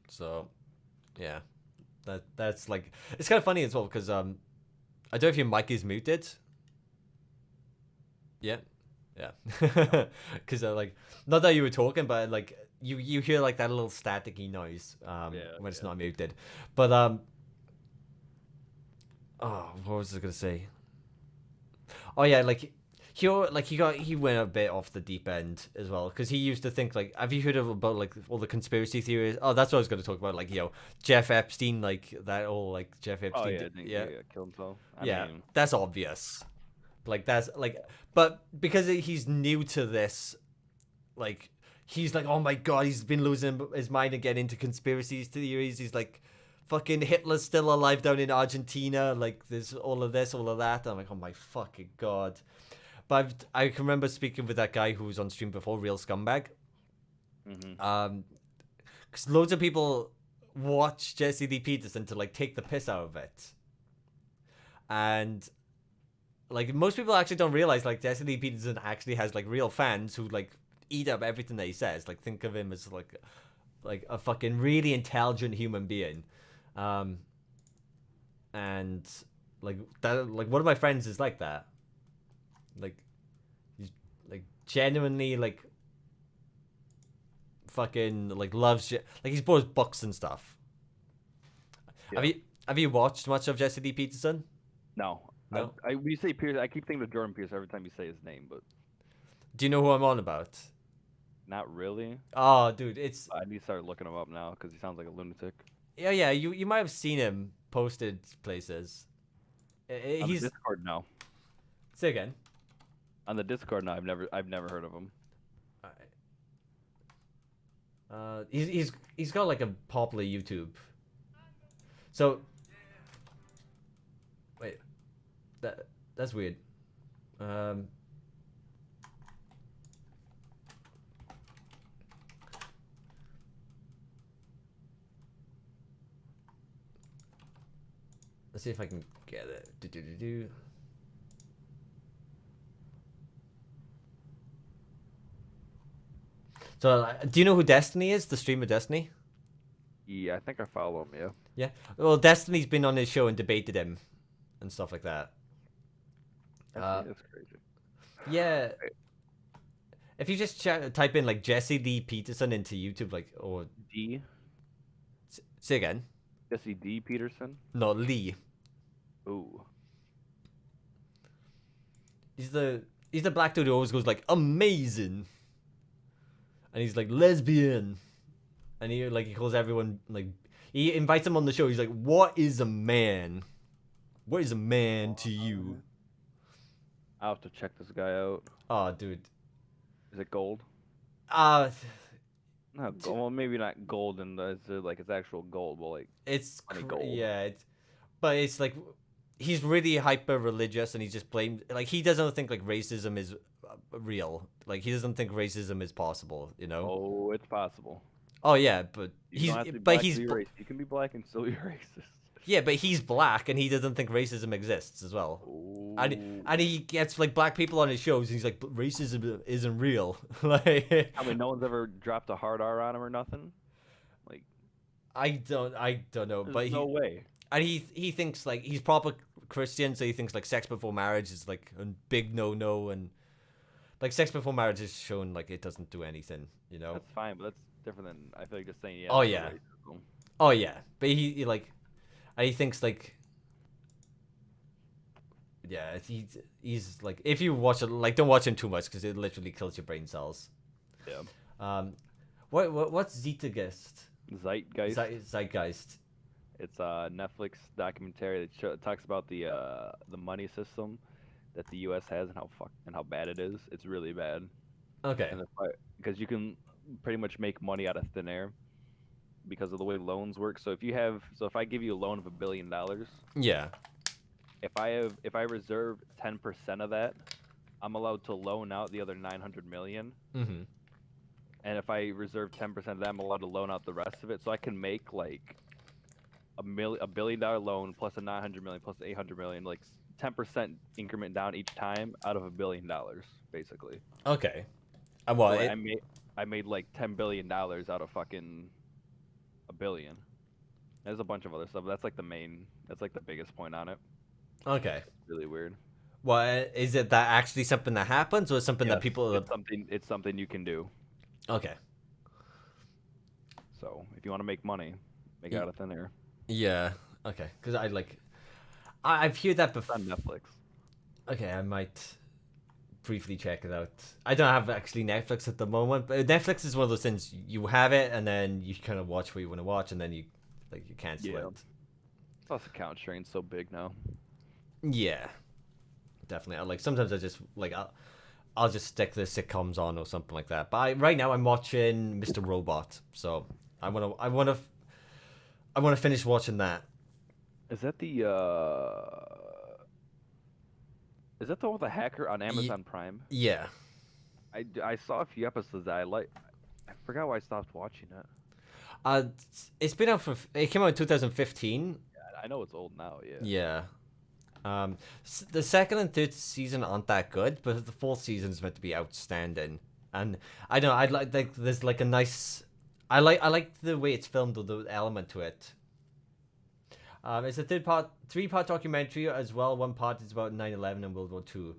So, yeah, that's like it's kind of funny as well because I don't know if your mic is muted. Yeah, yeah, because like not that you were talking, but like you hear like that little staticky noise when it's not muted. But oh, what was I gonna say? Oh yeah, like he went a bit off the deep end as well because he used to think like, have you heard about like all the conspiracy theories? Oh, that's what I was going to talk about, like Jeff Epstein, like that all like Jeff Epstein. Oh yeah, I think he killed himself. I mean, that's obvious. Like that's like, but because he's new to this, like he's like, oh my god, he's been losing his mind and getting into conspiracy theories. He's like, fucking Hitler's still alive down in Argentina. Like there's all of this, all of that. I'm like, oh my fucking god. But I can remember speaking with that guy who was on stream before, Real Scumbag. Mm-hmm. Because loads of people watch Jesse Lee Peterson to like take the piss out of it, and like most people actually don't realize like Jesse Lee Peterson actually has like real fans who like eat up everything that he says. Like think of him as like a fucking really intelligent human being, and like that. Like one of my friends is like that. Like he's like genuinely like fucking like loves like he's bought books and stuff. Yeah. Have you watched much of Jesse Lee Peterson? No. When you say Pierce, I keep thinking of Jordan Pierce every time you say his name, but do you know who I'm on about? Not really. Oh, dude, I need to start looking him up now because he sounds like a lunatic. Yeah, you might have seen him posted places. He's on the Discord now. Say again. On the Discord now, I've never heard of him. He's got like a popular YouTube. So wait, that's weird. Let's see if I can get it. So, do you know who Destiny is? The streamer Destiny? Yeah, I think I follow him. Yeah. Yeah. Well, Destiny's been on his show and debated him and stuff like that. That's crazy. Yeah. If you just type in like Jesse Lee Peterson into YouTube, like, or D. Say again. Jesse D. Peterson. No, Lee. Ooh. He's the black dude who always goes like amazing, and he's like lesbian, and he calls everyone like, he invites them on the show. He's like, what is a man? What is a man to you? I'll have to check this guy out. Oh, dude. Is it gold? Uh No, well, maybe not gold in the like it's actual gold, but like it's gold. Yeah, but it's like he's really hyper religious, and he just blames, like, he doesn't think like racism is real. Like, he doesn't think racism is possible, you know? Oh, it's possible. Oh yeah, but You don't have to be but black he's to be racist. You can be black and still be racist. yeah, but he's black, and he doesn't think racism exists as well. Ooh. And he gets like black people on his shows, and he's like, racism isn't real. Like, I mean, no one's ever dropped a hard R on him or nothing. Like, I don't know, there's but no way. and he thinks like he's proper Christian, so he thinks like sex before marriage is like a big no, and like sex before marriage is shown like it doesn't do anything, you know? That's fine, but that's different than I feel like just saying yeah. Oh, that's yeah. racism. Oh yeah, but he like, and he thinks like, yeah, he's like, if you watch it, like, don't watch him too much because it literally kills your brain cells. Yeah. What's Zeitgeist? Zeitgeist. Zeitgeist. It's a Netflix documentary that talks about the money system that the U.S. has and how bad it is. It's really bad. Okay. And because you can pretty much make money out of thin air because of the way loans work. So if I give you a loan of $1 billion, Yeah. if I reserve 10% of that, I'm allowed to loan out the other 900 million. Mm-hmm. And if I reserve 10% of that, I'm allowed to loan out the rest of it. So I can make like a $1 billion loan plus a 900 million plus 800 million, like 10% increment down each time out of $1 billion, basically. Okay. And what? So I made like $10 billion out of fucking $1 billion. There's a bunch of other stuff, but that's like the biggest point on it. Okay. It's really weird. Well, is it that actually something that happens, or something that Yes, people? It's something you can do. Okay. So if you want to make money, make it out of thin air. Yeah. Okay. Because I've heard that It's on before. Netflix. Okay, I might briefly check it out. I don't have actually Netflix at the moment, but Netflix is one of those things, you have it and then you kind of watch what you want to watch, and then you cancel Yeah. it. Plus, account sharing's so big now. Yeah, definitely. Like, sometimes I just like I'll just stick the sitcoms on or something like that. But right now I'm watching Mr. Robot, so I wanna finish watching that. Is that the one with the hacker on Amazon Prime? Yeah. I saw a few episodes that I like. I forgot why I stopped watching it. It's been out it came out in 2015. I know it's old now. Yeah. Yeah. The second and third season aren't that good, but the fourth season is meant to be outstanding. And I don't know, I'd like there's like a nice, I like the way it's filmed, or the element to it. It's a three-part documentary as well. One part is about 9/11 and World War II.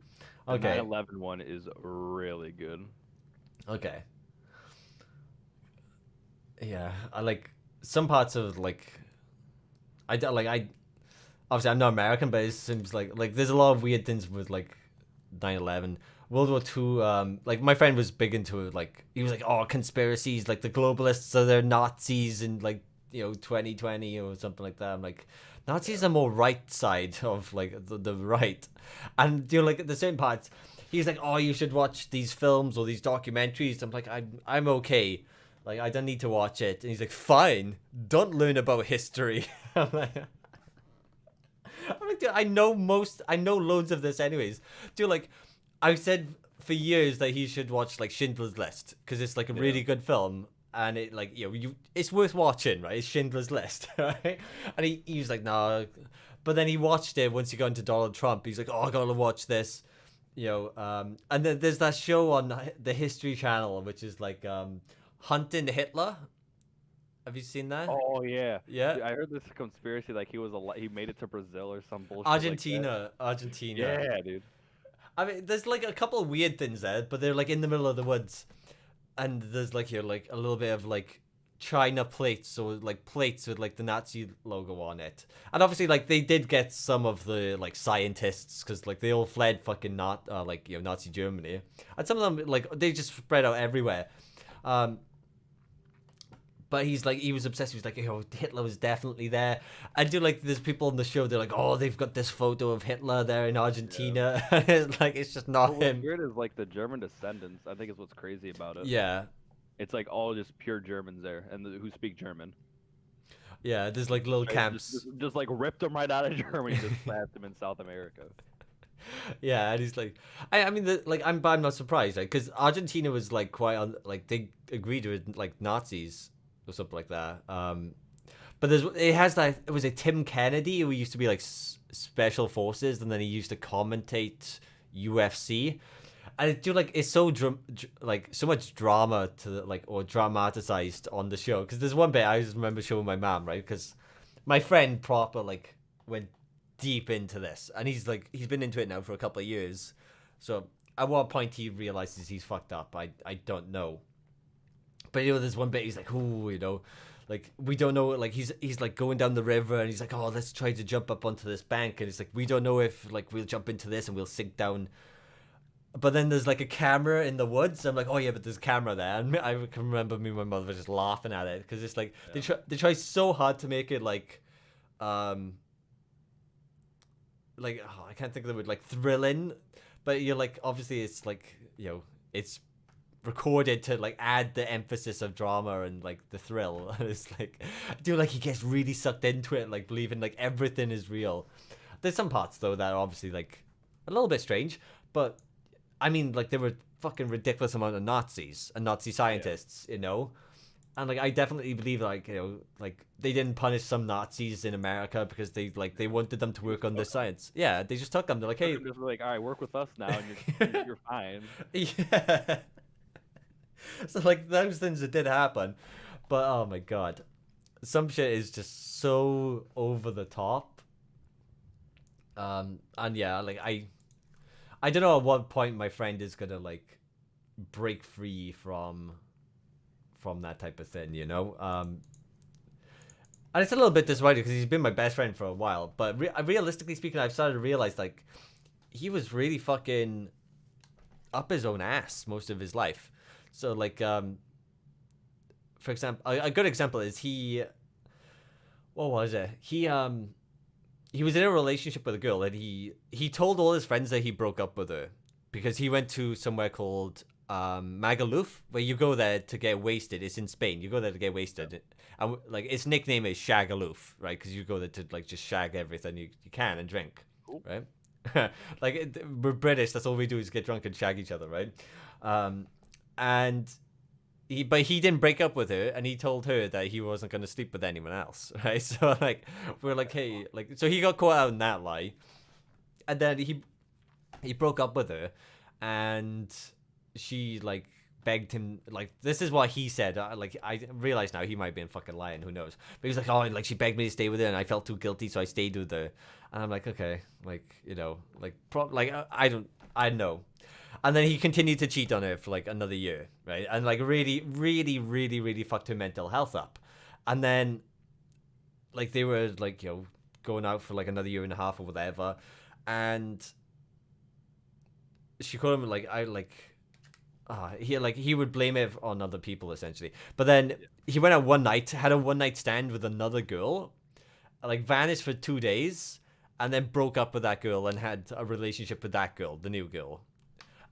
Okay. The 9/11 one is really good. Okay. Yeah, I like some parts of like, obviously I'm not American, but it seems like there's a lot of weird things with like 9/11. World War II, like my friend was big into it, like he was like, oh, conspiracies, like the globalists are they're Nazis in like, 2020 or something like that. I'm like, Nazis are more right side of like the right. And like at the same parts, he's like, oh, you should watch these films or these documentaries. I'm like, I'm okay. Like, I don't need to watch it. And he's like, fine, don't learn about history. I'm like, dude, I know loads of this anyways. Dude, like, I said for years that he should watch, like, Schindler's List, because it's, like, a really good film. And it, like, it's worth watching, right? It's Schindler's List, right? And he was like, no. But then he watched it once he got into Donald Trump. He's like, oh, I gotta watch this. And then there's that show on the History Channel, which is like Hunting Hitler. Have you seen that? Oh yeah. Yeah. Dude, I heard this conspiracy like he made it to Brazil or some bullshit Argentina. like that. Yeah, dude. I mean, there's like a couple of weird things there, but they're like in the middle of the woods, and there's like like a little bit of like China plates, so like plates with like the Nazi logo on it, and obviously like they did get some of the like scientists because like they all fled fucking Nazi Germany, and some of them like they just spread out everywhere. But he was obsessed. He was like, Hitler was definitely there. And like, there's people on the show, they're like, oh, they've got this photo of Hitler there in Argentina. Yeah. It's like, it's just not him. What's weird is like the German descendants, I think is what's crazy about it. Yeah. It's like all just pure Germans there and who speak German. Yeah, there's like little camps. Just like ripped them right out of Germany, just planted them in South America. Yeah, and he's like, I mean, I'm not surprised, like, because Argentina was like quite they agreed with like Nazis or something like that. But it was a Tim Kennedy who used to be like special forces, and then he used to commentate UFC. And I do like it's so so much drama or dramatized on the show, because there's one bit I just remember showing my mom, right, because my friend proper like went deep into this, and he's been into it now for a couple of years. So at what point he realizes he's fucked up, I don't know. But there's one bit he's like, ooh, like we don't know, like he's like going down the river, and he's like, oh, let's try to jump up onto this bank, and it's like we don't know if like we'll jump into this and we'll sink down. But then there's like a camera in the woods. I'm like, oh yeah, but there's a camera there, and I can remember me and my mother were just laughing at it, because it's like they try so hard to make it like I can't think of the word, like thrilling, but you're like, obviously it's like it's recorded to like add the emphasis of drama and like the thrill. And it's like, like he gets really sucked into it, like believing like everything is real. There's some parts though that are obviously like a little bit strange, but I mean, like there were fucking ridiculous amount of Nazis and Nazi scientists, and like I definitely believe like like they didn't punish some Nazis in America because they wanted them to work on this science. Yeah, they just took them. They're like, hey, just like, all right, work with us now, and you're fine. Yeah. So like those things that did happen, but oh my god, some shit is just so over the top. And yeah, like I don't know at what point my friend is gonna like break free from that type of thing, and it's a little bit disappointing because he's been my best friend for a while, but realistically speaking, I've started to realize like he was really fucking up his own ass most of his life. So like for example, a good example is what was it? He was in a relationship with a girl, and he told all his friends that he broke up with her because he went to somewhere called Magaluf, where you go there to get wasted. It's in Spain. You go there to get wasted, and like its nickname is Shagaloof, right? Because you go there to like just shag everything you can and drink, cool. Right? Like we're British. That's all we do is get drunk and shag each other, right? And he didn't break up with her, and he told her that he wasn't going to sleep with anyone else, right? So like we're like, hey, like, so he got caught out in that lie, and then he broke up with her, and she like begged him, like, this is what he said, like I realize now he might have been fucking lying, who knows, but he's like, oh, like she begged me to stay with her and I felt too guilty, so I stayed with her. And I'm like, okay, like, I know. And then he continued to cheat on her for like another year, right? And like really, really, really, really fucked her mental health up. And then like they were like, going out for like another year and a half or whatever. And she called him he would blame it on other people essentially. But then he went out one night, had a one night stand with another girl, like vanished for 2 days, and then broke up with that girl and had a relationship with that girl, the new girl.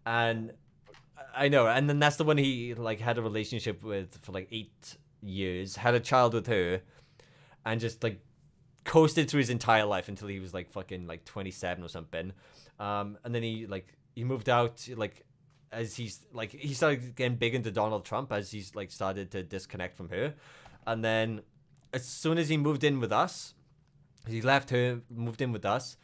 And I know, and then that's the one he like had a relationship with for like 8 years, had a child with her, and just like coasted through his entire life until he was like fucking like 27 or something. And then he moved out like as he started getting big into Donald Trump as he's like started to disconnect from her, and then as soon as he moved in with us, he left her, moved in with us.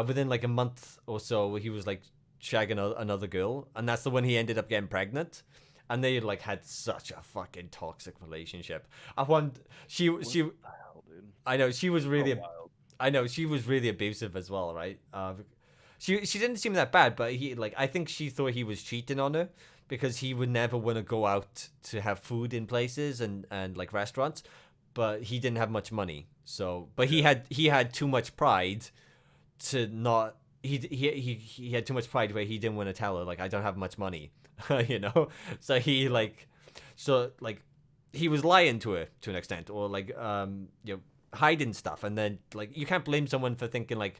Within like a month or so, he was like shagging another girl, and that's the one he ended up getting pregnant. And they like had such a fucking toxic relationship. I want she What she the hell, dude? I know she was So really wild. I know she was really abusive as well, right? She didn't seem that bad, but he like I think she thought he was cheating on her because he would never want to go out to have food in places and like restaurants, but he didn't have much money. So, but he had too much pride to not he had too much pride where he didn't want to tell her like I don't have much money, you know. So he was lying to her to an extent, or like hiding stuff, and then like you can't blame someone for thinking like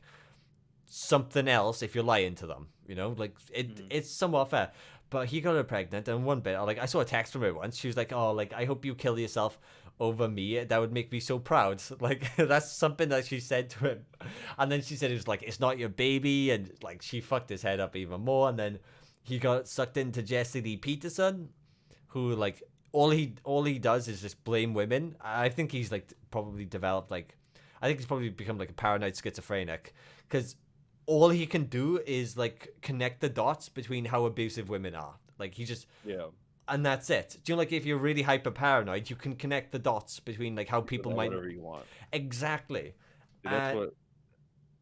something else if you're lying to them, you know, like it's somewhat fair. But he got her pregnant, and one bit like I saw a text from her once. She was like, "Oh, like I hope you kill yourself over me. That would make me so proud." Like that's something that she said to him, and then she said it was like it's not your baby, and like she fucked his head up even more. And then he got sucked into Jesse Lee Peterson, who like all he does is just blame women. I think he's like probably developed like I think he's probably become like a paranoid schizophrenic because all he can do is like connect the dots between how abusive women are. Like he just Yeah. and that's it. Do you know like if you're really hyper paranoid, you can connect the dots between like how You can people have might whatever you want. exactly. Dude, that's what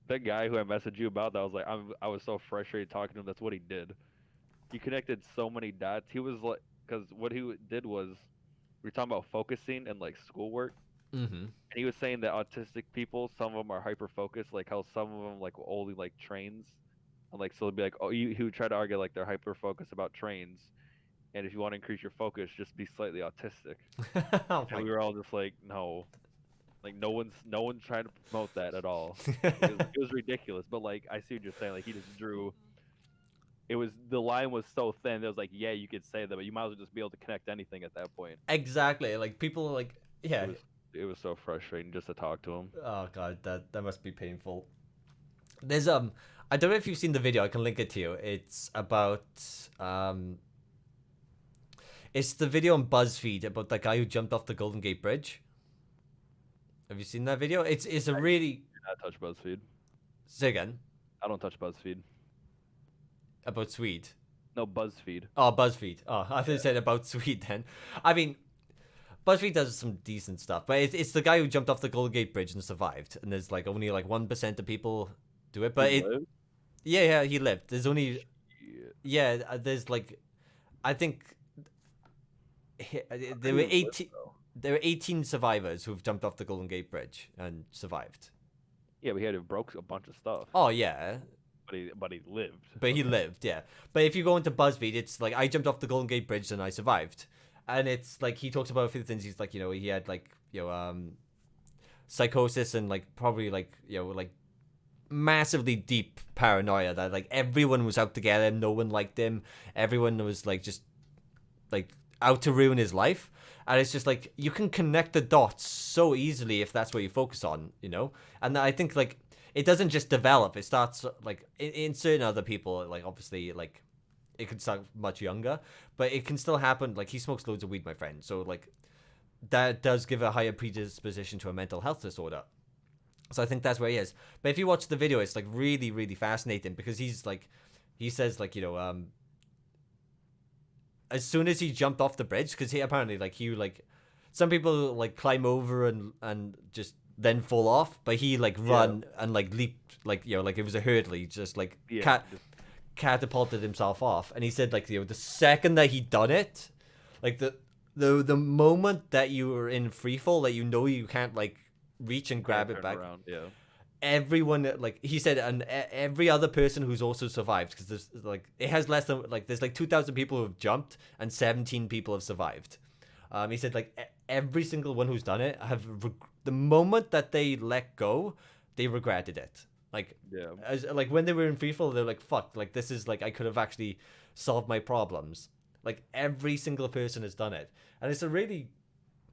that guy who I messaged you about. That was like I was so frustrated talking to him. That's what he did. He connected so many dots. He was like, because what did was we were talking about focusing and like schoolwork. Mm-hmm. And he was saying that autistic people, some of them are hyper focused, like how some of them like will only like trains, and like so they'll be like, oh, he would try to argue like they're hyper focused about trains, and if you want to increase your focus, just be slightly autistic. Oh And my we were all just like, no, like no one's trying to promote that at all. It was ridiculous. But like I see what you're saying, like he just drew. It was the line was so thin. It was like, yeah, you could say that, but you might as well just be able to connect anything at that point. exactly. Like people are like yeah. It was so frustrating just to talk to him. Oh god, that must be painful. There's I don't know if you've seen the video. I can link it to you. It's about it's the video on BuzzFeed about that guy who jumped off the Golden Gate Bridge. Have you seen that video? It's a really I touch BuzzFeed. say again I don't touch BuzzFeed. about Swede. No, BuzzFeed. Oh, BuzzFeed. Oh, I thought you said about Swede then. I mean, BuzzFeed does some decent stuff, but it's the guy who jumped off the Golden Gate Bridge and survived, and there's like only like 1% of people do it. But He it lived? yeah he lived. There's only Yeah. there's like I think there were He lived, 18 though. there were 18 survivors who've jumped off the Golden Gate Bridge and survived. Yeah, but he had to broke a bunch of stuff. Oh yeah, But he lived. but he lived, yeah. But if you go into BuzzFeed, it's like I jumped off the Golden Gate Bridge and I survived, and it's like he talks about a few things. He's like, he had like psychosis and like probably like like massively deep paranoia that like everyone was out to get him, no one liked him, everyone was like just like out to ruin his life. And it's just like you can connect the dots so easily if that's what you focus on, and I think like it doesn't just develop, it starts like in certain other people, like obviously like it could start much younger, but it can still happen. Like he smokes loads of weed, my friend, so like that does give a higher predisposition to a mental health disorder. So I think that's where he is. But if you watch the video, it's like really, really fascinating because he's like, he says like, as soon as he jumped off the bridge, because he apparently like some people like climb over and just then fall off, but he like run and like leaped like like it was a hurdle. He just like catapulted himself off, and he said like the second that he done it, like the moment that you were in free fall, that you can't like reach and grab it back. Around, yeah. Everyone, like he said, and every other person who's also survived, because there's like it has less than like there's like 2,000 people who have jumped and 17 people have survived. He said like every single one who's done it the moment that they let go, they regretted it. Like Yeah. like when they were in free fall, they're like, fuck, like this is like I could have actually solve my problems. Like every single person has done it, and it's a really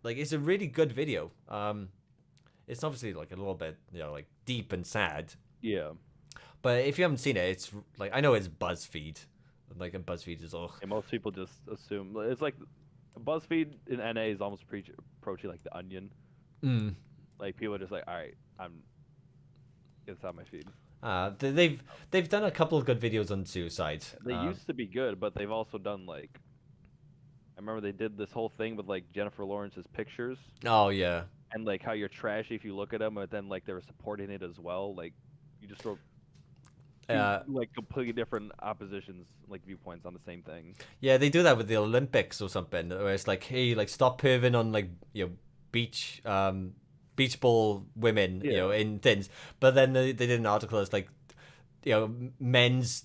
good video. It's obviously like a little bit like deep and sad, Yeah. but if you haven't seen it, it's like I know it's BuzzFeed, like and BuzzFeed is And most people just assume it's like BuzzFeed in NA is almost approaching like the Onion. Mm. Like people are just like, all right, it's on my feed. They've done a couple of good videos on suicide. They used to be good, but they've also done like, I remember they did this whole thing with like Jennifer Lawrence's pictures Oh yeah. and like how you're trashy if you look at them, but then like they were supporting it as well. Like you just wrote like completely different oppositions, like viewpoints on the same thing. Yeah, they do that with the Olympics or something, where it's like, hey, like stop perving on like beach ball women, Yeah. in things. But then they did an article that's like, men's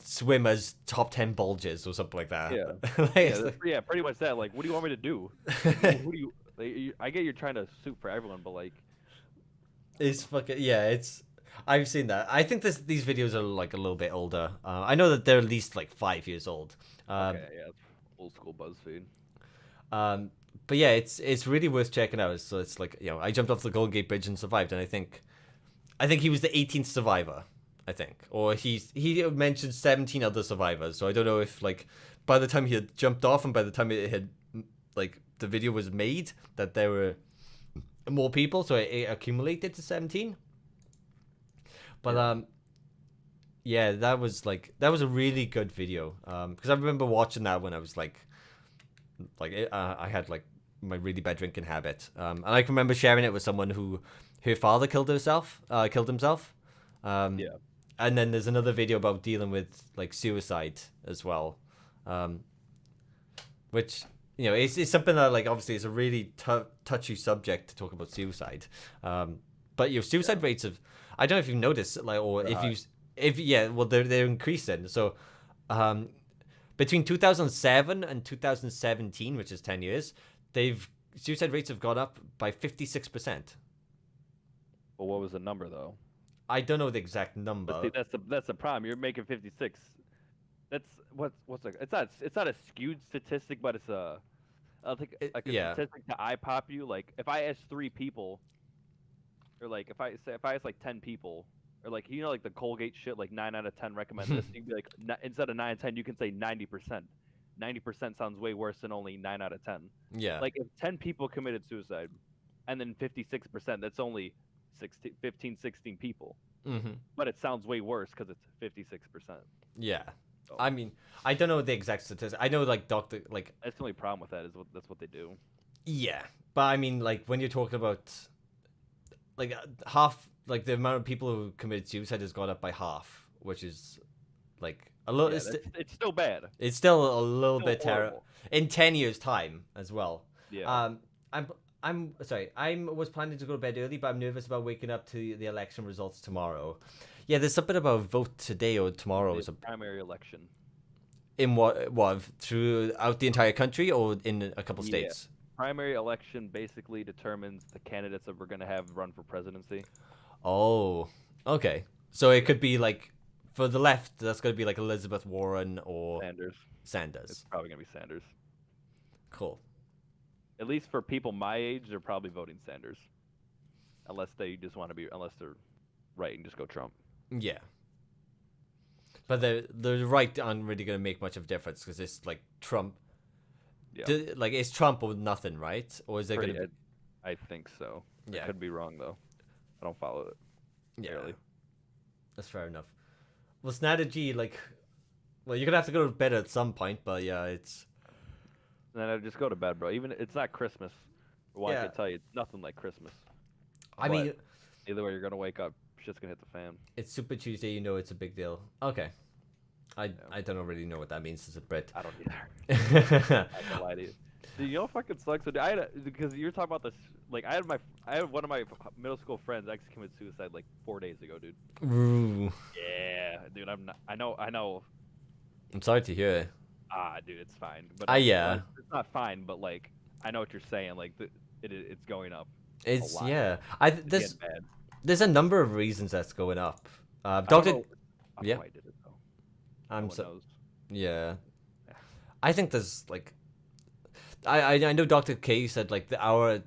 swimmers top 10 bulges or something like that. Yeah. Like, Yeah, pretty much that. Like, what do you want me to do? Like, who do you? Like, I get you're trying to suit for everyone, but like, it's fucking it's. I've seen that. I think these videos are like a little bit older. I know that they're at least like 5 years old. okay, yeah, it's old school BuzzFeed. But yeah, it's really worth checking out. So it's like I jumped off the Golden Gate Bridge and survived, and I think he was the 18th survivor. I think, or he mentioned 17 other survivors. So I don't know if like by the time he had jumped off and by the time it had like the video was made that there were more people, so it accumulated to 17. But yeah, that was a really good video. Because I remember watching that when I was like I had like my really bad drinking habit. And I can remember sharing it with someone who her father killed himself. Yeah. And then there's another video about dealing with like suicide as well, which it's something that like obviously it's a really touchy subject to talk about suicide. But suicide rates of, I don't know if you've noticed, like, or well they're increasing. So between 2007 and 2017, which is 10 years, suicide rates have gone up by 56%. Well, what was the number though? I don't know the exact number. But see, that's the problem. You're making 56. That's what's like. It's not a skewed statistic, but it's I think like a statistic to eye pop you. Like if I ask 3 people, or like if I ask like 10 people, or like like the Colgate shit, like 9 out of 10 recommend this. You can be like instead of 9 out of 10, you can say 90%. 90% sounds way worse than only 9 out of 10. Yeah. Like if 10 people committed suicide, and then 56%, that's only 15, 16 people. Mm-hmm. But it sounds way worse because it's 56%. Yeah. So, I mean, I don't know the exact statistics. I know like that's the only problem with that is that's what they do. Yeah, but I mean, like when you're talking about like half, like the amount of people who committed suicide has gone up by half, which is like a little. Yeah, it's still bad. It's still a little bit terrible. In 10 years' time as well. Yeah. I'm sorry. I was planning to go to bed early, but I'm nervous about waking up to the election results tomorrow. Yeah, there's something about vote today or tomorrow. It's a primary election. In what throughout the entire country or in a couple states? Primary election basically determines the candidates that we're gonna have run for presidency. Oh, okay. So it could be like for the left, that's gonna be like Elizabeth Warren or Sanders. It's probably gonna be Sanders. Cool. At least for people my age, they're probably voting Sanders, unless they just want to be, unless they're right and just go Trump. Yeah. But the right aren't really going to make much of a difference because it's like Trump. Yeah. Like it's Trump or nothing, right? Or is it going to? I think so. Yeah. I could be wrong though. I don't follow it. Yeah. Barely. That's fair enough. Well, Snadergy, like, well, you're gonna have to go to bed at some point, but yeah, it's. And then I just go to bed, bro. Even it's not Christmas. I can tell you, it's nothing like Christmas. I mean, either way, you're gonna wake up, shit's gonna hit the fan. It's Super Tuesday, it's a big deal. Okay, I don't really know what that means as a Brit. I don't either. I can lie to you. Dude, you know what fucking sucks? So because you're talking about this, like I had one of my middle school friends actually commit suicide like 4 days ago, dude. Ooh. Yeah, dude. I know. I'm sorry to hear it. Dude, it's fine. But yeah. It's not fine, but like I know what you're saying. Like it's going up. It's there's a number of reasons that's going up. Doctor. Yeah. Why I did it though. Yeah. I think there's like I know Dr. K said like our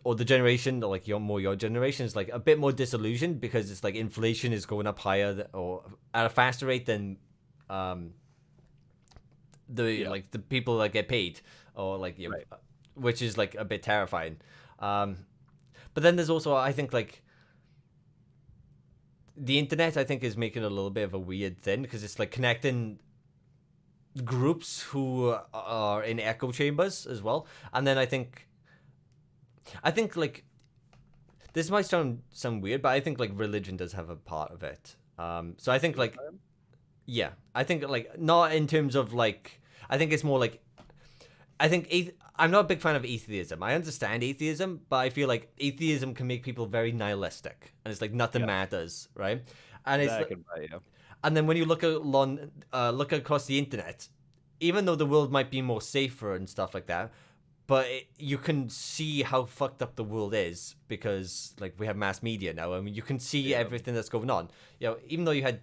or the generation or like your generation is like a bit more disillusioned because it's like inflation is going up higher or at a faster rate than um the Yeah. like the people that get paid or like Right. which is like a bit terrifying. Um but then there's also I think like the internet I think is making a little bit of a weird thing because it's like connecting groups who are in echo chambers as well. And then I think like this might sound weird, but I think like religion does have a part of it. So I think like yeah, I think like not in terms of like I think it's more like I think I'm not a big fan of atheism. I understand atheism, but I feel like atheism can make people very nihilistic, and it's like nothing Yeah. matters, right? And it's That I can buy. Yeah. and then when you look across the internet, even though the world might be more safer and stuff like that, but you can see how fucked up the world is because like we have mass media now. I mean, you can see Yeah. everything that's going on. Even though you had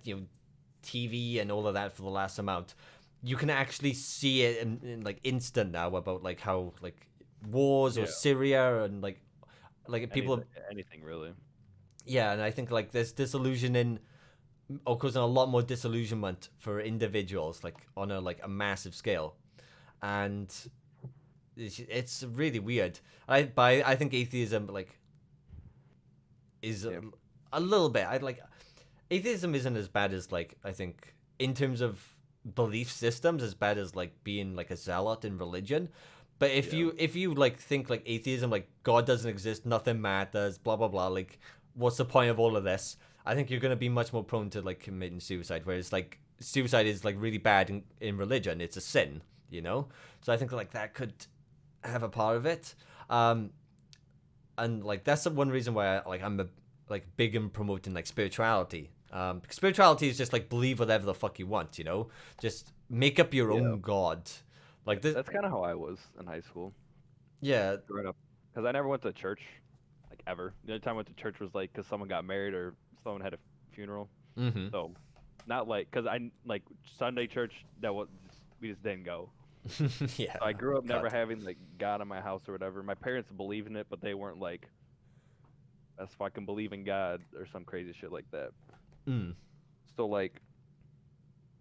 TV and all of that for the last amount, you can actually see it in like instant now about like how like wars or Yeah. Syria and like people. Anything really. Yeah, and I think like there's disillusioning or causing a lot more disillusionment for individuals like on a massive scale, and it's really weird. I think atheism like is Yeah. a little bit. I like atheism isn't as bad as like I think in terms of belief systems as bad as like being like a zealot in religion. But if you like think like atheism like God doesn't exist, nothing matters, blah blah blah, like what's the point of all of this? I think you're gonna be much more prone to like committing suicide, whereas like suicide is like really bad in religion. It's a sin, you know? So I think like that could have a part of it. And like that's the one reason why I'm like big in promoting like spirituality. Spirituality is just like believe whatever the fuck you want, you know? Just make up your Yeah. own god. Like this, That's kind of how I was in high school. yeah. Growing up, because I never went to church, like ever. The only time I went to church was like because someone got married or someone had a funeral. Mm-hmm. So, not like because I like Sunday church. That was we just didn't go. Yeah. So I grew up never God. having like God in my house or whatever. My parents believed in it, but they weren't like, "That's fucking believe in God" or some crazy shit like that. Mm. So like,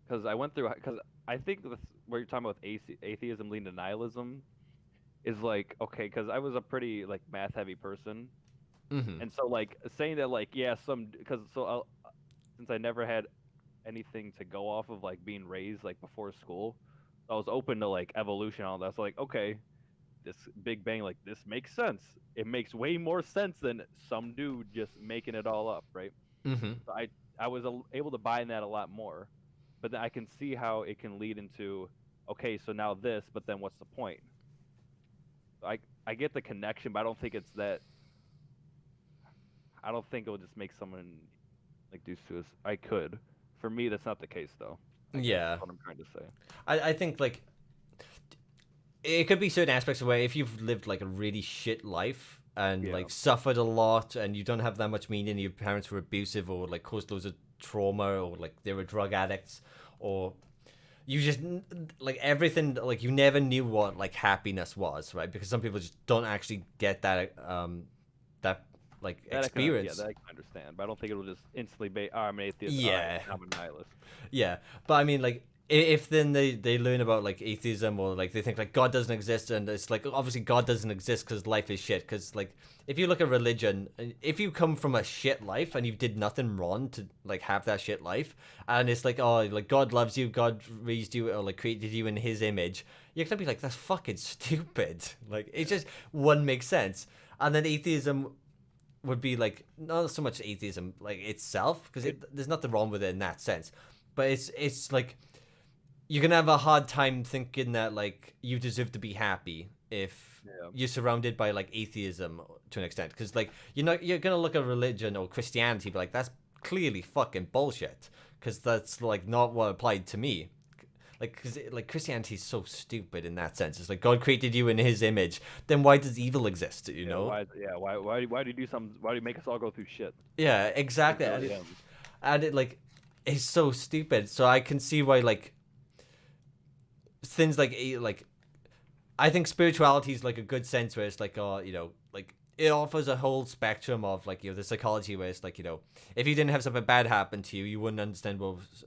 because I went through because I think what you're talking about with atheism leading to nihilism is like okay because I was a pretty like math heavy person. Mm-hmm. And so like saying that like yeah some because since I never had anything to go off of like being raised like before school, I was open to like evolution and all that. So like okay, this Big Bang like this makes sense. It makes way more sense than some dude just making it all up, right? Mm-hmm. So I was able to buy in that a lot more, but then I can see how it can lead into okay, so now this, but then what's the point? I get the connection, but I don't think it's that. I don't think it will just make someone like do suicide. I could. For me, that's not the case though. I guess Yeah. that's what I'm trying to say. I think like it could be certain aspects of where if you've lived like a really shit life and Yeah. like suffered a lot and you don't have that much meaning, your parents were abusive or like caused loads of trauma or like they were drug addicts or you just like everything like you never knew what like happiness was, right? Because some people just don't actually get that like experience. That I can understand, but I don't think it'll just instantly be. Oh, I'm an atheist. Yeah. I'm a nihilist. Yeah, but I mean, like, if then they learn about like atheism or like they think like God doesn't exist, and it's like obviously God doesn't exist because life is shit. Because like if you look at religion, if you come from a shit life and you did nothing wrong to like have that shit life, and it's like oh like God loves you, God raised you or like created you in His image, you're gonna be like that's fucking stupid. Like it just wouldn't make sense. And then atheism would be like not so much atheism like itself because there's nothing wrong with it in that sense, but it's like you're gonna have a hard time thinking that like you deserve to be happy if Yeah. you're surrounded by like atheism to an extent because like you're gonna look at religion or Christianity but like that's clearly fucking bullshit because that's like not what applied to me. Like, because like Christianity is so stupid in that sense. It's like God created you in His image. Then why does evil exist? You know? Why do you do something? Why do you make us all go through shit? Yeah, exactly. Until the end. And it like it's so stupid. So I can see why like things like I think spirituality is like a good sense where it's like like it offers a whole spectrum of like the psychology where it's like if you didn't have something bad happen to you, you wouldn't understand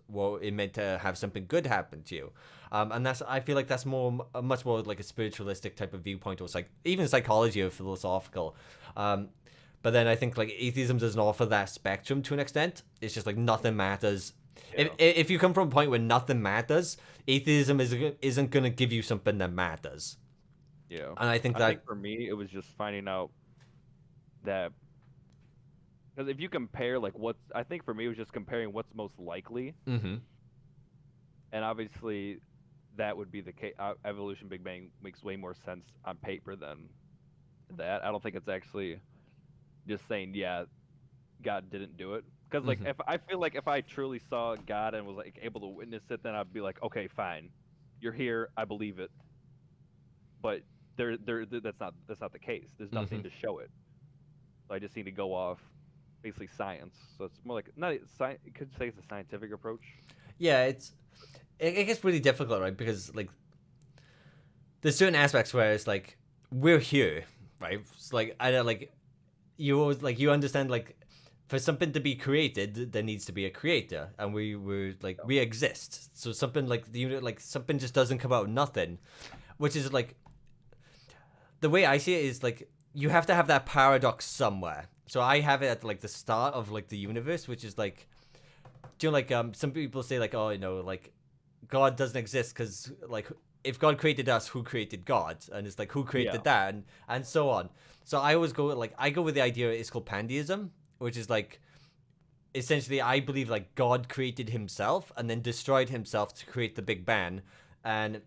what it meant to have something good happen to you. And that's I feel like that's much more like a spiritualistic type of viewpoint, or like even psychology or philosophical. But then I think like atheism doesn't offer that spectrum to an extent. It's just like nothing matters. Yeah. If you come from a point where nothing matters, atheism isn't gonna give you something that matters. Yeah. And I think I think for me, it was just finding out that because if you compare like I think for me it was just comparing what's most likely, Mm-hmm. and obviously that would be the case. Evolution, Big Bang makes way more sense on paper than that. I don't think it's actually just saying yeah, God didn't do it. Because like Mm-hmm. if I feel like if I truly saw God and was like able to witness it, then I'd be like, okay, fine, you're here, I believe it. But that's not the case. There's Mm-hmm. nothing to show it. So I just need to go off basically science. So it's more like not science. You could say it's a scientific approach. Yeah, it gets really difficult, right? Because like there's certain aspects where it's like we're here, right? It's like I don't like you always like you understand like for something to be created there needs to be a creator, and we exist. So something like the unit like something just doesn't come out of nothing, which is like the way I see it is like you have to have that paradox somewhere. So I have it at like the start of like the universe, which is like like some people say like like God doesn't exist because like if God created us, who created God? And it's like who created Yeah. that, and so on. So I always go like I go with the idea it's called pantheism, which is like essentially I believe like God created himself and then destroyed himself to create the Big Bang, and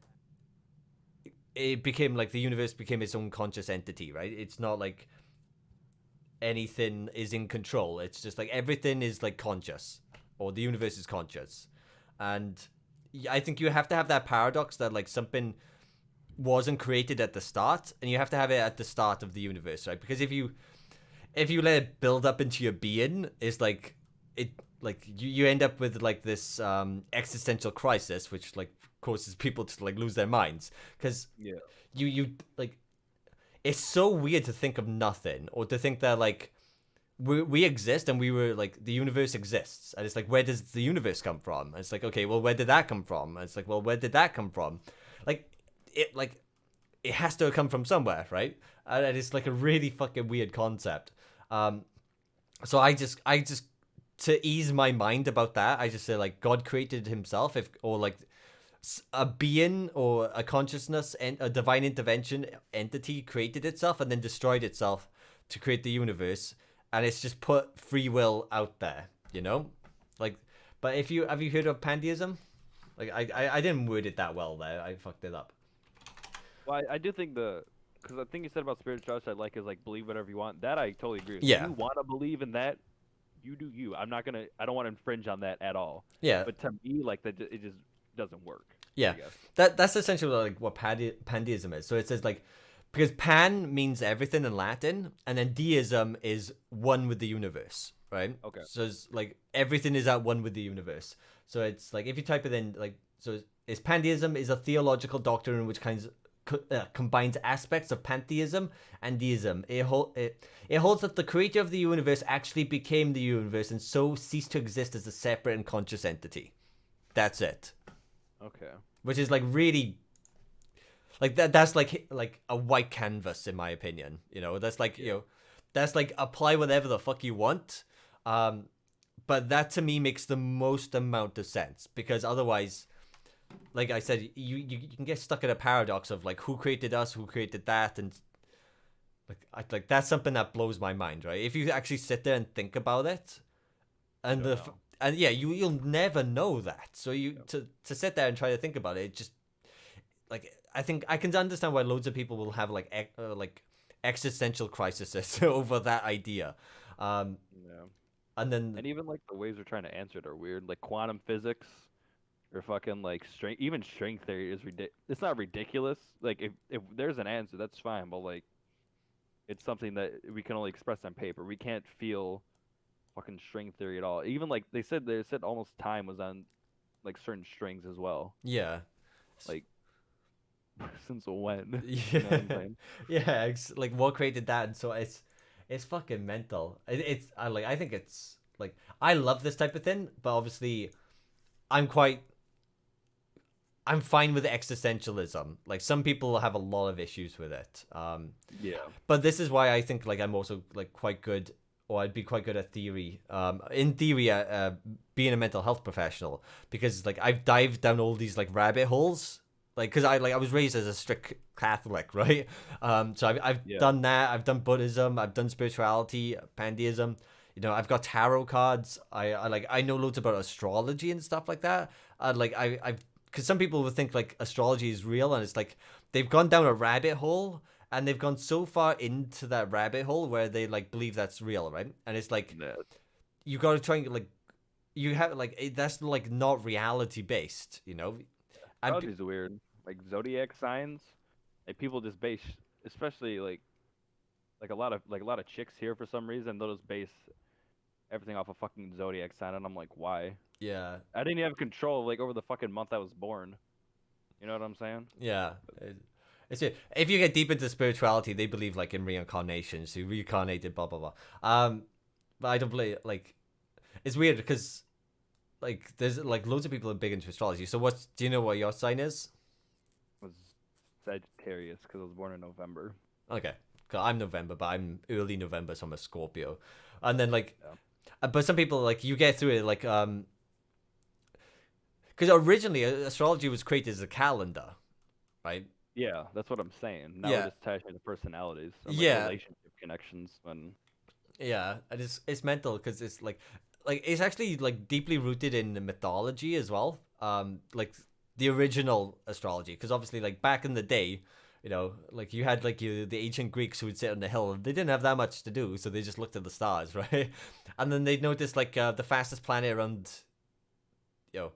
it became like the universe became its own conscious entity, right? It's not like anything is in control. It's just like everything is like conscious, or the universe is conscious, and I think you have to have that paradox that like something wasn't created at the start, and you have to have it at the start of the universe, right? Because if you let it build up into your being, it's like it like you end up with like this existential crisis, which like causes people to like lose their minds because Yeah. you like it's so weird to think of nothing, or to think that like we exist and we were like the universe exists, and it's like where does the universe come from, and it's like okay, well, where did that come from, and it's like well, where did that come from, like it has to come from somewhere, right? And it's like a really fucking weird concept. So I just to ease my mind about that, I just say like God created himself, if or like a being or a consciousness and a divine intervention entity created itself and then destroyed itself to create the universe, and it's just put free will out there, like. But if you have you heard of pantheism? Like I didn't word it that well there, I fucked it up. Well, I do think because the thing you said about spirituality I like is like believe whatever you want. That I totally agree with. Yeah. You want to believe in that, you do you. I don't want to infringe on that at all. Yeah. But to me, like that, it just doesn't work. I Yeah, guess. that's essentially like what pantheism is. So it says like because pan means everything in Latin, and then deism is one with the universe, right? Okay. So it's like everything is at one with the universe. So it's like if you type it in, like so, is pantheism is a theological doctrine which combines aspects of pantheism and deism. It holds that the creator of the universe actually became the universe and so ceased to exist as a separate and conscious entity. That's it. Okay. Which is like really like that's like a white canvas in my opinion. That's like that's like apply whatever the fuck you want. But that to me makes the most amount of sense, because otherwise, like I said, you can get stuck in a paradox of like who created us, who created that, and like that's something that blows my mind, right? If you actually sit there and think about it, and and yeah, you'll never know that. So to sit there and try to think about it, just like I think I can understand why loads of people will have like existential crises over that idea. Yeah. And then And even like the ways we're trying to answer it are weird. Like quantum physics or fucking like even string theory is it's not ridiculous. Like if there's an answer, that's fine, but like it's something that we can only express on paper. We can't feel fucking string theory at all. Even like they said almost time was on like certain strings as well. yeah, Like Since when? You know what I'm Yeah, saying? yeah. Like what created that? And so it's fucking mental. It's I think it's like I love this type of thing, but obviously I'm quite I'm fine with existentialism. Like some people have a lot of issues with it. Yeah. But this is why I think like I'm also like quite good, or I'd be quite good at theory. In theory, being a mental health professional, because like I've dived down all these like rabbit holes. Like, cause I was raised as a strict Catholic, right? So I've Yeah. done that. I've done Buddhism. I've done spirituality, pantheism. You know, I've got tarot cards. I know loads about astrology and stuff like that. I've because some people would think like astrology is real, and it's like they've gone down a rabbit hole, and they've gone so far into that rabbit hole where they like believe that's real, right? And it's like Yeah. you got to try and like you have like that's like not reality based, you know. And Astrology's weird. Like zodiac signs, like people just base, especially like a lot of chicks here for some reason, they'll just base everything off a fucking zodiac sign, and I'm like, why? yeah, I didn't even have control like over the fucking month I was born. You know what I'm saying? yeah. If you get deep into spirituality, they believe like in reincarnation, so reincarnated, blah blah blah. But I don't believe like it's weird because like there's like loads of people are big into astrology. So do you know what your sign is? I was Sagittarius because I was born in November. Okay. 'Cause I'm November, but I'm early November, so I'm a Scorpio. And then like, Yeah. but some people like you get through it like because originally astrology was created as a calendar, right? Yeah, that's what I'm saying. Now we're Yeah, just attaching to personalities and like yeah, relationship connections and yeah. And it's mental because it's like it's actually like deeply rooted in the mythology as well. Like the original astrology, because obviously like back in the day. You know, like you had like the ancient Greeks who would sit on the hill. They didn't have that much to do, so they just looked at the stars, right? And then they'd notice like the fastest planet around, you know,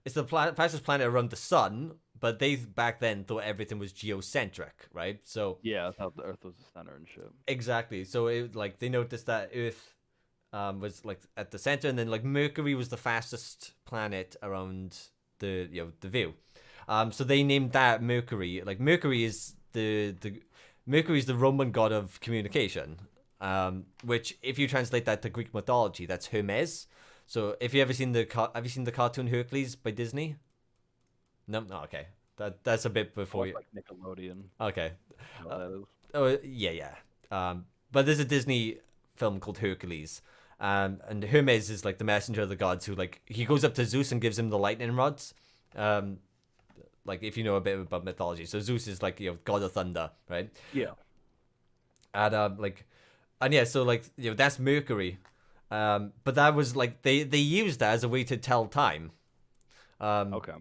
it's the fastest planet around the sun. But they back then thought everything was geocentric, right? So yeah, I thought the Earth was the center and shit. exactly. So it like they noticed that Earth was like at the center, and then like Mercury was the fastest planet around the view. So they named that Mercury. Like Mercury is the Mercury is the Roman god of communication. Which if you translate that to Greek mythology, that's Hermes. So if you ever seen have you seen the cartoon Hercules by Disney? No, no, okay. That's a bit I before watch you. like Nickelodeon. Okay. You know Uh, what that is? oh yeah, yeah. But there's a Disney film called Hercules. And Hermes is like the messenger of the gods who like he goes up to Zeus and gives him the lightning rods. Um, like if you know a bit about mythology, so Zeus is like god of thunder, right? Yeah. And and yeah, so like that's Mercury. But that was like they used that as a way to tell time. Um, Okay.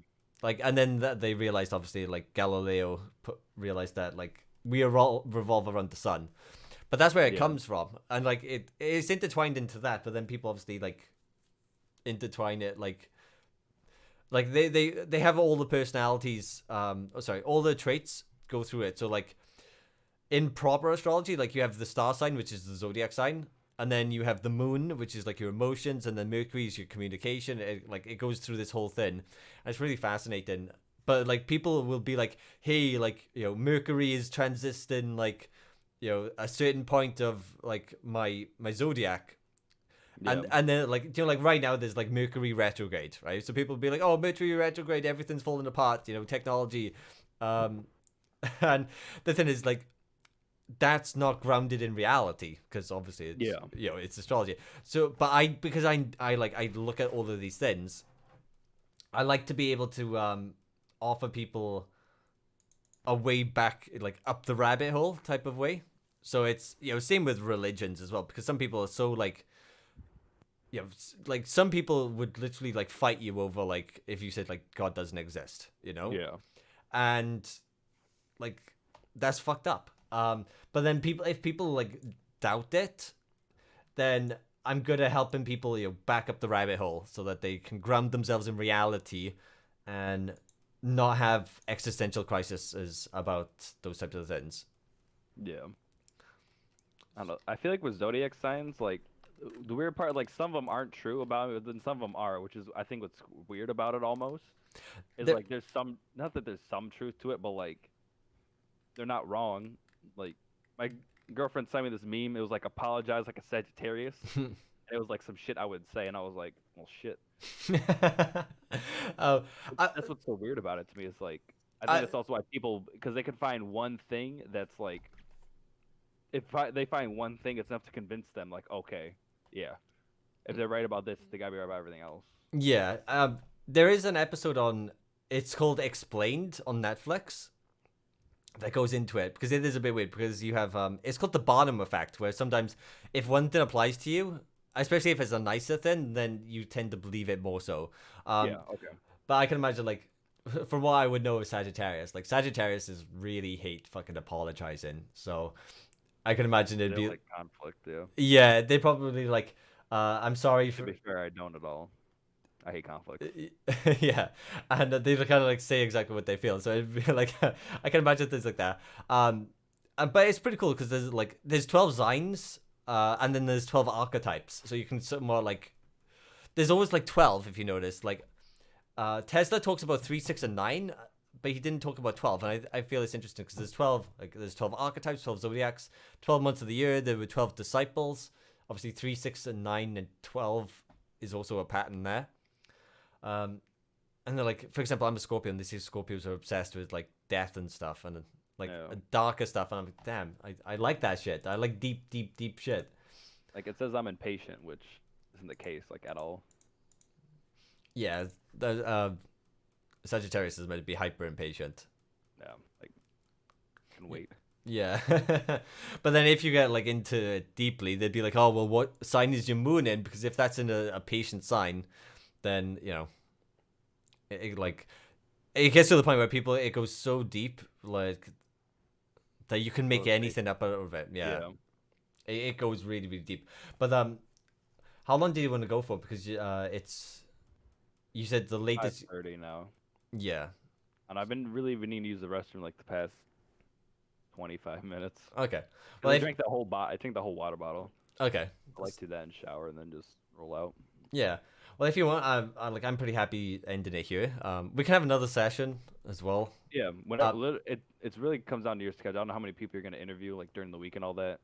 like and then they realized obviously like Galileo realized that like we revolve around the sun, but that's where it Yeah. comes from, and like it's intertwined into that. But then people obviously like intertwine it like they have all the personalities. Sorry, all the traits go through it. So like in proper astrology, like you have the star sign, which is the zodiac sign, and then you have the moon, which is like your emotions, and then Mercury is your communication. It goes through this whole thing. And it's really fascinating. But like people will be like, hey, like Mercury is transiting like a certain point of like my zodiac. Yeah. And then like like right now there's like Mercury retrograde, right? So people will be like, oh, Mercury retrograde, everything's falling apart, technology. Um and the thing is like that's not grounded in reality because obviously it's Yeah. it's astrology. So but because I look at all of these things, I like to be able to offer people a way back, like up the rabbit hole type of way. So it's same with religions as well, because some people are so like like some people would literally like fight you over like if you said like God doesn't exist, Yeah. and like that's fucked up. But then if people like doubt it, then I'm good at helping people back up the rabbit hole so that they can ground themselves in reality and not have existential crises about those types of things. Yeah. I don't know. I feel like with zodiac signs, like the weird part, like some of them aren't true about it, but then some of them are, which is I think what's weird about it almost is There, like there's some, not that there's some truth to it, but like they're not wrong. Like my girlfriend sent me this meme. It was like apologize like a Sagittarius. And it was like some shit I would say, and I was like, well, shit. uh, I, That's what's so weird about it to me. Is like I think I, that's also why people because they can find one thing that's like they find one thing, it's enough to convince them like okay, yeah, if they're right about this, they gotta be right about everything else. yeah. There is an episode on. It's called Explained on Netflix that goes into it because it is a bit weird because you have it's called the Barnum effect where sometimes if one thing applies to you, especially if it's a nicer thing, then you tend to believe it more so. Yeah. Okay. But I can imagine like from what I would know of Sagittarius, like Sagittarius is really hate fucking apologizing. So I can imagine it'd They're be like conflict. Yeah. yeah, they probably like I'm sorry To for be fair, I don't at all. I hate conflict. yeah, and they kind of like say exactly what they feel. So it'd be like I can imagine things like that. But it's pretty cool because there's 12 signs, and then there's 12 archetypes. So you can sort of more like there's always like 12 if you notice. Like Tesla talks about 3, 6, and 9, but he didn't talk about 12. And I feel it's interesting because there's 12 archetypes, 12 zodiacs, 12 months of the year. There were 12 disciples. Obviously 3, 6, and 9 and 12 is also a pattern there. And they're like, for example, I'm a Scorpio, and they say Scorpios are obsessed with like death and stuff, and like Yeah. darker stuff. And I'm like, damn, I like that shit. I like deep, deep, deep shit. Like it says I'm impatient, which isn't the case like at all. Yeah, Sagittarius is meant to be hyper impatient. Yeah. Like can wait. Yeah, but then if you get like into it deeply, they'd be like, oh well, what sign is your moon in? Because if that's in a patient sign, then you know, like it gets to the point where it goes so deep like that you can make So, anything up out of it. Yeah, Yeah. it goes really really deep. But how long do you want to go for? Because it's you said the latest. 5:30 now, Yeah. and I've been really needing to use the restroom like the past 25 minutes. Okay. 'Cause Well, I if, drank the whole I drank the whole water bottle. okay. I like to do that and shower and then just roll out. Yeah. Well, if you want, I'm pretty happy ending it here. We can have another session as well. Yeah, when Uh, it really comes down to your schedule. I don't know how many people you're gonna interview like during the week and all that,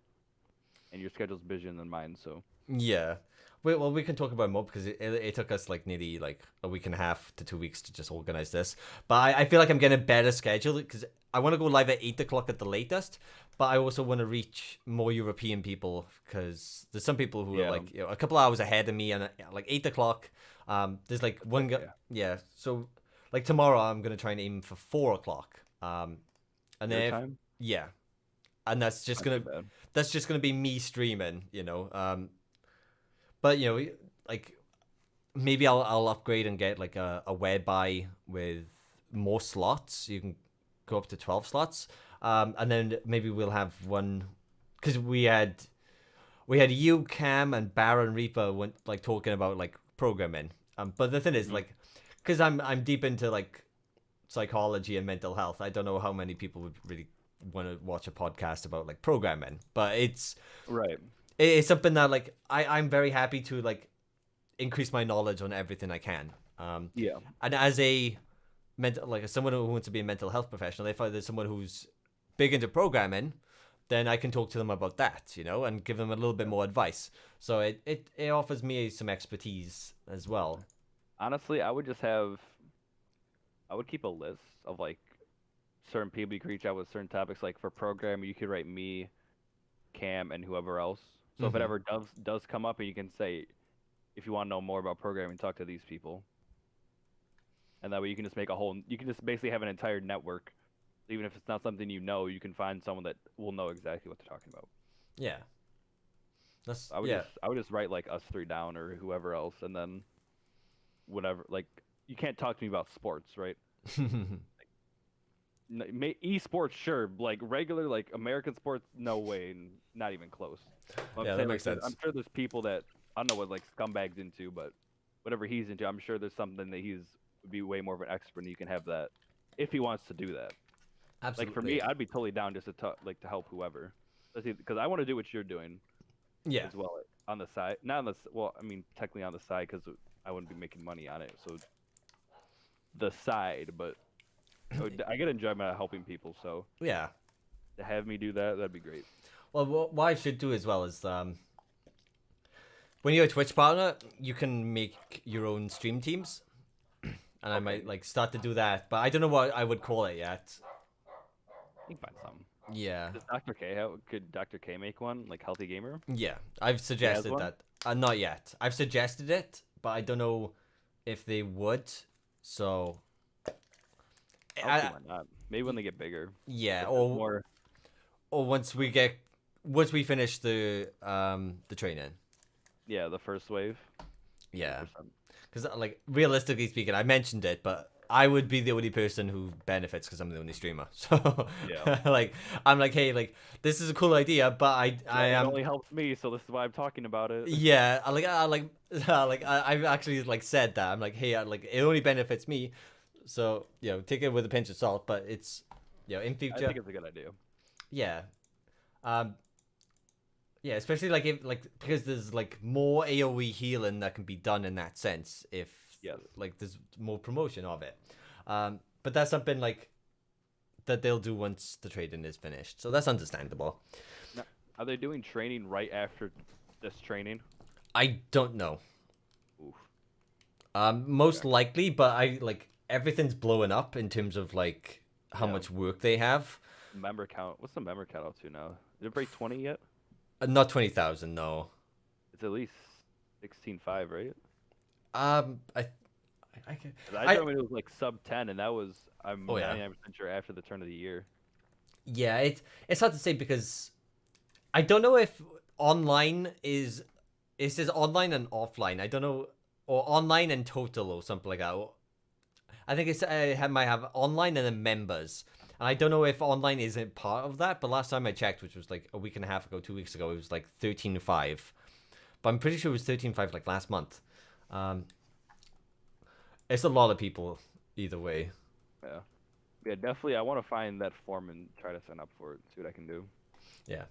and your schedule's busier than mine. So Yeah. Well, we can talk about it more because it took us like nearly like a week and a half to 2 weeks to just organize this. But I feel like I'm getting a better schedule because I want to go live at 8 o'clock at the latest. But I also want to reach more European people because there's some people who are Yeah. like a couple hours ahead of me and like 8 o'clock. There's like one guy. yeah. Yeah. So like tomorrow I'm gonna try and aim for 4 o'clock. And Your then time. yeah, and that's just Not too gonna bad. be me streaming. But like maybe I'll upgrade and get like a whereby with more slots. You can go up to 12 slots. And then maybe we'll have one because we had you, Cam, and Baron Reaper went like talking about like programming. But the thing is Mhm. like because I'm deep into like psychology and mental health. I don't know how many people would really want to watch a podcast about like programming, but Right. it's something that like I'm very happy to like increase my knowledge on everything I can. Yeah. And as a mental like as someone who wants to be a mental health professional, if there's someone who's big into programming, then I can talk to them about that, and give them a little bit more advice. So it offers me some expertise as well. Honestly, I would keep a list of like certain people you could reach out with certain topics. Like for programming, you could write me, Cam, and whoever else. So if it Mhm. ever does come up, and you can say, if you want to know more about programming, talk to these people, and that way you can just you can just basically have an entire network. Even if it's not something you know, you can find someone that will know exactly what they're talking about. Yeah. That's I would yeah. just I would just write like us three down or whoever else, and then whatever. Like you can't talk to me about sports, right? Esports, sure. Like regular, like American sports, no way, not even close. I'm Yeah, that saying, makes like, sense. I'm sure there's people that I don't know what like scumbags into, but whatever he's into, I'm sure there's something that would be way more of an expert, and you can have that if he wants to do that. Like for Absolutely. me, I'd be totally down just to help whoever, because I want to do what you're doing Yeah. as well on the side. Not on the well, I mean technically on the side because I wouldn't be making money on it, so the side, but I get enjoyment out of helping people. So Yeah. to have me do that, that'd be great. Well, what I should do as well is when you're a Twitch partner, you can make your own stream teams, and I might like start to do that, but I don't know what I would call it yet. You can find something. Yeah, Does Dr. K could Dr. K make one like Healthy Gamer? yeah. I've suggested one? that. Not yet. I've suggested it, but I don't know if they would. So, I'll see why not. Maybe when they get bigger. yeah, If there's or more. once we finish the training. Yeah, the first wave. Yeah, 100%. because like realistically speaking, I mentioned it, but I would be the only person who benefits because I'm the only streamer. So Yeah. like I'm like, hey, like this is a cool idea, but I It am only helps me, so this is why I'm talking about it. yeah, I've actually like said that I'm like, hey, like it only benefits me, so take it with a pinch of salt. But it's in I future, think it's a good idea. yeah, yeah, especially like if like because there's like more AOE healing that can be done in that sense if Yes. like there's more promotion of it, but that's something like that they'll do once the trading is finished, so that's understandable. Now, are they doing training right after this training? I don't know. Oof. Most likely, but I like everything's blowing up in terms of like how Yeah. much work they have. Member count. What's the member count up to now? Did it break 20 yet? Not 20,000, no. It's at least 16.5, right? I can. 'Cause I remember it was like sub 10, and that was I'm Oh, yeah. 99% sure after the turn of the year. Yeah, it's hard to say because I don't know if online is it says online and offline. I don't know, or online and total or something like that. I think might have online and then members. And I don't know if online isn't part of that, but last time I checked, which was like a week and a half ago, 2 weeks ago, it was like 13.5. But I'm pretty sure it was 13.5 like last month. It's a lot of people either way. Yeah. Yeah, definitely. I want to find that form and try to sign up for it. See what I can do. Yeah.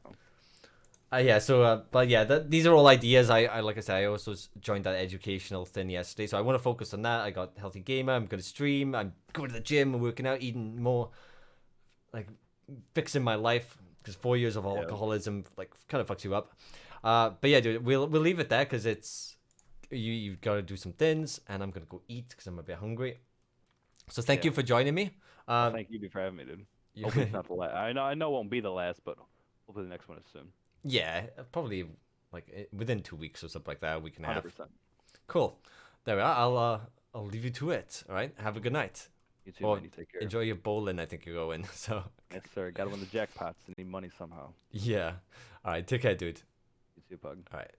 Yeah. So, but yeah, these are all ideas. I like I said, I also joined that educational thing yesterday, so I want to focus on that. I got Healthy Gamer. I'm gonna stream. I'm going to the gym. I'm working out, eating more, like fixing my life because 4 years of alcoholism like kind of fucks you up. But yeah, dude, we'll leave it there because it's you've got to do some things, and I'm gonna go eat because I'm a bit hungry. So thank you for joining me. Thank you for having me, dude. Hopefully it's not the last. I know it won't be the last, but hopefully the next one is soon. Yeah, probably like within 2 weeks or something like that. We can have. 100%. Cool. There we are. I'll leave you to it. All right. Have a good night. You too, Or man. You take care. enjoy your bowling. I think you're going. So Yes, sir. Gotta win the jackpots and need money somehow. yeah. All right. Take care, dude. You too, Pug. All right.